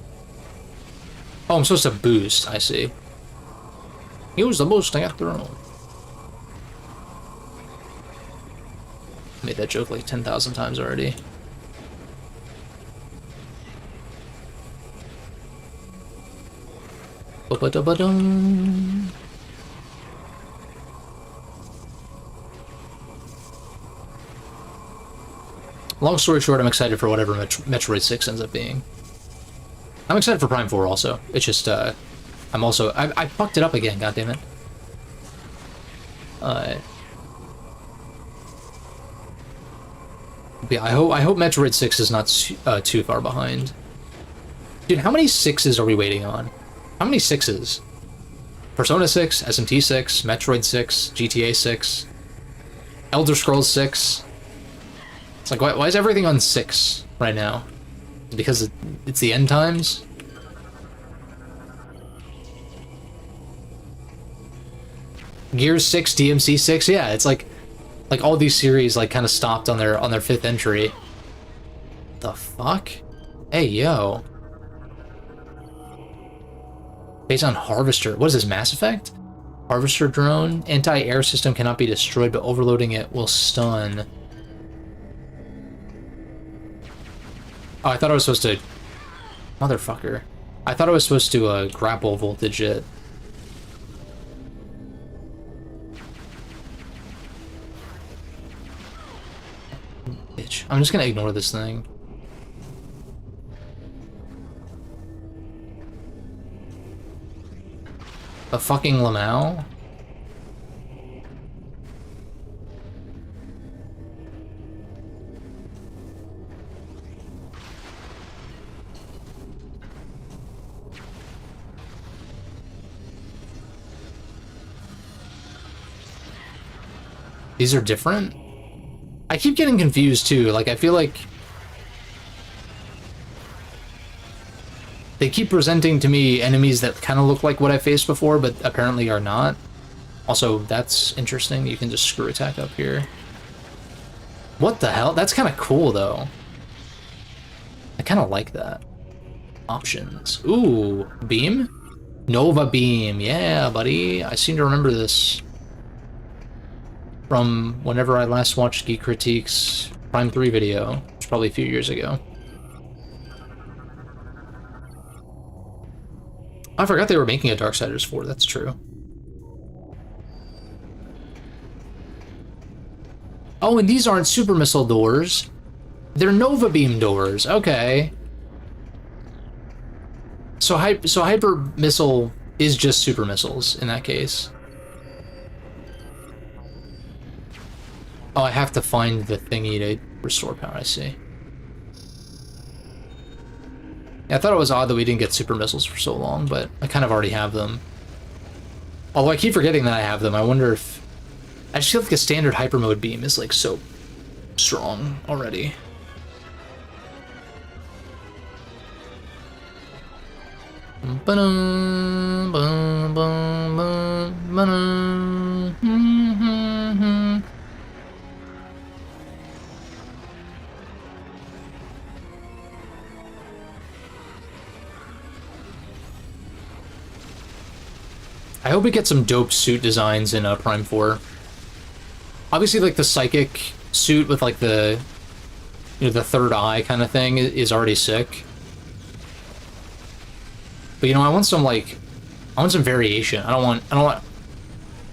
Oh, I'm supposed to boost, I see. Use the boosting after all. Made that joke like 10,000 times already. Ba-ba-da-ba-dum. Long story short, I'm excited for whatever Metroid 6 ends up being. I'm excited for Prime 4 also. It's just, I'm also... I fucked it up again, goddammit. Yeah, I hope Metroid 6 is not too far behind. Dude, how many 6s are we waiting on? How many 6s? Persona 6, SMT 6, Metroid 6, GTA 6, Elder Scrolls 6. It's like, why is everything on 6 right now? Because it's the end times? Gears 6, DMC 6, yeah, it's like all these series like kind of stopped on their 5th entry. The fuck? Hey, yo. Based on Harvester. What is this, Mass Effect? Harvester drone. Anti-air system cannot be destroyed, but overloading it will stun. Oh, I thought I was supposed to... Motherfucker. I thought I was supposed to grapple voltage it. Bitch. I'm just gonna ignore this thing. A fucking Lamau? These are different? I keep getting confused too. Like, I feel like they keep presenting to me enemies that kind of look like what I faced before, but apparently are not. Also, that's interesting. You can just screw attack up here. What the hell? That's kind of cool, though. I kind of like that. Options. Ooh, beam? Nova beam. Yeah, buddy. I seem to remember this from whenever I last watched Geek Critique's Prime 3 video. It's probably a few years ago. I forgot they were making a Darksiders 4. That's true. Oh, and these aren't super missile doors. They're Nova beam doors. Okay. So hyper missile is just super missiles in that case. Oh, I have to find the thingy to restore power. I see. Yeah, I thought it was odd that we didn't get super missiles for so long, but I kind of already have them. Although I keep forgetting that I have them. I wonder if... I just feel like a standard hyper mode beam is like so strong already. I hope we get some dope suit designs in Prime 4. Obviously, like the psychic suit with like the, you know, the third eye kind of thing is already sick. But you know, I want some variation. I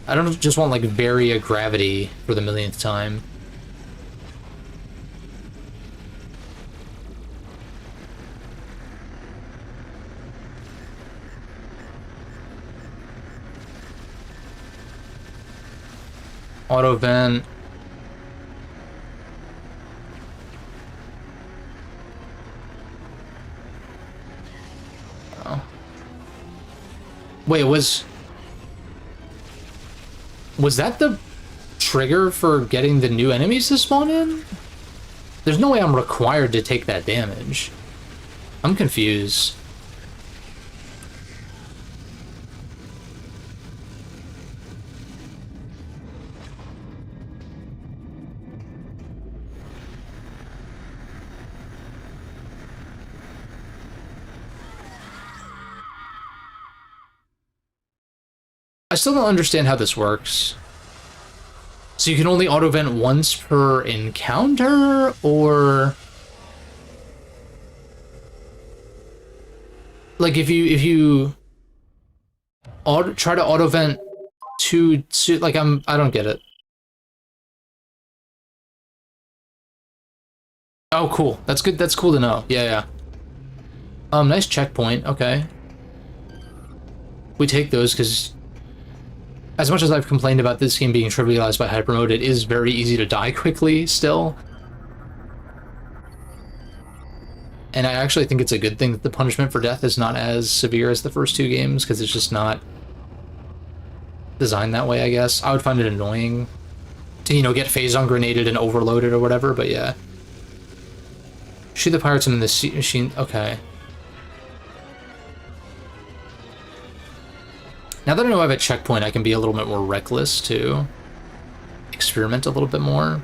don't just want like Varia gravity for the millionth time. Auto vent. Oh. Wait, was that the trigger for getting the new enemies to spawn in? There's no way I'm required to take that damage. I'm confused. I still don't understand how this works. So you can only auto-vent once per encounter, or... Like, if you try to auto-vent to... Like, I don't get it. Oh, cool. That's good. That's cool to know. Yeah, yeah. Nice checkpoint. Okay. We take those, because... As much as I've complained about this game being trivialized by hyper mode, it is very easy to die quickly still. And I actually think it's a good thing that the punishment for death is not as severe as the first two games, because it's just not designed that way, I guess. I would find it annoying to, you know, get phazon grenaded and overloaded or whatever, but yeah. Shoot the pirates in the sea machine. Okay. Now that I know I have a checkpoint, I can be a little bit more reckless, too. Experiment a little bit more.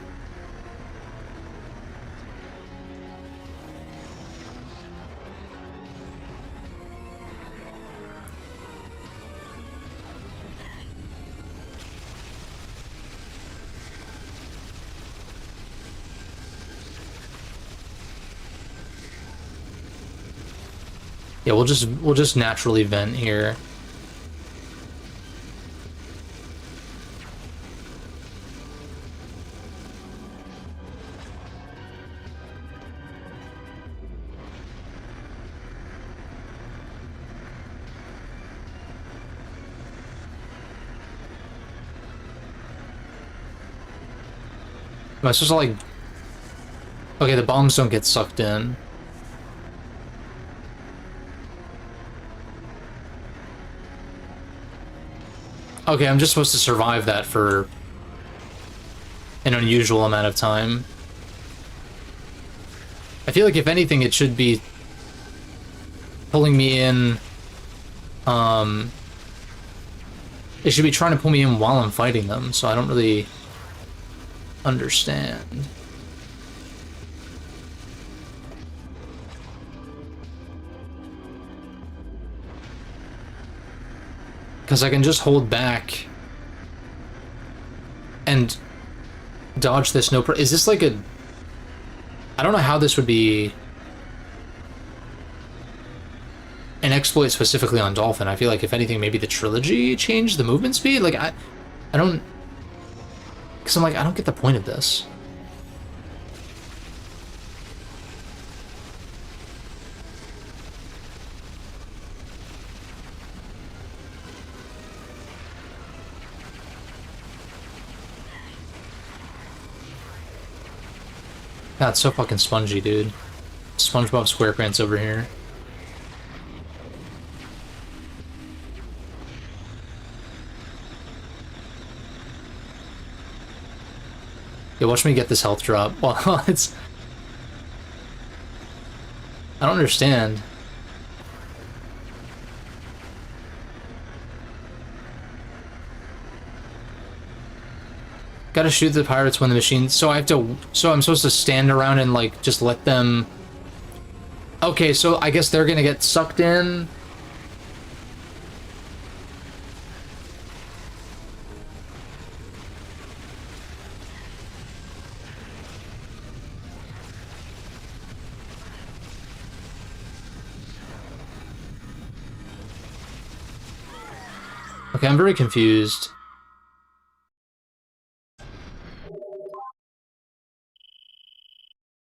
Yeah, we'll just naturally vent here. Am I supposed to, like... Okay, the bombs don't get sucked in. Okay, I'm just supposed to survive that for an unusual amount of time. I feel like if anything, it should be pulling me in. It should be trying to pull me in while I'm fighting them, so I don't really understand. Because I can just hold back and dodge this no is this like a... I don't know how this would be an exploit specifically on Dolphin. I feel like if anything, maybe the trilogy changed the movement speed. Like I don't... Because I'm like, I don't get the point of this. God, it's so fucking spongy, dude. SpongeBob SquarePants over here. Yeah, watch me get this health drop. Well, it's... I don't understand. Gotta shoot the pirates when the machine... So I have to... So I'm supposed to stand around and, like, just let them... Okay, so I guess they're gonna get sucked in. Okay, I'm very confused.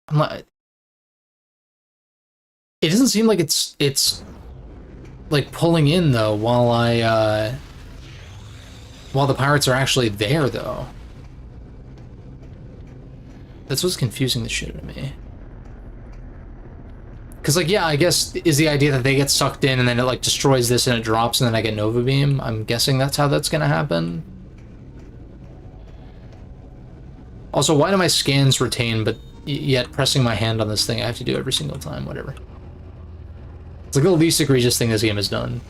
I'm not... It doesn't seem like it's like pulling in though while while the pirates are actually there though. That's what's confusing the shit out of me. Cause like, yeah, I guess is the idea that they get sucked in and then it like destroys this and it drops and then I get Nova Beam. I'm guessing that's how that's gonna happen. Also, why do my scans retain but yet pressing my hand on this thing I have to do every single time? Whatever. It's like the least egregious thing this game has done.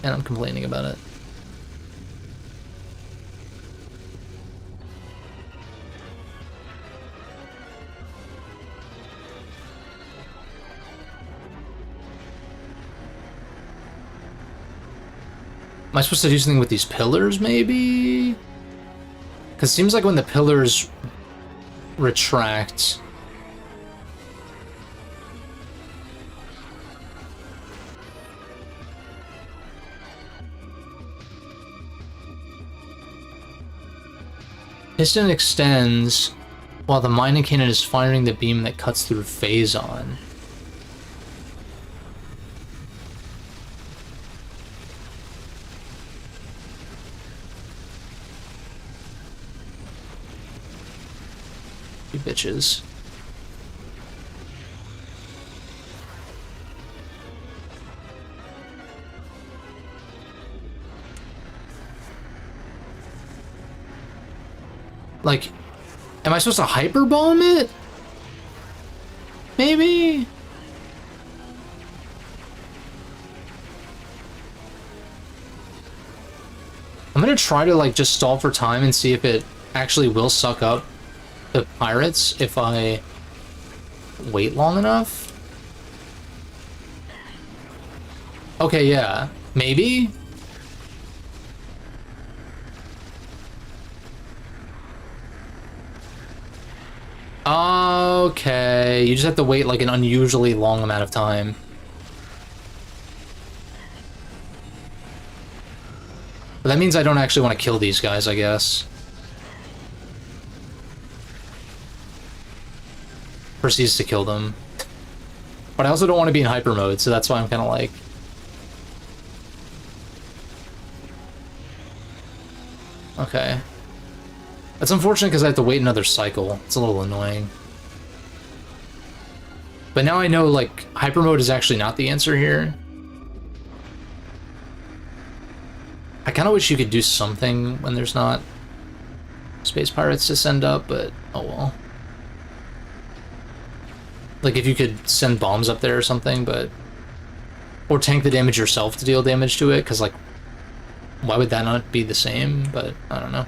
And I'm complaining about it. Am I supposed to do something with these pillars, maybe? Because it seems like when the pillars retract... Piston extends while the mining cannon is firing the beam that cuts through Phazon. You bitches. Like, am I supposed to hyper bomb it? Maybe? I'm gonna try to like just stall for time and see if it actually will suck up the pirates if I wait long enough. Okay, yeah. Maybe? Okay, you just have to wait like an unusually long amount of time. But that means I don't actually want to kill these guys, I guess. Proceeds to kill them. But I also don't want to be in hyper mode, so that's why I'm kind of like... Okay. That's unfortunate because I have to wait another cycle. It's a little annoying. But now I know, like, hyper mode is actually not the answer here. I kind of wish you could do something when there's not space pirates to send up, but oh well. Like if you could send bombs up there or something, but or tank the damage yourself to deal damage to it, because like why would that not be the same? But I don't know.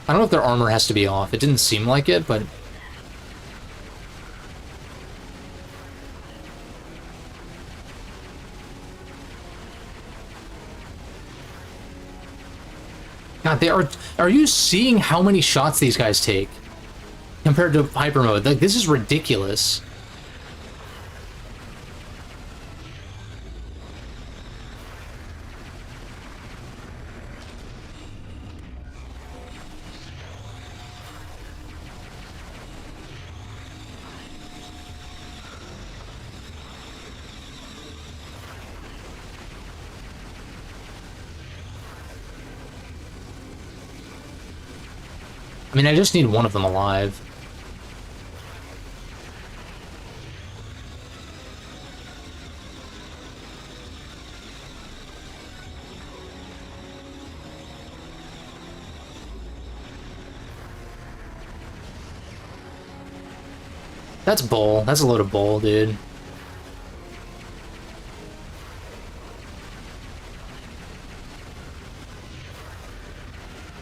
I don't know if their armor has to be off. It didn't seem like it, but God, they are you seeing how many shots these guys take compared to hyper mode? Like this is ridiculous. I mean, I just need one of them alive. That's bull. That's a load of bull, dude.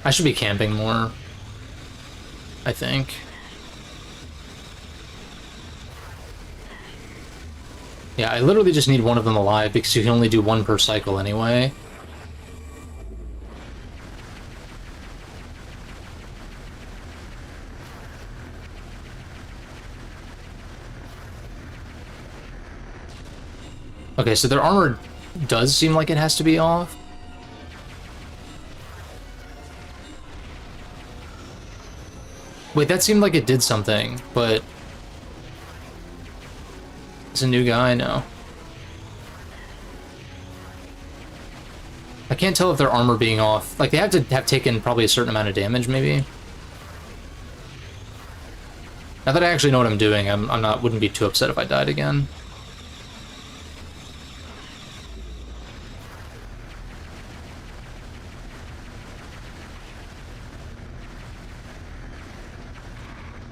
I should be camping more, I think. Yeah, I literally just need one of them alive because you can only do one per cycle anyway. Okay, so their armor does seem like it has to be off. Wait, that seemed like it did something, but... It's a new guy? No. I can't tell if their armor being off... Like, they have to have taken probably a certain amount of damage, maybe? Now that I actually know what I'm doing, wouldn't be too upset if I died again.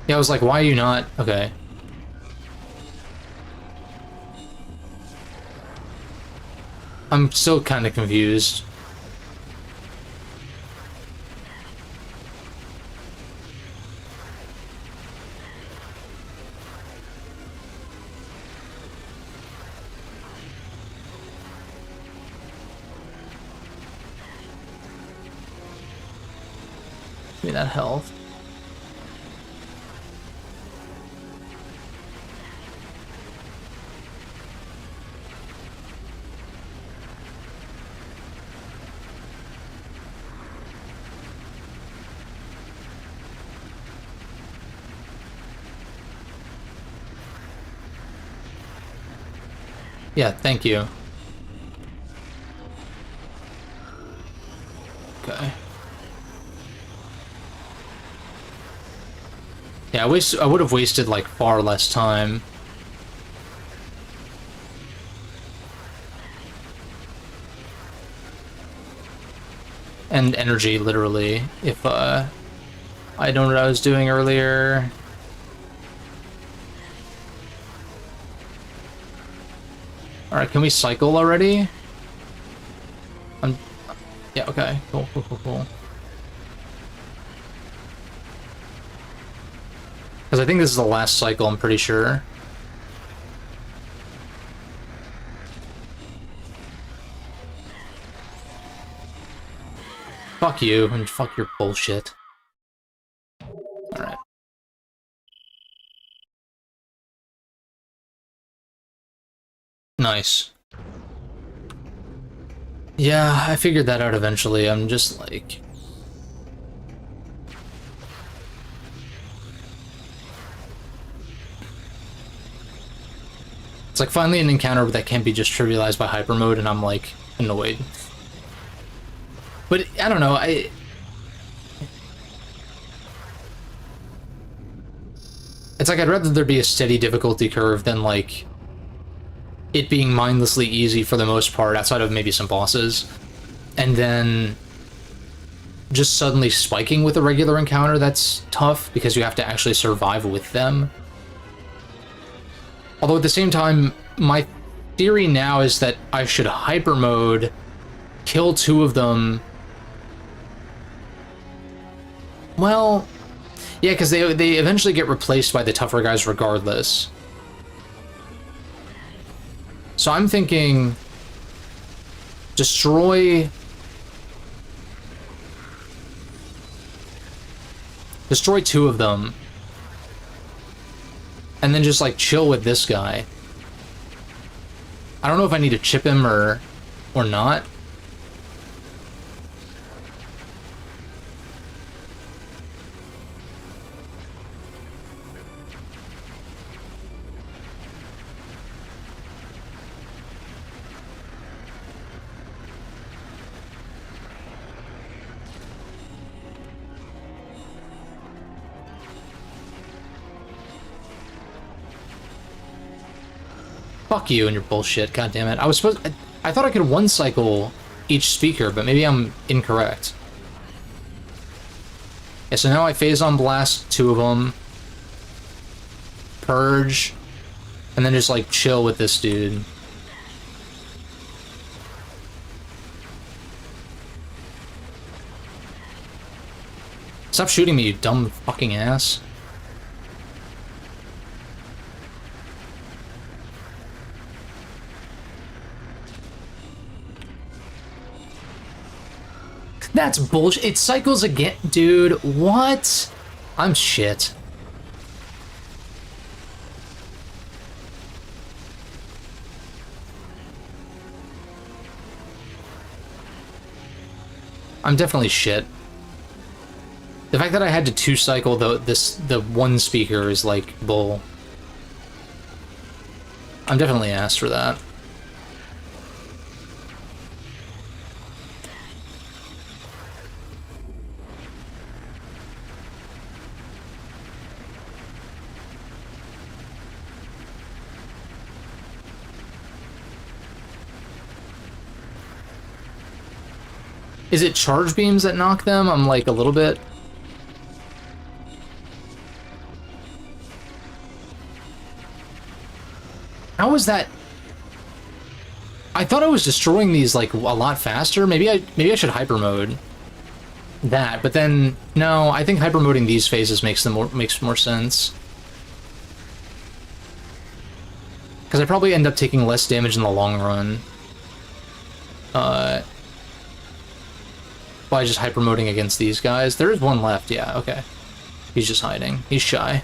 Yeah, I was like, why are you not... Okay. I'm still kind of confused. Give me that health. Yeah, thank you. Okay. Yeah, I would have wasted like far less time. And energy, literally, if I know what I was doing earlier. Alright, can we cycle already? Yeah, okay. Cool. Because I think this is the last cycle, I'm pretty sure. Fuck you, and fuck your bullshit. Alright. Nice. Yeah, I figured that out eventually. I'm just like... It's like finally an encounter that can't be just trivialized by hyper mode, and I'm like annoyed. But I don't know, it's like I'd rather there be a steady difficulty curve than like it being mindlessly easy for the most part, outside of maybe some bosses, and then just suddenly spiking with a regular encounter that's tough because you have to actually survive with them. Although at the same time, my theory now is that I should hyper mode, kill 2 of them. Well, yeah, because they eventually get replaced by the tougher guys regardless. So I'm thinking destroy 2 of them, and then just like chill with this guy. I don't know if I need to chip him or not. Fuck you and your bullshit, god damn it. I thought I could one cycle each speaker, but maybe I'm incorrect. Yeah, so now I phase on blast 2 of them, purge, and then just like chill with this dude. Stop shooting me, you dumb fucking ass. That's bullshit. It cycles again. Dude, what? I'm shit. I'm definitely shit. The fact that I had to 2-cycle the one speaker is like bull. I'm definitely asked for that. Is it charge beams that knock them? I'm like a little bit. How was that? I thought I was destroying these like a lot faster. Maybe I should hyper mode that, but then no, I think hyper moding these phases makes more sense. Because I probably end up taking less damage in the long run. By just hyper moding against these guys. There is one left, yeah, okay. He's just hiding. He's shy.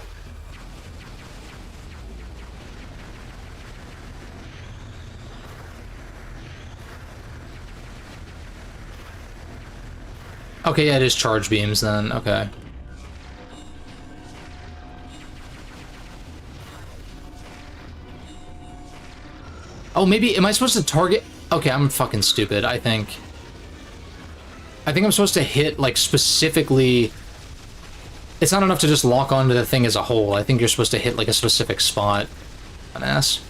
Okay, yeah, it is charge beams then, okay. Oh, maybe, am I supposed to target? Okay, I'm fucking stupid, I think I'm supposed to hit, like, specifically... It's not enough to just lock onto the thing as a whole. I think you're supposed to hit, like, a specific spot. An ass.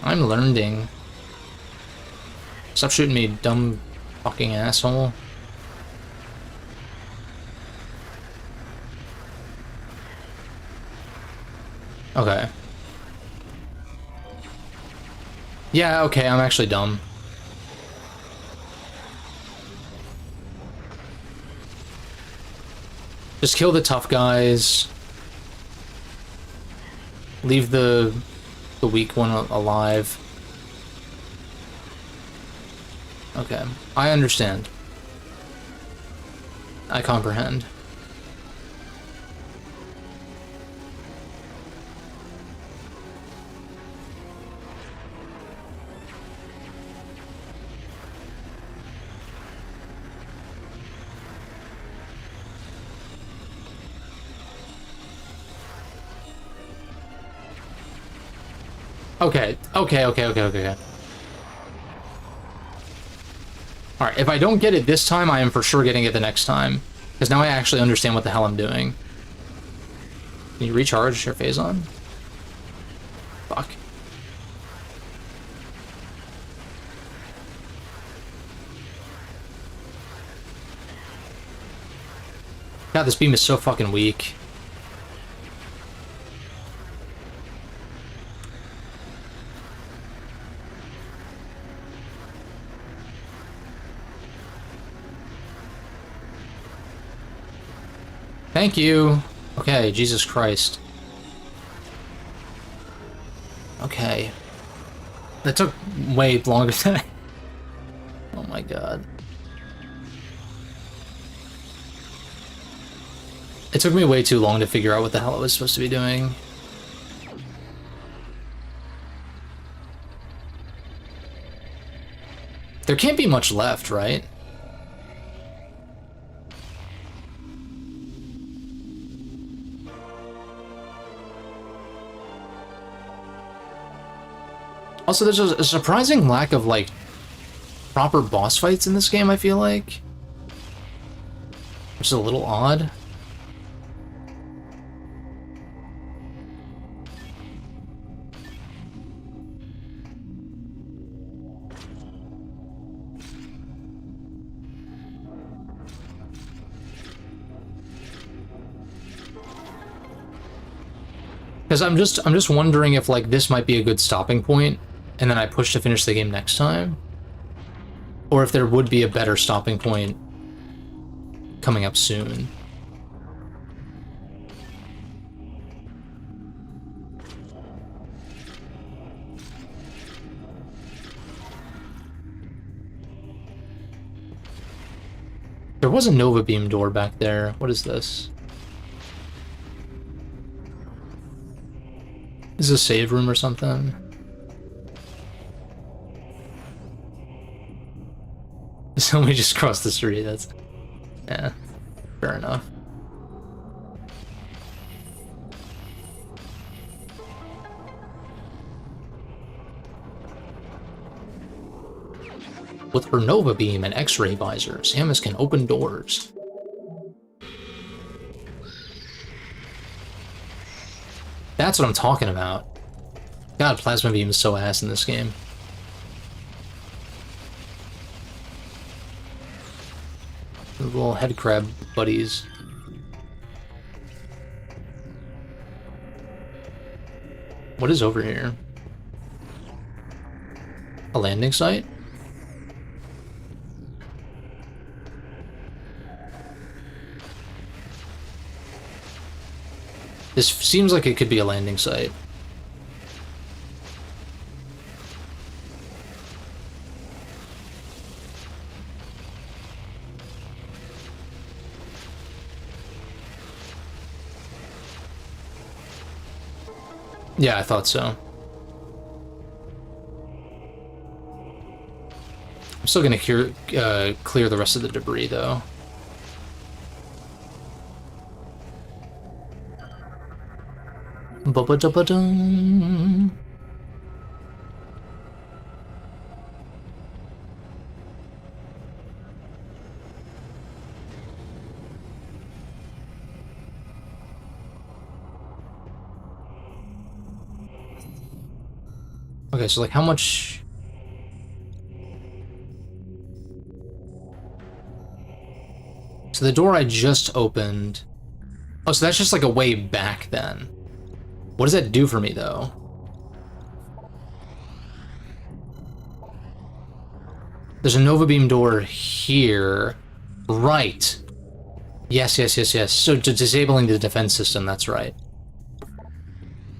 I'm learning. Stop shooting me, dumb fucking asshole. Okay. Yeah, okay, I'm actually dumb. Just kill the tough guys. Leave the weak one alive. Okay, I understand. I comprehend. Okay. Alright, if I don't get it this time, I am for sure getting it the next time. Because now I actually understand what the hell I'm doing. Can you recharge your Phazon? Fuck. God, this beam is so fucking weak. Thank you. Okay, Jesus Christ. Okay. That took way longer than I... Oh my god. It took me way too long to figure out what the hell I was supposed to be doing. There can't be much left, right? Also, there's a surprising lack of, like, proper boss fights in this game, I feel like. Which is a little odd. Because I'm just wondering if, like, this might be a good stopping point, and then I push to finish the game next time, or if there would be a better stopping point coming up soon. There was a Nova Beam door back there. What is this? Is this a save room or something? Somebody just crossed the street, that's... Yeah, fair enough. With her Nova Beam and X-ray visor, Samus can open doors. That's what I'm talking about. God, Plasma Beam is so ass in this game. The little head crab buddies. What is over here? A landing site? This seems like it could be a landing site. Yeah, I thought so. I'm still gonna clear the rest of the debris, though. Ba-ba-da-ba-dum. Okay, so like how much... So the door I just opened... Oh, so that's just like a way back then. What does that do for me, though? There's a Nova Beam door here. Right. Yes, yes, yes, yes. So disabling the defense system, that's right.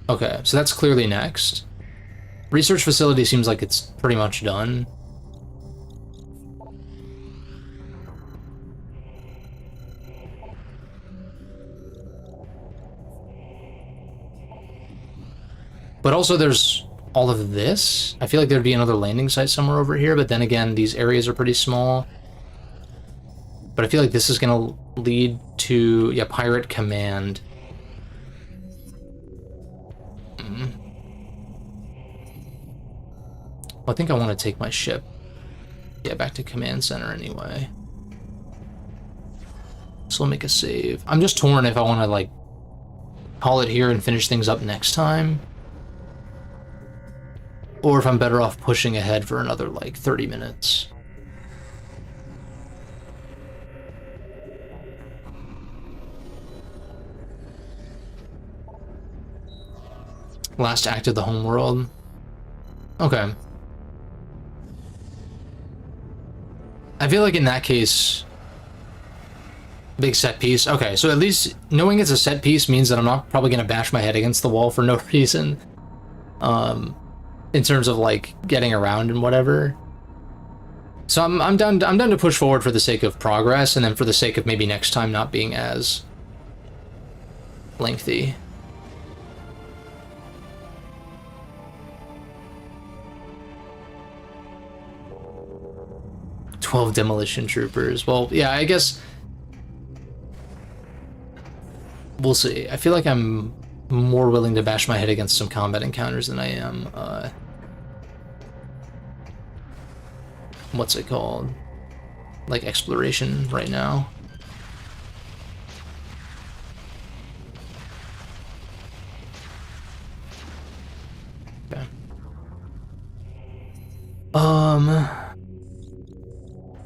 Okay, so that's clearly next. Research facility seems like it's pretty much done. But also there's all of this. I feel like there'd be another landing site somewhere over here, but then again, these areas are pretty small. But I feel like this is gonna lead to, yeah, Pirate Command. Well, I think I want to take my ship, yeah, back to Command Center anyway. So I'll make a save. I'm just torn if I want to, like, call it here and finish things up next time, or if I'm better off pushing ahead for another, like, 30 minutes. Last act of the Homeworld. Okay. I feel like in that case, big set piece. Okay, so at least knowing it's a set piece means that I'm not probably gonna bash my head against the wall for no reason. In terms of like getting around and whatever. So I'm down to push forward for the sake of progress, and then for the sake of maybe next time not being as lengthy. "12 demolition troopers." Well, yeah, I guess we'll see. I feel like I'm more willing to bash my head against some combat encounters than I am, what's it called? Like exploration right now. Okay.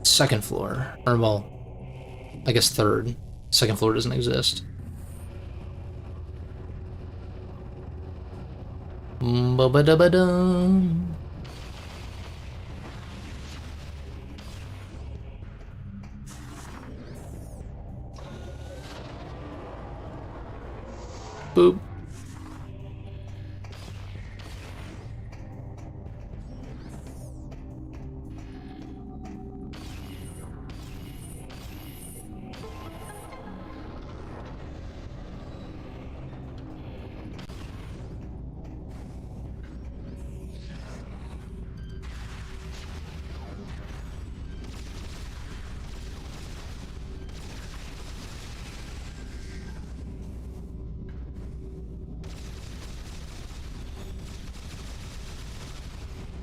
Second floor. Or, well, I guess third. Second floor doesn't exist. Ba-ba-da-ba-dum. Boop.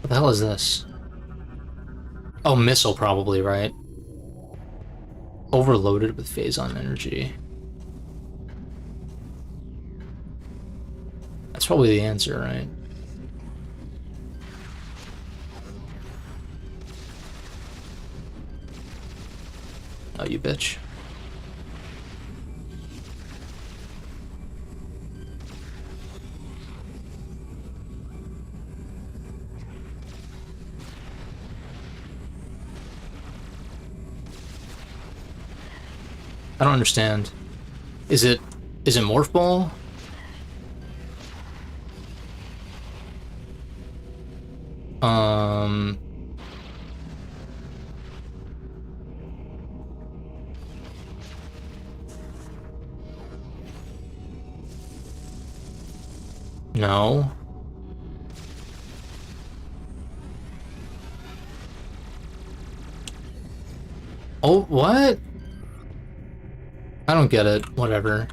What the hell is this? Oh, missile probably, right? Overloaded with phazon energy. That's probably the answer, right? Oh, you bitch. I don't understand. Is it Morph Ball? No. Oh, what? I don't get it. Whatever.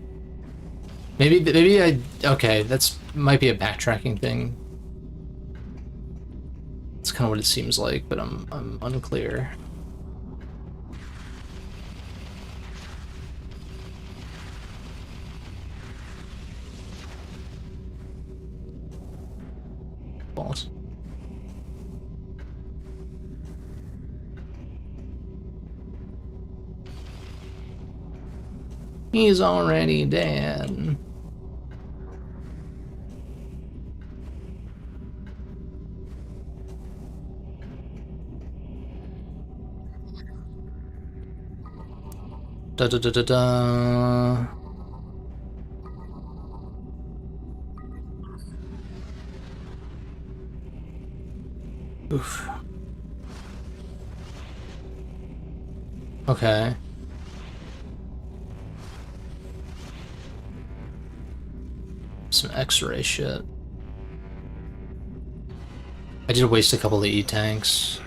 Maybe I... Okay, that's... might be a backtracking thing. That's kind of what it seems like, but I'm unclear. Balls. He's already dead. Da da da da da. Oof. Okay. Some X-ray shit. I did waste a couple of E-tanks.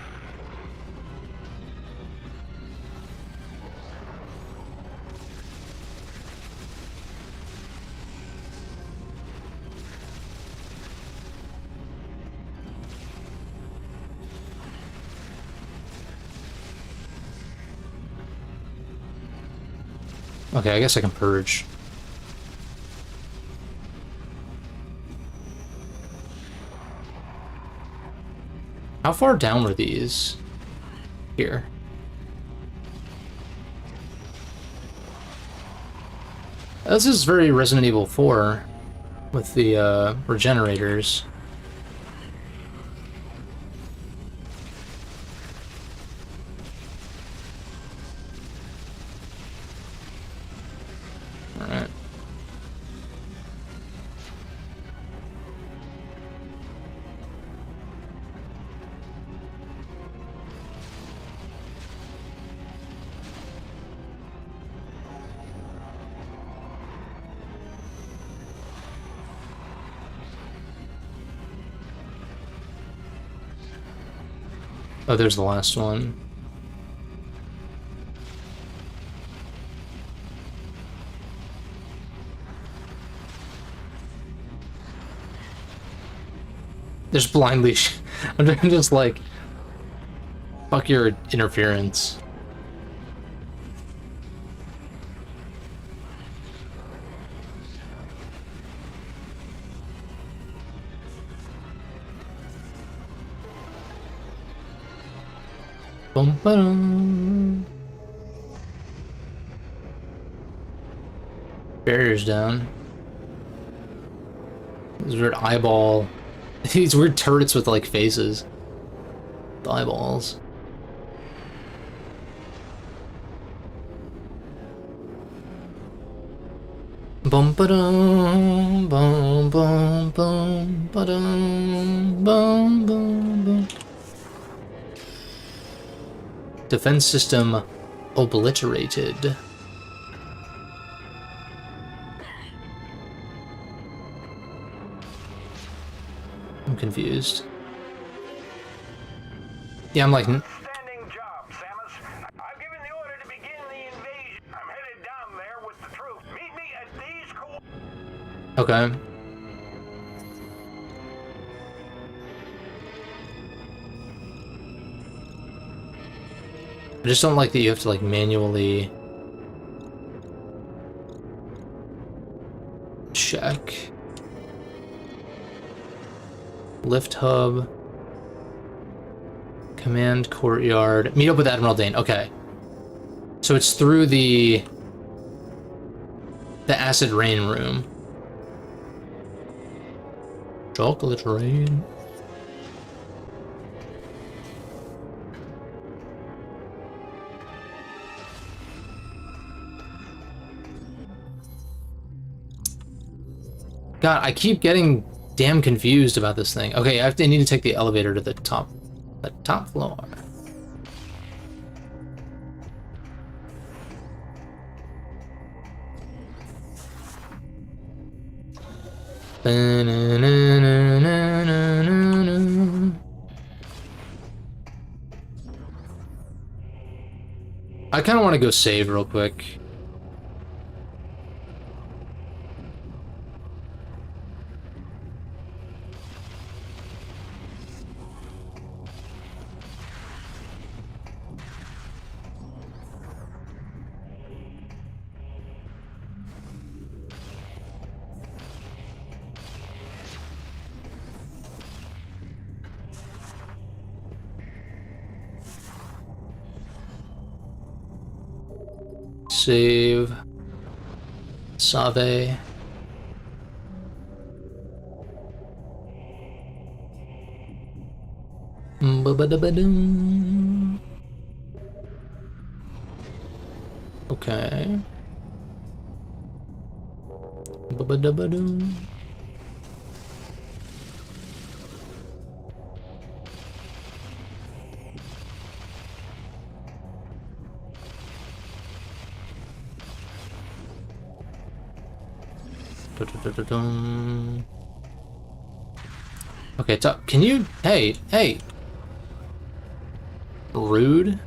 Okay, I guess I can purge. How far down were these? Here. This is very Resident Evil 4 with the regenerators. Alright. Oh, there's the last one. There's blindly. I'm just like, fuck your interference. Bum ba-dum. Barriers down. This weird eyeball. These weird turrets with like faces. The eyeballs. Bum ba-dum, bum bum bum ba-dum, bum bum bum. Defense system obliterated. I'm confused. Yeah, I'm like. Outstanding job, Samus. I've given the order to begin the invasion. I'm headed down there with the troops. Meet me at these Okay. I just don't like that you have to like manually check. Lift hub. Command courtyard. Meet up with Admiral Dane. Okay. So it's through the acid rain room. Chocolate rain. God, I keep getting damn confused about this thing. Okay, I need to take the elevator to the top floor. I kind of want to go save real quick. Save. Save. Ba-ba-da-ba-dum. Okay. Ba-ba-da-ba-dum. Da-da-da-da-dum. Okay, can you... Hey! Rude?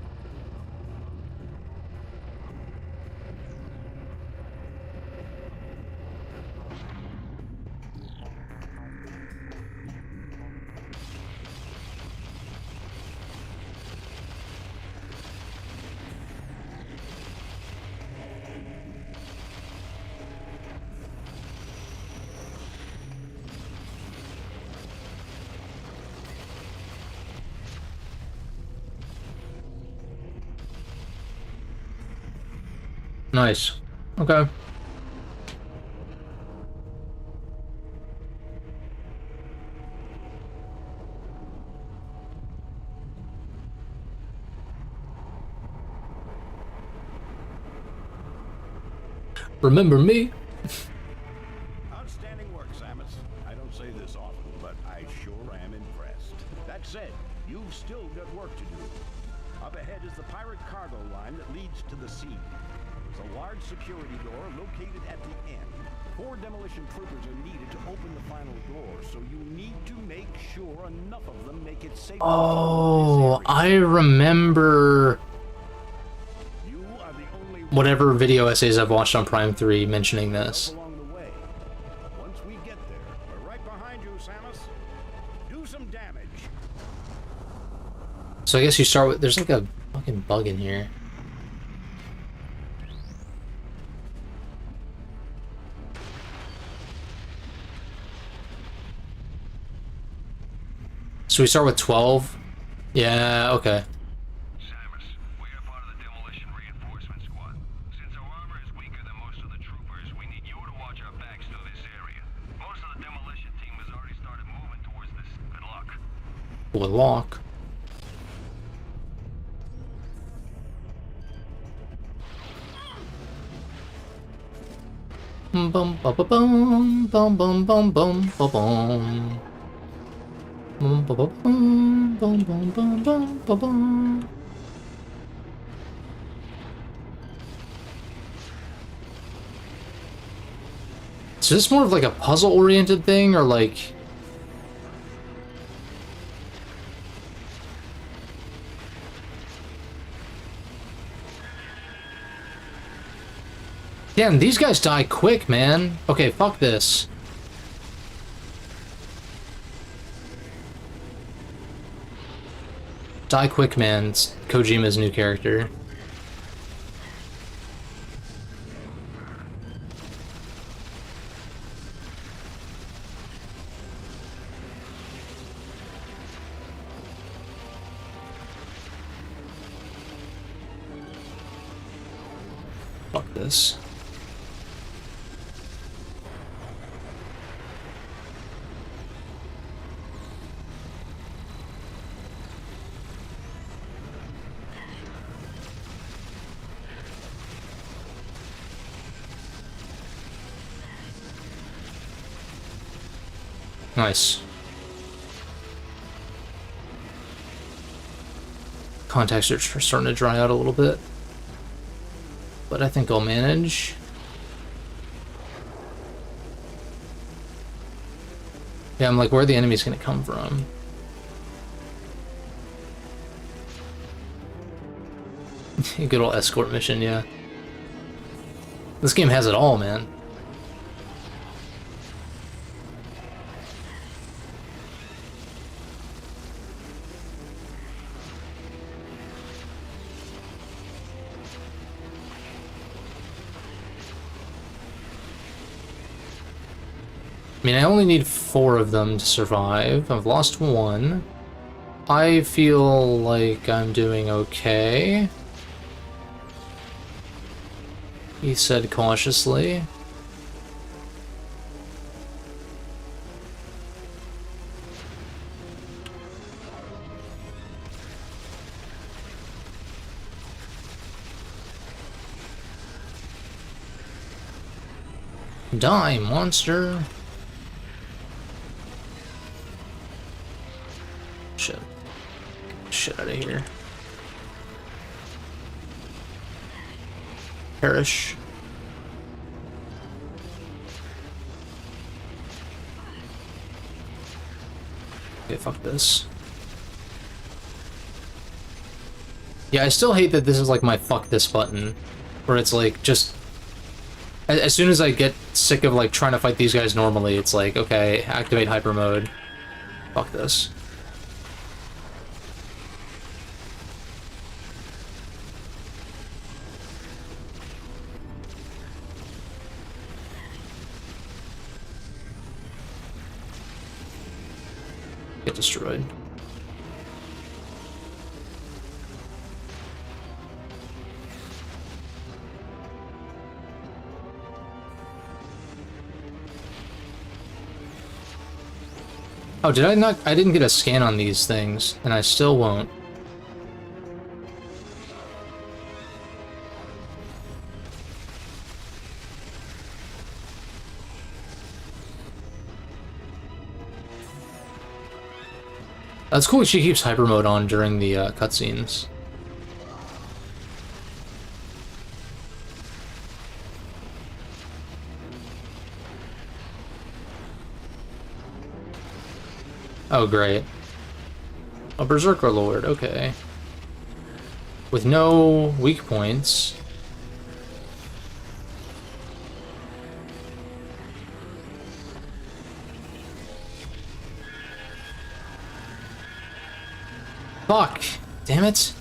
Nice. Okay. Remember me? Outstanding work, Samus. I don't say this often, but I sure am impressed. That said, you've still got work to do. Up ahead is the pirate cargo line that leads to the sea. There's a large security door located at the end. 4 demolition troopers are needed to open the final door, so you need to make sure enough of them make it safe. Oh, I remember You are the only whatever video essays I've watched on Prime 3 mentioning this. along the way. Once we get there, we're right behind you, Samus. Do some damage. So I guess you start with, there's like a fucking bug in here. So we start with 12? Yeah, okay. Samus, we are part of the demolition reinforcement squad. Since our armor is weaker than most of the troopers, we need you to watch our backs through this area. Most of the demolition team has already started moving towards this. Good luck. Good luck. Bum bum ba ba bum bum bum bum bum ba bum. Bum ba ba bum bum bum bum bum ba bum. So is this more of like a puzzle-oriented thing, or like... Damn, these guys die quick, man. Okay, fuck this. Die quick, man. It's Kojima's new character. Fuck this. Nice. Contacts are starting to dry out a little bit, but I think I'll manage. Yeah, I'm like, where are the enemies gonna come from? Good old escort mission, yeah. This game has it all, man. I mean, I only need 4 of them to survive. I've lost 1. I feel like I'm doing okay. He said cautiously. Die, monster! Shit. Shit out of here. Perish. Okay, fuck this. Yeah, I still hate that this is like my fuck this button. Where it's like, just... As soon as I get sick of like trying to fight these guys normally, it's like, okay, activate hyper mode. Fuck this. Get destroyed. Oh, did I not? I didn't get a scan on these things, and I still won't. That's cool. She keeps hyper mode on during the cutscenes. Oh, great. A Berserker Lord, okay. With no weak points. Fuck! Damn it!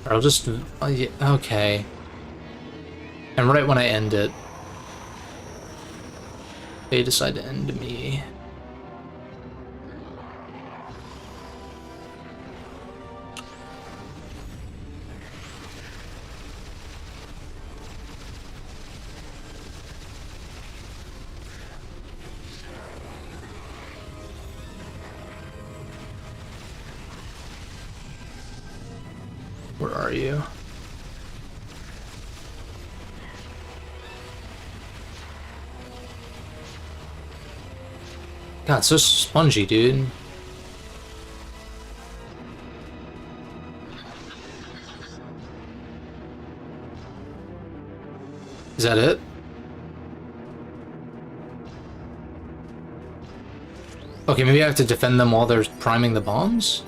I'll just... yeah, okay. And right when I end it, they decide to end me. Where are you? God, it's so spongy, dude. Is that it? Okay, maybe I have to defend them while they're priming the bombs?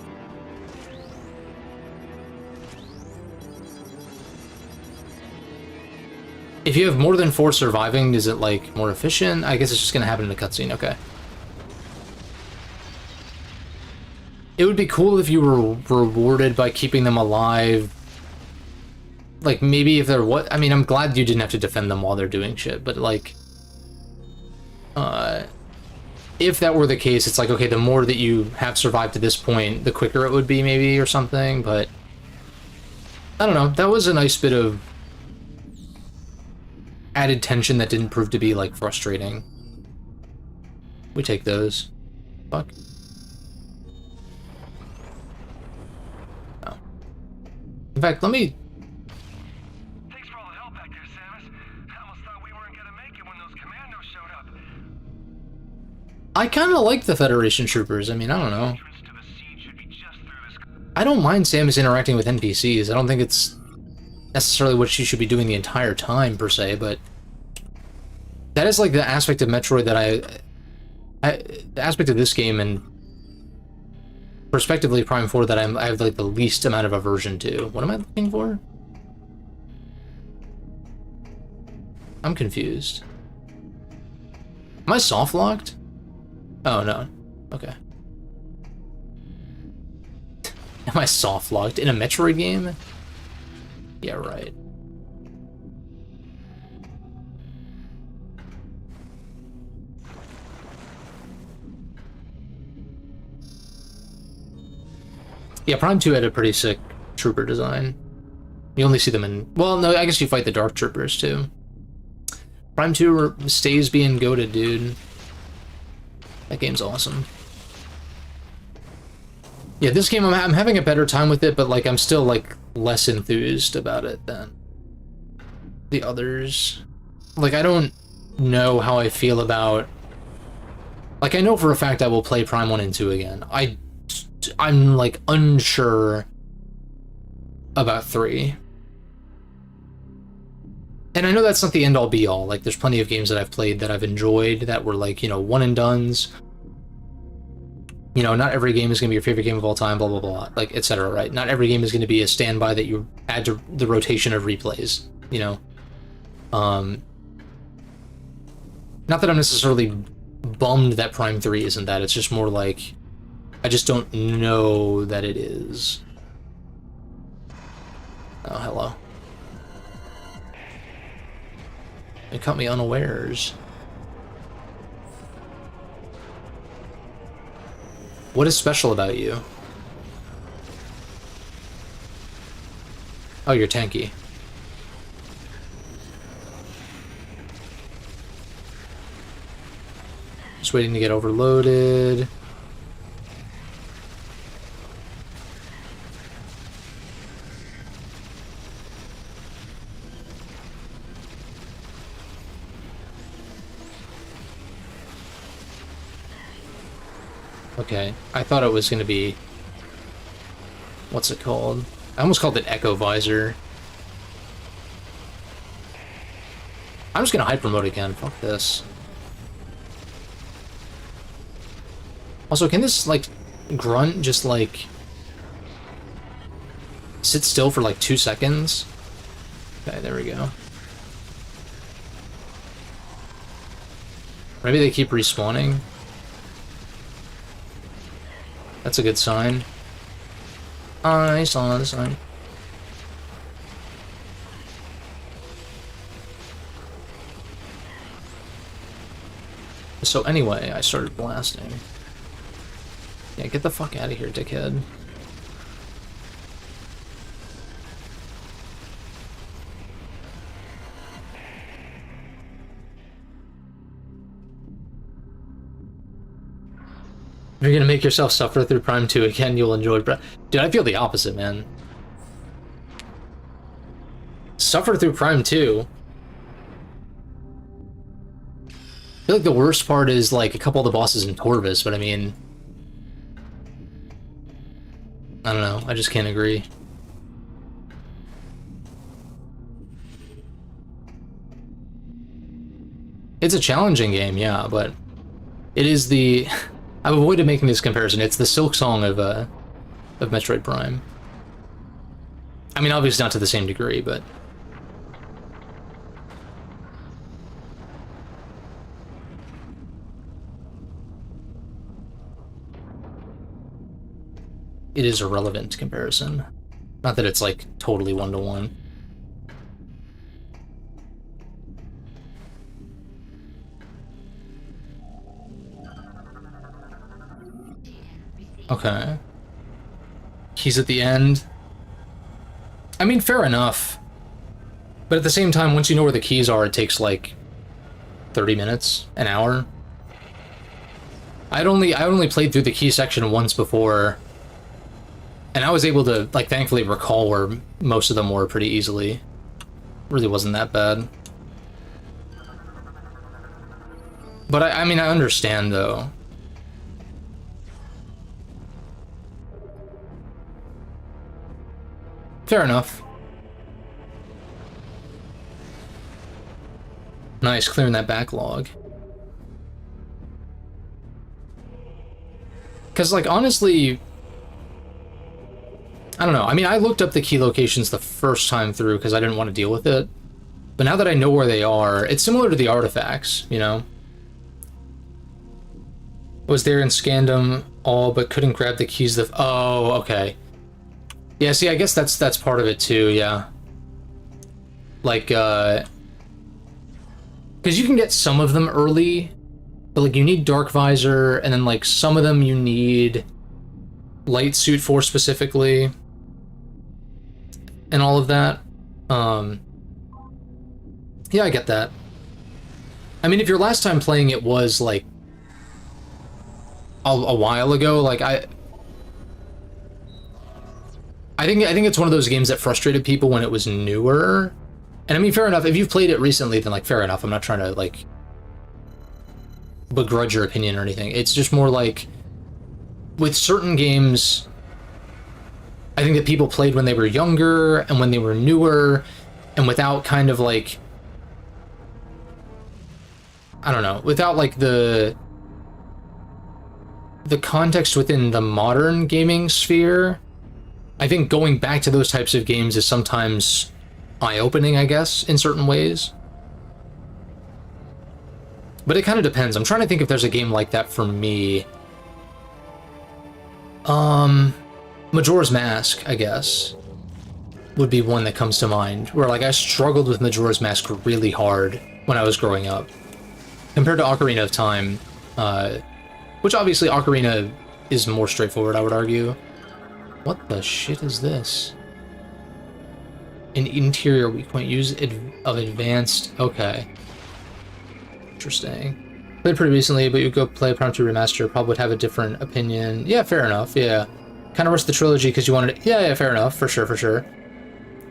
If you have more than 4 surviving, is it, like, more efficient? I guess it's just gonna happen in a cutscene, okay. It would be cool if you were rewarded by keeping them alive. Like, maybe if they're what... I mean, I'm glad you didn't have to defend them while they're doing shit, but, like... if that were the case, it's like, okay, the more that you have survived to this point, the quicker it would be, maybe, or something, but... I don't know, that was a nice bit of... added tension that didn't prove to be, like, frustrating. We take those. Fuck. Oh. In fact, let me... Thanks for all the help back there, Samus. I almost thought we weren't gonna make it when those commandos showed up. I kind of like the Federation troopers. I mean, I don't know. Entrance to the seed should be just through this. I don't mind Samus interacting with NPCs. I don't think it's necessarily what she should be doing the entire time, per se, but... that is, like, the aspect of Metroid that the aspect of this game, and... prospectively Prime 4, that I have, like, the least amount of aversion to. What am I looking for? I'm confused. Am I soft-locked? Oh, no. Okay. Am I soft-locked in a Metroid game? Yeah, right. Yeah, Prime 2 had a pretty sick trooper design. You only see them in... well, no, I guess you fight the Dark Troopers, too. Prime 2 stays being goated, dude. That game's awesome. Yeah, this game, I'm having a better time with it, but, like, I'm still, like, less enthused about it than the others. Like, I don't know how I feel about... like, I know for a fact I will play Prime 1 and 2 again. I'm, like, unsure about 3. And I know that's not the end-all be-all. Like, there's plenty of games that I've played that I've enjoyed that were, like, you know, one-and-dones. You know, not every game is going to be your favorite game of all time, blah, blah, blah, like, etc., right? Not every game is going to be a standby that you add to the rotation of replays, you know? Not that I'm necessarily bummed that Prime 3 isn't that, it's just more like... I just don't know that it is. Oh, hello. It caught me unawares. What is special about you? Oh, you're tanky. Just waiting to get overloaded. Okay, I thought it was going to be... What's it called? I almost called it Echo Visor. I'm just going to hyper mode again. Fuck this. Also, can this, like, grunt just, like... sit still for, like, 2 seconds? Okay, there we go. Maybe they keep respawning. That's a good sign. I saw the sign. So anyway, I started blasting. Yeah, get the fuck out of here, dickhead. If you're gonna make yourself suffer through Prime 2 again, you'll enjoy Prime... Dude, I feel the opposite, man. Suffer through Prime 2? I feel like the worst part is, like, a couple of the bosses in Torvis, but I mean... I don't know, I just can't agree. It's a challenging game, yeah, but... It is the... I've avoided making this comparison. It's the Silk Song of Metroid Prime. I mean, obviously not to the same degree, but... It is a relevant comparison. Not that it's, like, totally one-to-one. Okay. He's at the end. I mean, fair enough. But at the same time, once you know where the keys are, it takes, like, 30 minutes, an hour. I only played through the key section once before, and I was able to, like, thankfully recall where most of them were pretty easily. Really wasn't that bad. But I mean, I understand, though. Fair enough. Nice, clearing that backlog. Because, like, honestly... I don't know. I mean, I looked up the key locations the first time through because I didn't want to deal with it. But now that I know where they are, it's similar to the artifacts, you know? Was there and scanned them all, but couldn't grab the keys. Oh, okay. Yeah, see, I guess that's part of it too, yeah. Like, because you can get some of them early, but, like, you need Dark Visor, and then, like, some of them you need Light Suit for specifically, and all of that. Yeah, I get that. I mean, if your last time playing it was, like, a while ago, like, I think it's one of those games that frustrated people when it was newer. And I mean, fair enough, if you've played it recently, then, like, fair enough. I'm not trying to, like, begrudge your opinion or anything. It's just more like, with certain games, I think that people played when they were younger and when they were newer, and without kind of, like, I don't know, without, like, the context within the modern gaming sphere. I think going back to those types of games is sometimes eye-opening, I guess, in certain ways. But it kind of depends. I'm trying to think if there's a game like that for me. Majora's Mask, I guess, would be one that comes to mind, where, like, I struggled with Majora's Mask really hard when I was growing up. Compared to Ocarina of Time, which obviously Ocarina is more straightforward, I would argue. What the shit is this? An interior weak point. Use of advanced. Okay. Interesting. Played pretty recently, but you go play Prime 2 Remaster, probably would have a different opinion. Yeah, fair enough. Yeah. Kind of rushed the trilogy because you wanted it. Yeah, yeah, fair enough. For sure, for sure.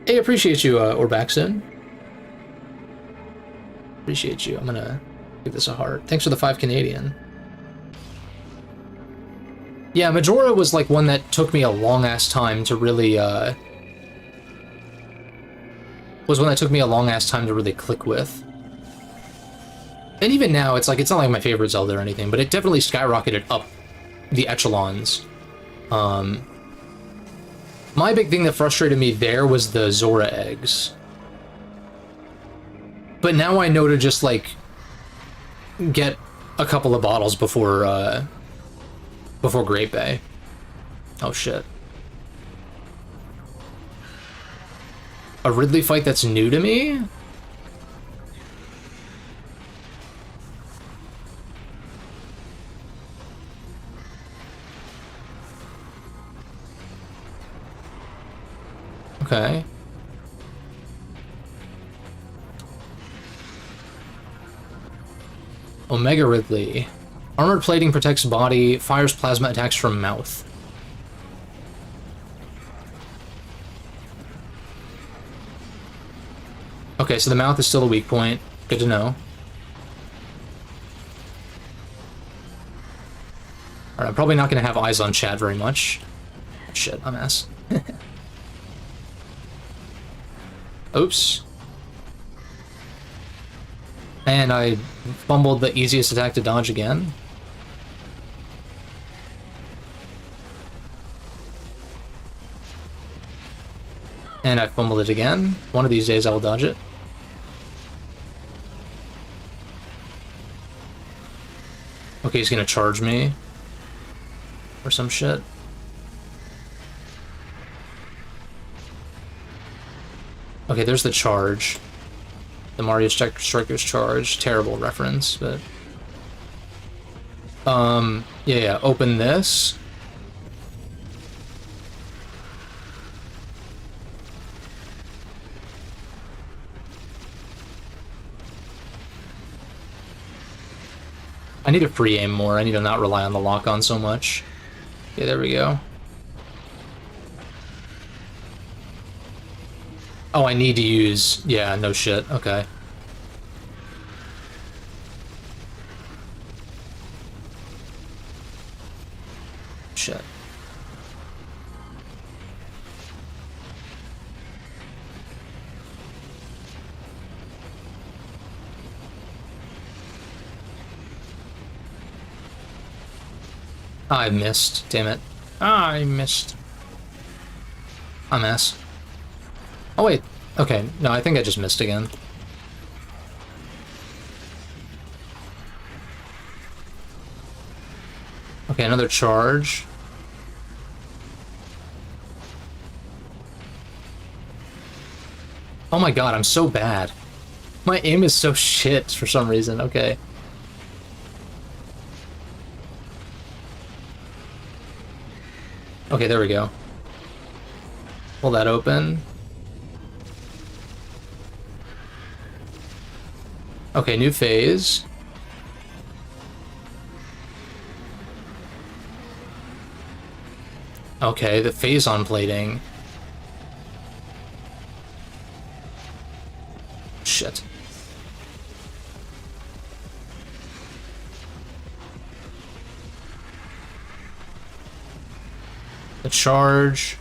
Hey, appreciate you, we're back soon. Appreciate you. I'm gonna give this a heart. Thanks for the 5 Canadian. Yeah, Majora was like one that took me a long-ass time to really, was one that took me a long-ass time to really click with. And even now, it's like, it's not like my favorite Zelda or anything, but it definitely skyrocketed up the echelons. My big thing that frustrated me there was the Zora eggs. But now I know to just, like, get a couple of bottles before Great Bay. Oh, shit. A Ridley fight that's new to me? Okay. Omega Ridley. Armored plating protects body, fires plasma attacks from mouth. Okay, so the mouth is still a weak point. Good to know. Alright, I'm probably not going to have eyes on chat very much. Shit, I'm ass. Oops. And I fumbled the easiest attack to dodge again. And I fumbled it again. One of these days I will dodge it. Okay, he's gonna charge me. Or some shit. Okay, there's the charge. The Mario Striker's charge. Terrible reference, but... yeah, open this. I need to free aim more. I need to not rely on the lock-on so much. Okay, there we go. Oh, I need to use... Yeah, no shit. Okay. Shit. I missed. Damn it. I missed. I'm ass. Oh, wait. Okay. No, I think I just missed again. Okay, another charge. Oh my god, I'm so bad. My aim is so shit for some reason. Okay. Okay, there we go. Pull that open. Okay, new phase. Okay, the phase on plating. Shit. The charge.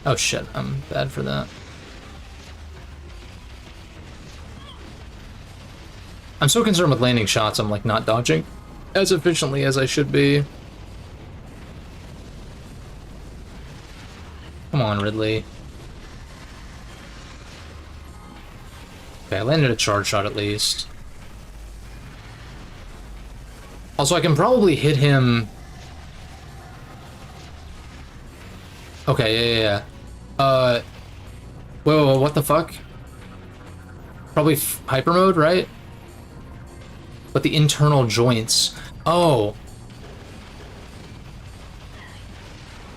Oh shit, I'm bad for that. I'm so concerned with landing shots, I'm like not dodging as efficiently as I should be. Come on, Ridley. Okay, I landed a charge shot at least. Also, I can probably hit him... Okay, yeah. Whoa, what the fuck? Probably hyper mode, right? But the internal joints. Oh.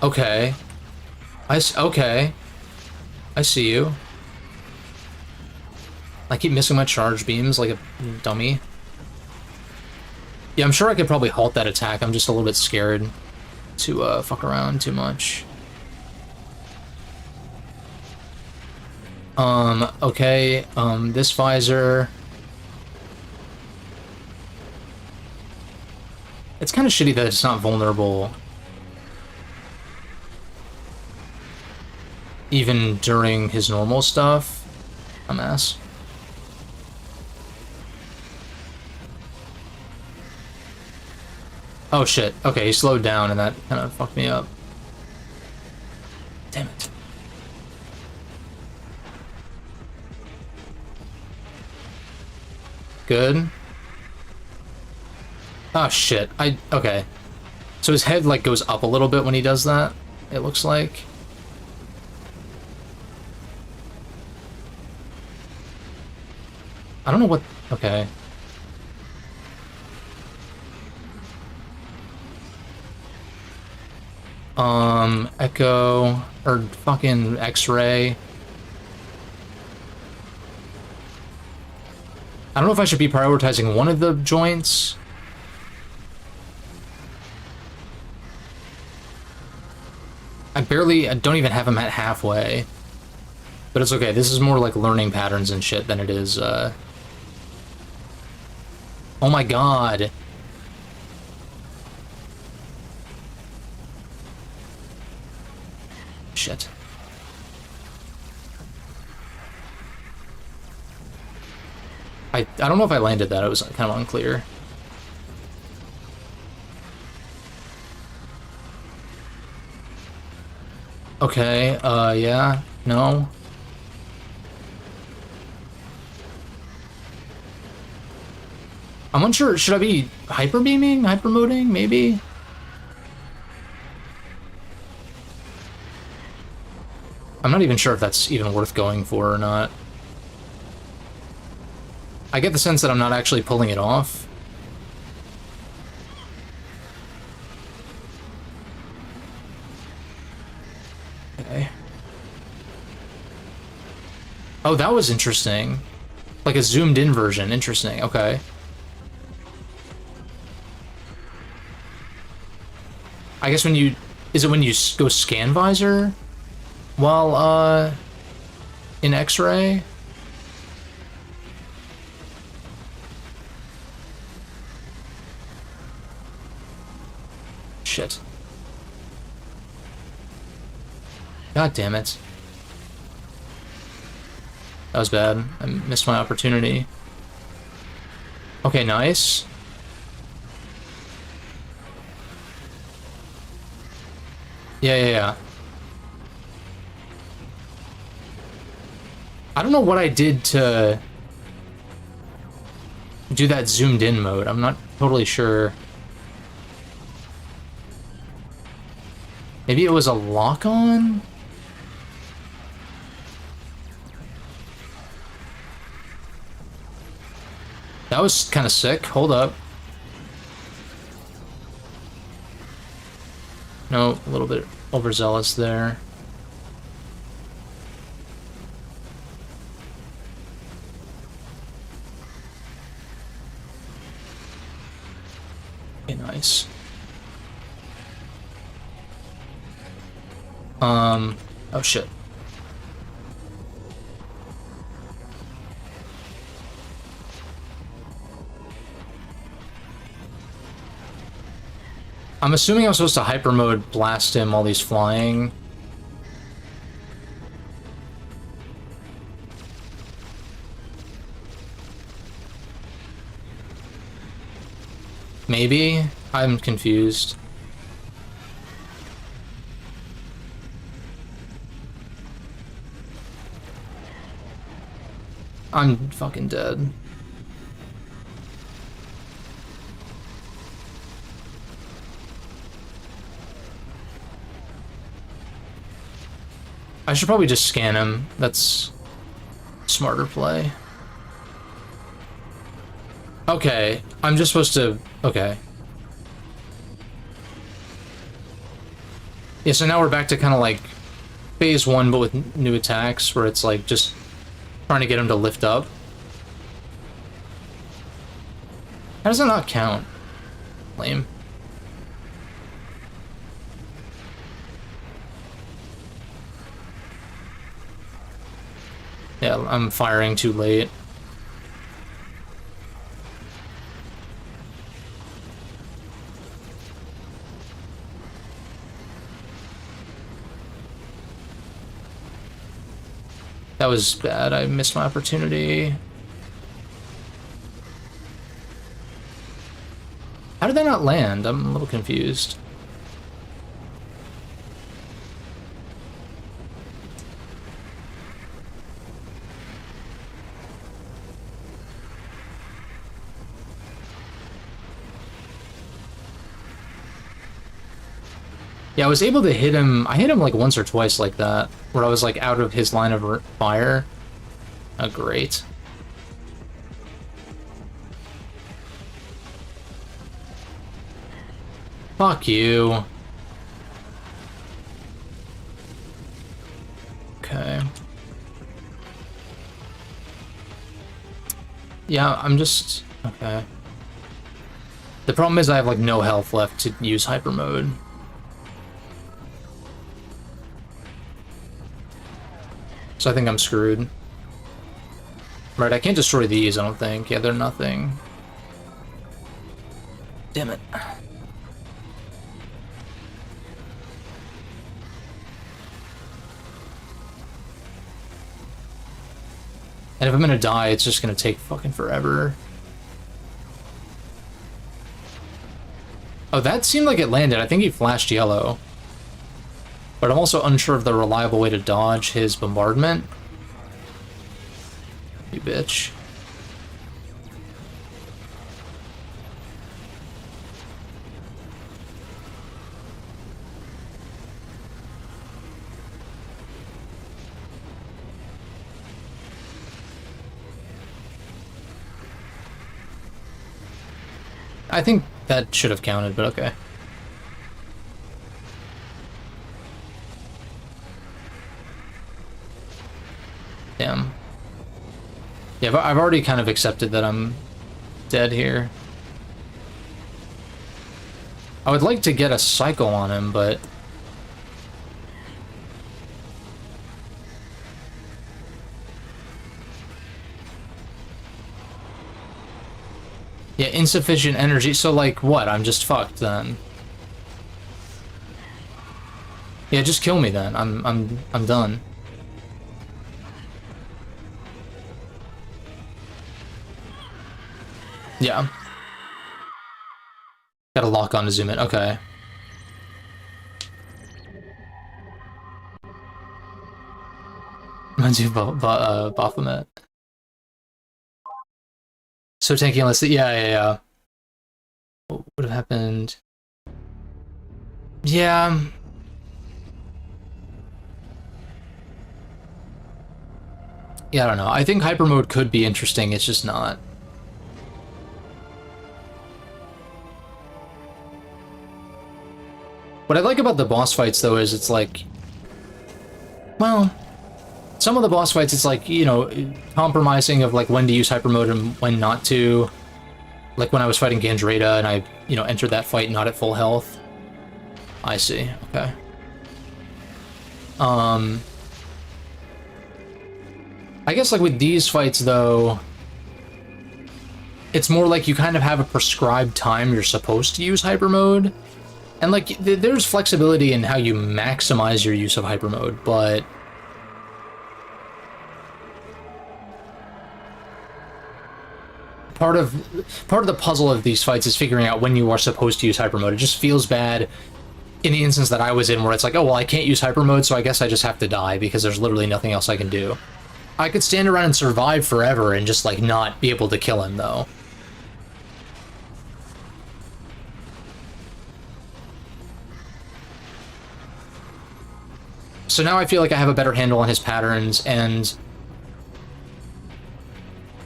Okay. Okay. I see you. I keep missing my charge beams like a dummy. Yeah, I'm sure I could probably halt that attack. I'm just a little bit scared to fuck around too much. Okay, this visor. It's kind of shitty that it's not vulnerable. Even during his normal stuff. Dumbass. Oh shit. Okay, he slowed down and that kind of fucked me up. Damn it. Good. Oh shit. Okay. So his head like goes up a little bit when he does that, it looks like. I don't know what... Okay. Echo... Or fucking X-ray. I don't know if I should be prioritizing one of the joints. I don't even have him at halfway. But it's okay, this is more like learning patterns and shit than it is, Oh my god! Shit. I don't know if I landed that, it was kind of unclear. Okay, yeah, no. I'm unsure, should I be hyper beaming, hyper moding, maybe? I'm not even sure if that's even worth going for or not. I get the sense that I'm not actually pulling it off. Okay. Oh, that was interesting. Like a zoomed in version, interesting, okay. I guess when you... Is it when you go scan visor? While, in X-ray? Shit. God damn it. That was bad. I missed my opportunity. Okay, nice. Yeah. I don't know what I did to do that zoomed in mode. I'm not totally sure. Maybe it was a lock-on? That was kind of sick. Hold up. No, a little bit overzealous there. Okay, nice. Oh shit. I'm assuming I'm supposed to hyper mode blast him while he's flying. Maybe? I'm confused. I'm fucking dead. I should probably just scan him. That's smarter play. Okay, I'm just supposed to... Okay. Yeah, so now we're back to kind of like phase 1, but with new attacks, where it's like just trying to get him to lift up. How does that not count? Lame. Yeah, I'm firing too late. That was bad. I missed my opportunity. How did that not land? I'm a little confused. Yeah, I was able to hit him. I hit him like once or twice like that, where I was like out of his line of fire. Oh, great. Fuck you. Okay. Yeah, I'm just... Okay. The problem is I have like no health left to use hyper mode. So I think I'm screwed. Right, I can't destroy these, I don't think. Yeah, they're nothing. Damn it. And if I'm gonna die, it's just gonna take fucking forever. Oh, that seemed like it landed. I think he flashed yellow. But I'm also unsure of the reliable way to dodge his bombardment. You bitch. I think that should have counted, but okay. Damn. Yeah, but I've already kind of accepted that I'm dead here. I would like to get a cycle on him, but... Yeah, insufficient energy, so like, what? I'm just fucked then. Yeah, just kill me then. I'm done. Yeah. Gotta lock on to zoom in. Okay. Reminds you of Baphomet. So tanky unless... Yeah. What would have happened? Yeah. Yeah, I don't know. I think hyper mode could be interesting, it's just not. What I like about the boss fights, though, is it's like... Well... Some of the boss fights, it's like, you know, compromising of like when to use hyper mode and when not to. Like when I was fighting Gandreda and I, you know, entered that fight not at full health. I see, okay. I guess like with these fights though, it's more like you kind of have a prescribed time you're supposed to use hyper mode. And like, there's flexibility in how you maximize your use of hyper mode, but... Part of the puzzle of these fights is figuring out when you are supposed to use hyper mode. It just feels bad in the instance that I was in where it's like, oh, well, I can't use hyper mode, so I guess I just have to die because there's literally nothing else I can do. I could stand around and survive forever and just, like, not be able to kill him, though. So now I feel like I have a better handle on his patterns and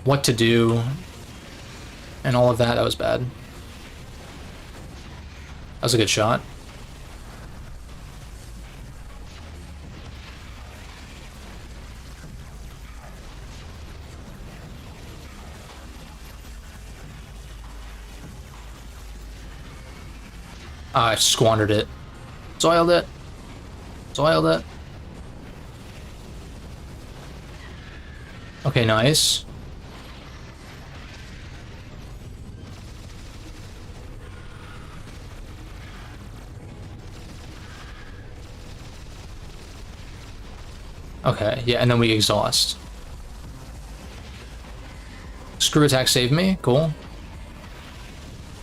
what to do. And all of that, that was bad. That was a good shot. I squandered it. Soiled it. Soiled it. Okay, nice. Okay, yeah, and then we exhaust. Screw attack saved me. Cool.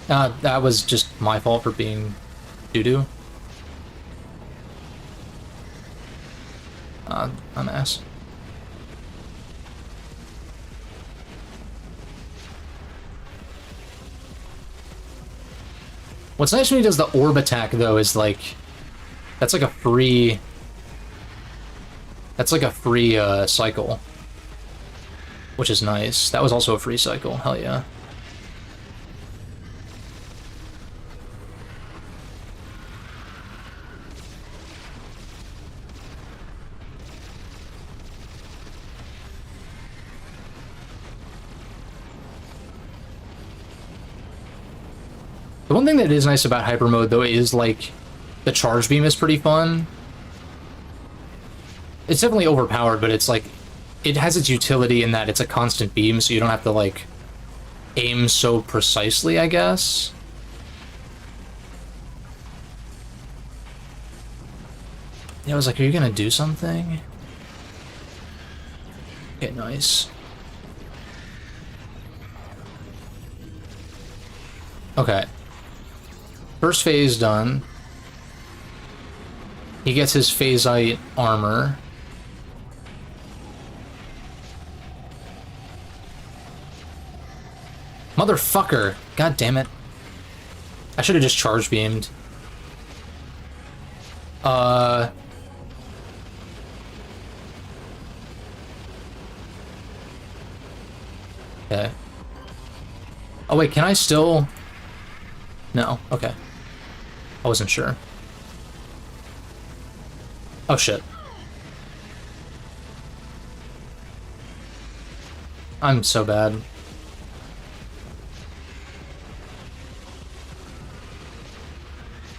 That was just my fault for being doo-doo. I'm an ass. What's nice when he does the orb attack, though, is like... That's like a free... That's like a free, cycle. Which is nice. That was also a free cycle. Hell yeah. The one thing that is nice about hyper mode, though, is like the charge beam is pretty fun. It's definitely overpowered, but it's like it has its utility in that it's a constant beam, so you don't have to like aim so precisely, I guess. Yeah, I was like, are you gonna do something? Okay, nice. Okay. First phase done. He gets his phasite armor. Motherfucker! God damn it. I should have just charge beamed. Okay. Oh wait, can I still... No, okay. I wasn't sure. Oh shit. I'm so bad.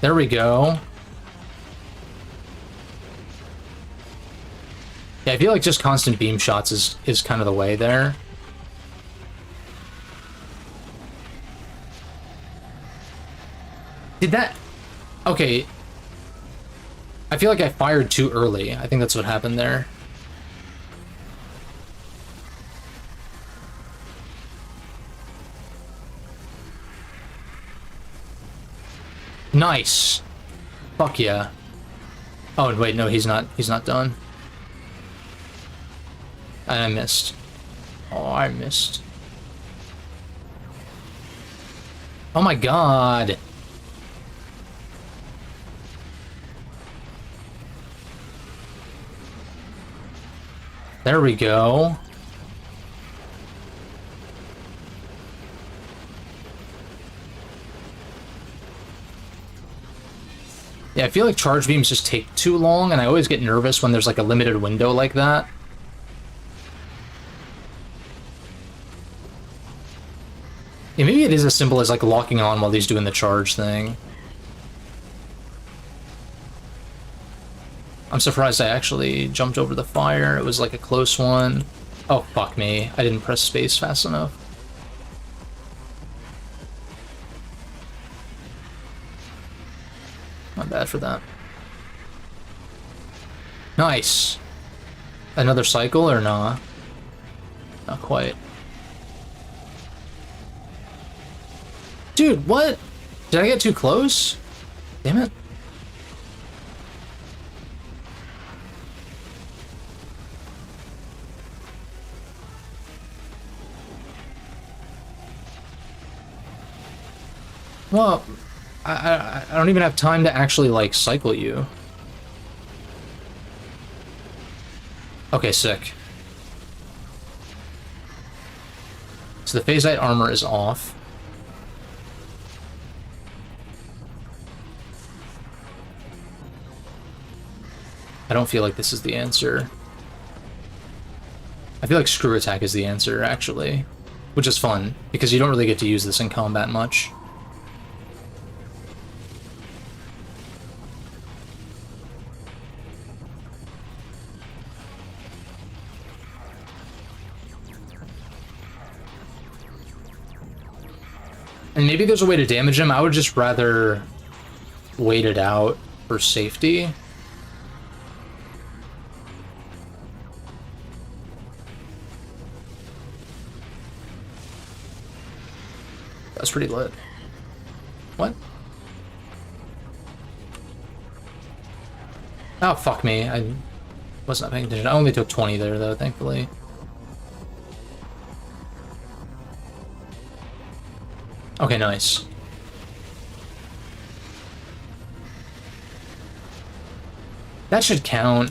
There we go. Yeah, I feel like just constant beam shots is kind of the way there. Did that... Okay. I feel like I fired too early. I think that's what happened there. Nice. Fuck yeah. Oh, wait, no, he's not done. And I missed. Oh, I missed. Oh my god. There we go. Yeah, I feel like charge beams just take too long, and I always get nervous when there's like a limited window like that. Yeah, maybe it is as simple as like locking on while he's doing the charge thing. I'm surprised I actually jumped over the fire. It was like a close one. Oh, fuck me. I didn't press space fast enough. Not bad for that. Nice. Another cycle or nah? Not quite. Dude, what? Did I get too close? Damn it. Well, I don't even have time to actually, like, cycle you. Okay, sick. So the phasite armor is off. I don't feel like this is the answer. I feel like screw attack is the answer, actually. Which is fun, because you don't really get to use this in combat much. And maybe there's a way to damage him. I would just rather wait it out for safety. That's pretty lit. What? Oh, fuck me. I was not paying attention. I only took 20 there, though, thankfully. Okay, nice. That should count.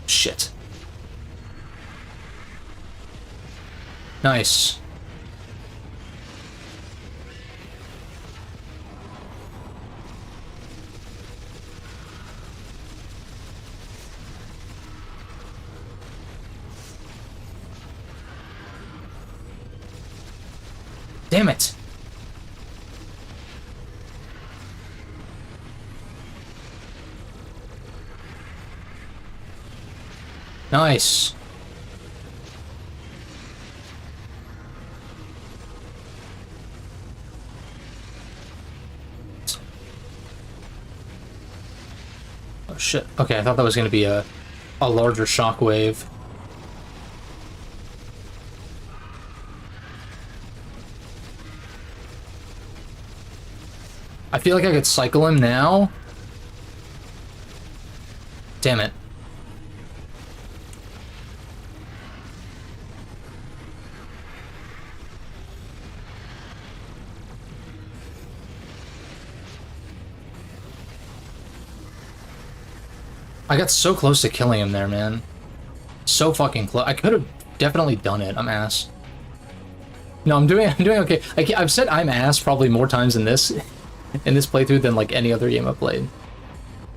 Shit. Nice. Damn it. Nice. Oh shit. Okay, I thought that was going to be a larger shockwave. I feel like I could cycle him now. Damn it. I got so close to killing him there, man. So fucking close. I could have definitely done it. I'm ass. No, I'm doing okay. I've said I'm ass probably more times in this playthrough than like any other game I've played.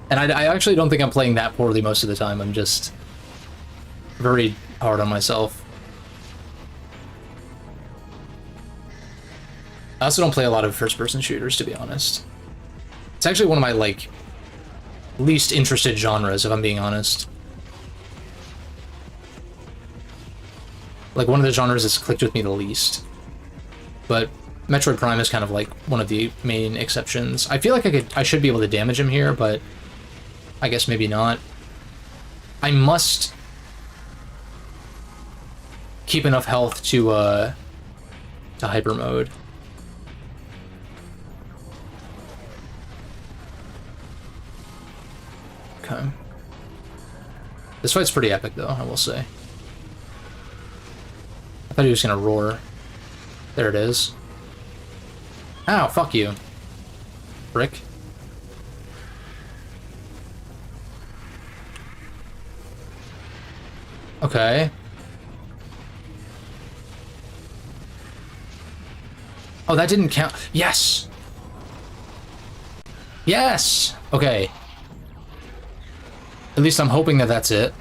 And I actually don't think I'm playing that poorly most of the time. I'm just very hard on myself. I also don't play a lot of first-person shooters, to be honest. It's actually one of my, like, least interested genres, if I'm being honest. Like, one of the genres that's clicked with me the least. But Metroid Prime is kind of like one of the main exceptions. I feel like I should be able to damage him here, but I guess maybe not. I must keep enough health to hyper mode. Okay. This fight's pretty epic, though, I will say. I thought he was gonna roar. There it is. Ow, fuck you. Brick. Okay. Oh, that didn't count. Yes! Yes! Okay. At least I'm hoping that that's it.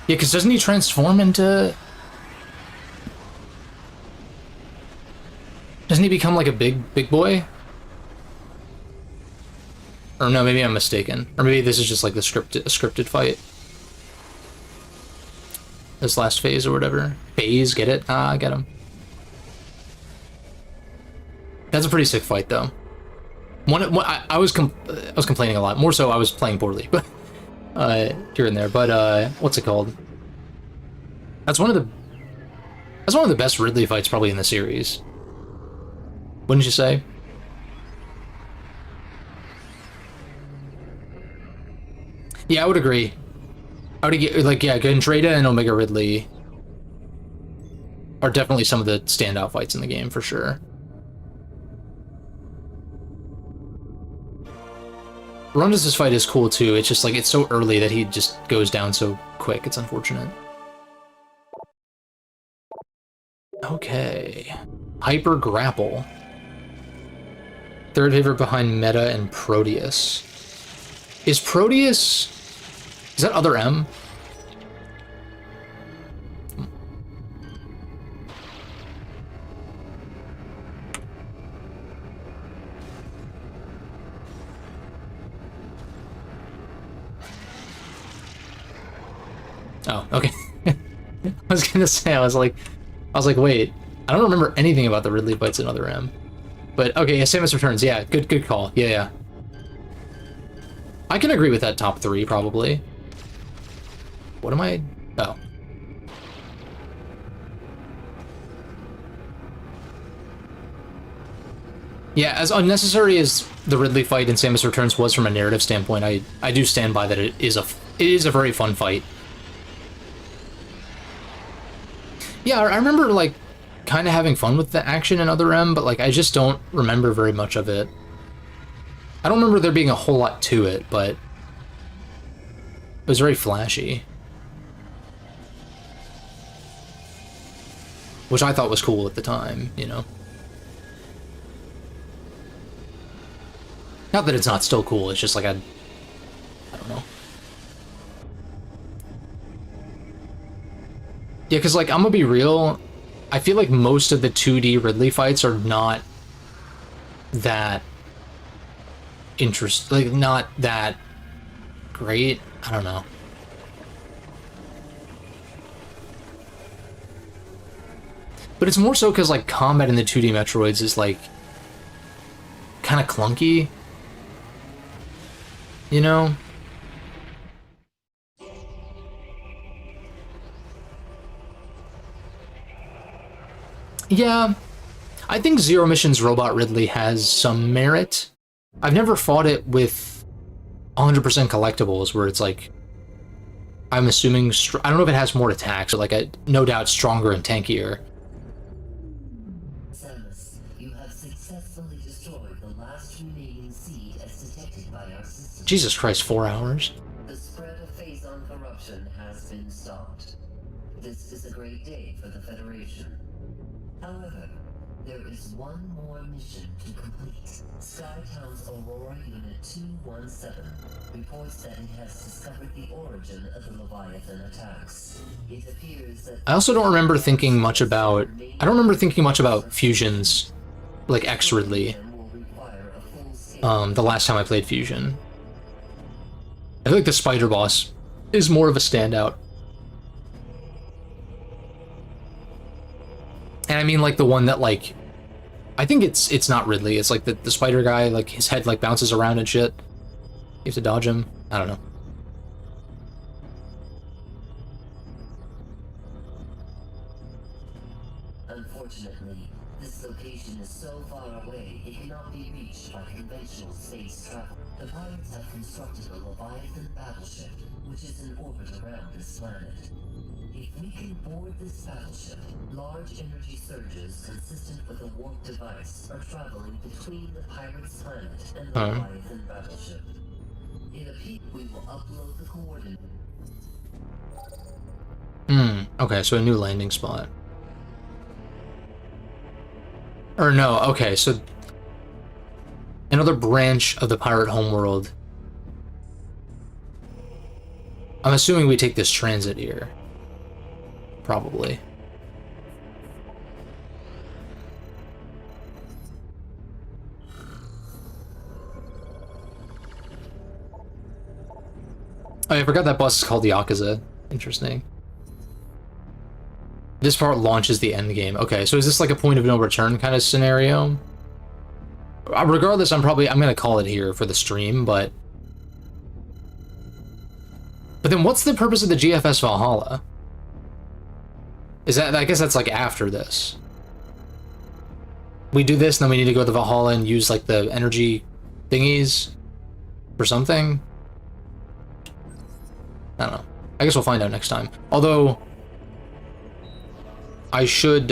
Yeah, because doesn't he transform into... Doesn't he become like a big boy? Or no, maybe I'm mistaken. Or maybe this is just like the scripted fight. This last phase or whatever. Phase, get it? Ah, I get him. That's a pretty sick fight, though. I was complaining a lot. More so, I was playing poorly, but here and there. But what's it called? That's one of the best Ridley fights probably in the series. Wouldn't you say? Yeah, I would agree. I would get like, yeah, Gendreda and Omega Ridley are definitely some of the standout fights in the game for sure. Ronda's fight is cool too. It's just like it's so early that he just goes down so quick. It's unfortunate. Okay. Hyper Grapple. Third favorite behind Meta and Proteus. Is Proteus... Is that other M? Oh, okay. I was gonna say, I was like, wait, I don't remember anything about the Ridley fights in Other M. But okay, yeah, Samus Returns, yeah, good call. Yeah, yeah. I can agree with that top 3, probably. What am I... Oh. Yeah, as unnecessary as the Ridley fight in Samus Returns was from a narrative standpoint, I do stand by that it is a very fun fight. Yeah, I remember, like, kind of having fun with the action in Other M, but, like, I just don't remember very much of it. I don't remember there being a whole lot to it, but it was very flashy. Which I thought was cool at the time, you know? Not that it's not still cool, it's just like I don't know. Yeah, because, like, I'm gonna be real, I feel like most of the 2D Ridley fights are not that like, not that great. I don't know. But it's more so because, like, combat in the 2D Metroids is, like, kind of clunky. You know? Yeah. I think Zero Mission's Robot Ridley has some merit. I've never fought it with 100% collectibles, where it's like, I'm assuming, I don't know if it has more attacks, or like, no doubt stronger and tankier. Samus, you have successfully destroyed the last remaining seed as detected by our system. Jesus Christ, 4 hours? The spread of phase-on corruption has been stopped. This is a great day for the Federation. However, there is one more mission to complete. Skytown's Aurora Unit 217 reports that it has discovered the origin of the Leviathan attacks. It appears that... I also don't remember thinking much about... I don't remember thinking much about Fusion's, like, X Ridley. The last time I played Fusion. I feel like the Spider Boss is more of a standout. And I mean, like, the one that, like... I think it's not Ridley, it's like the spider guy, like, his head, like, bounces around and shit. You have to dodge him. I don't know. Unfortunately, this location is so far away, it cannot be reached by conventional space travel. The pirates have constructed a Leviathan battleship, which is in orbit around this planet. If we can board this battleship, large energy surges consistent with a warp device are traveling between the pirate's planet and the Leviathan battleship. In a peak, we will upload the coordinates. Okay, so a new landing spot. Or no, okay, so another branch of the pirate homeworld. I'm assuming we take this transit here. Probably. Oh, I forgot that boss is called Yakuza. Interesting. This part launches the end game. Okay, so is this like a point of no return kind of scenario? Regardless, I'm gonna call it here for the stream, but then what's the purpose of the GFS Valhalla? Is that, I guess that's like after this. We do this, and then we need to go to the Valhalla and use like the energy thingies for something? I don't know. I guess we'll find out next time. Although, I should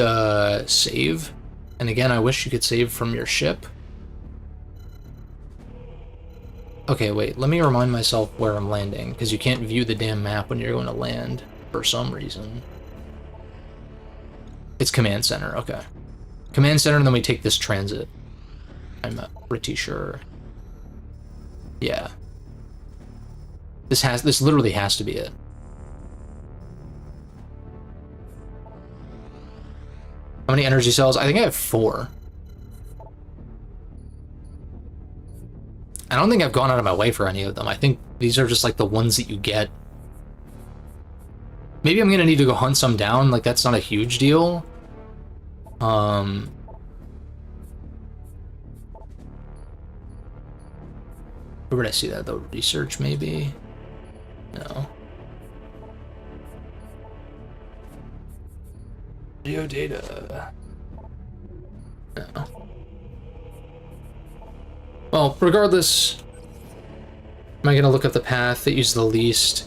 save. And again, I wish you could save from your ship. Okay, wait, let me remind myself where I'm landing, because you can't view the damn map when you're going to land, for some reason. It's Command Center, okay. Command Center, and then we take this transit. I'm pretty sure. Yeah. This literally has to be it. How many energy cells? I think I have 4. I don't think I've gone out of my way for any of them. I think these are just like the ones that you get. Maybe I'm gonna need to go hunt some down, like that's not a huge deal. Where would I see that though? Research maybe? No. Video data. No. Well, regardless, am I gonna look up the path that uses the least?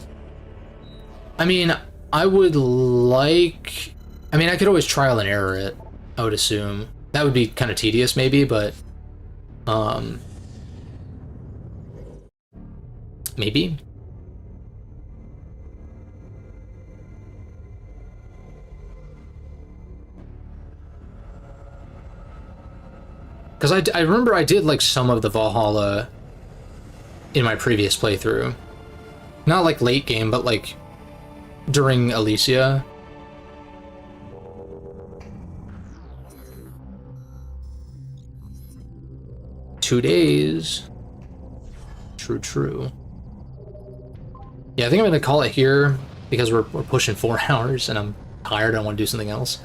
I mean, I would like... I mean, I could always trial and error it, I would assume. That would be kind of tedious, maybe, but... maybe? Because I remember I did, like, some of the Valhalla in my previous playthrough. Not, like, late game, but, like, during Elysia. Two days. True. Yeah, I think I'm gonna call it here because we're pushing 4 hours and I'm tired. I want to do something else.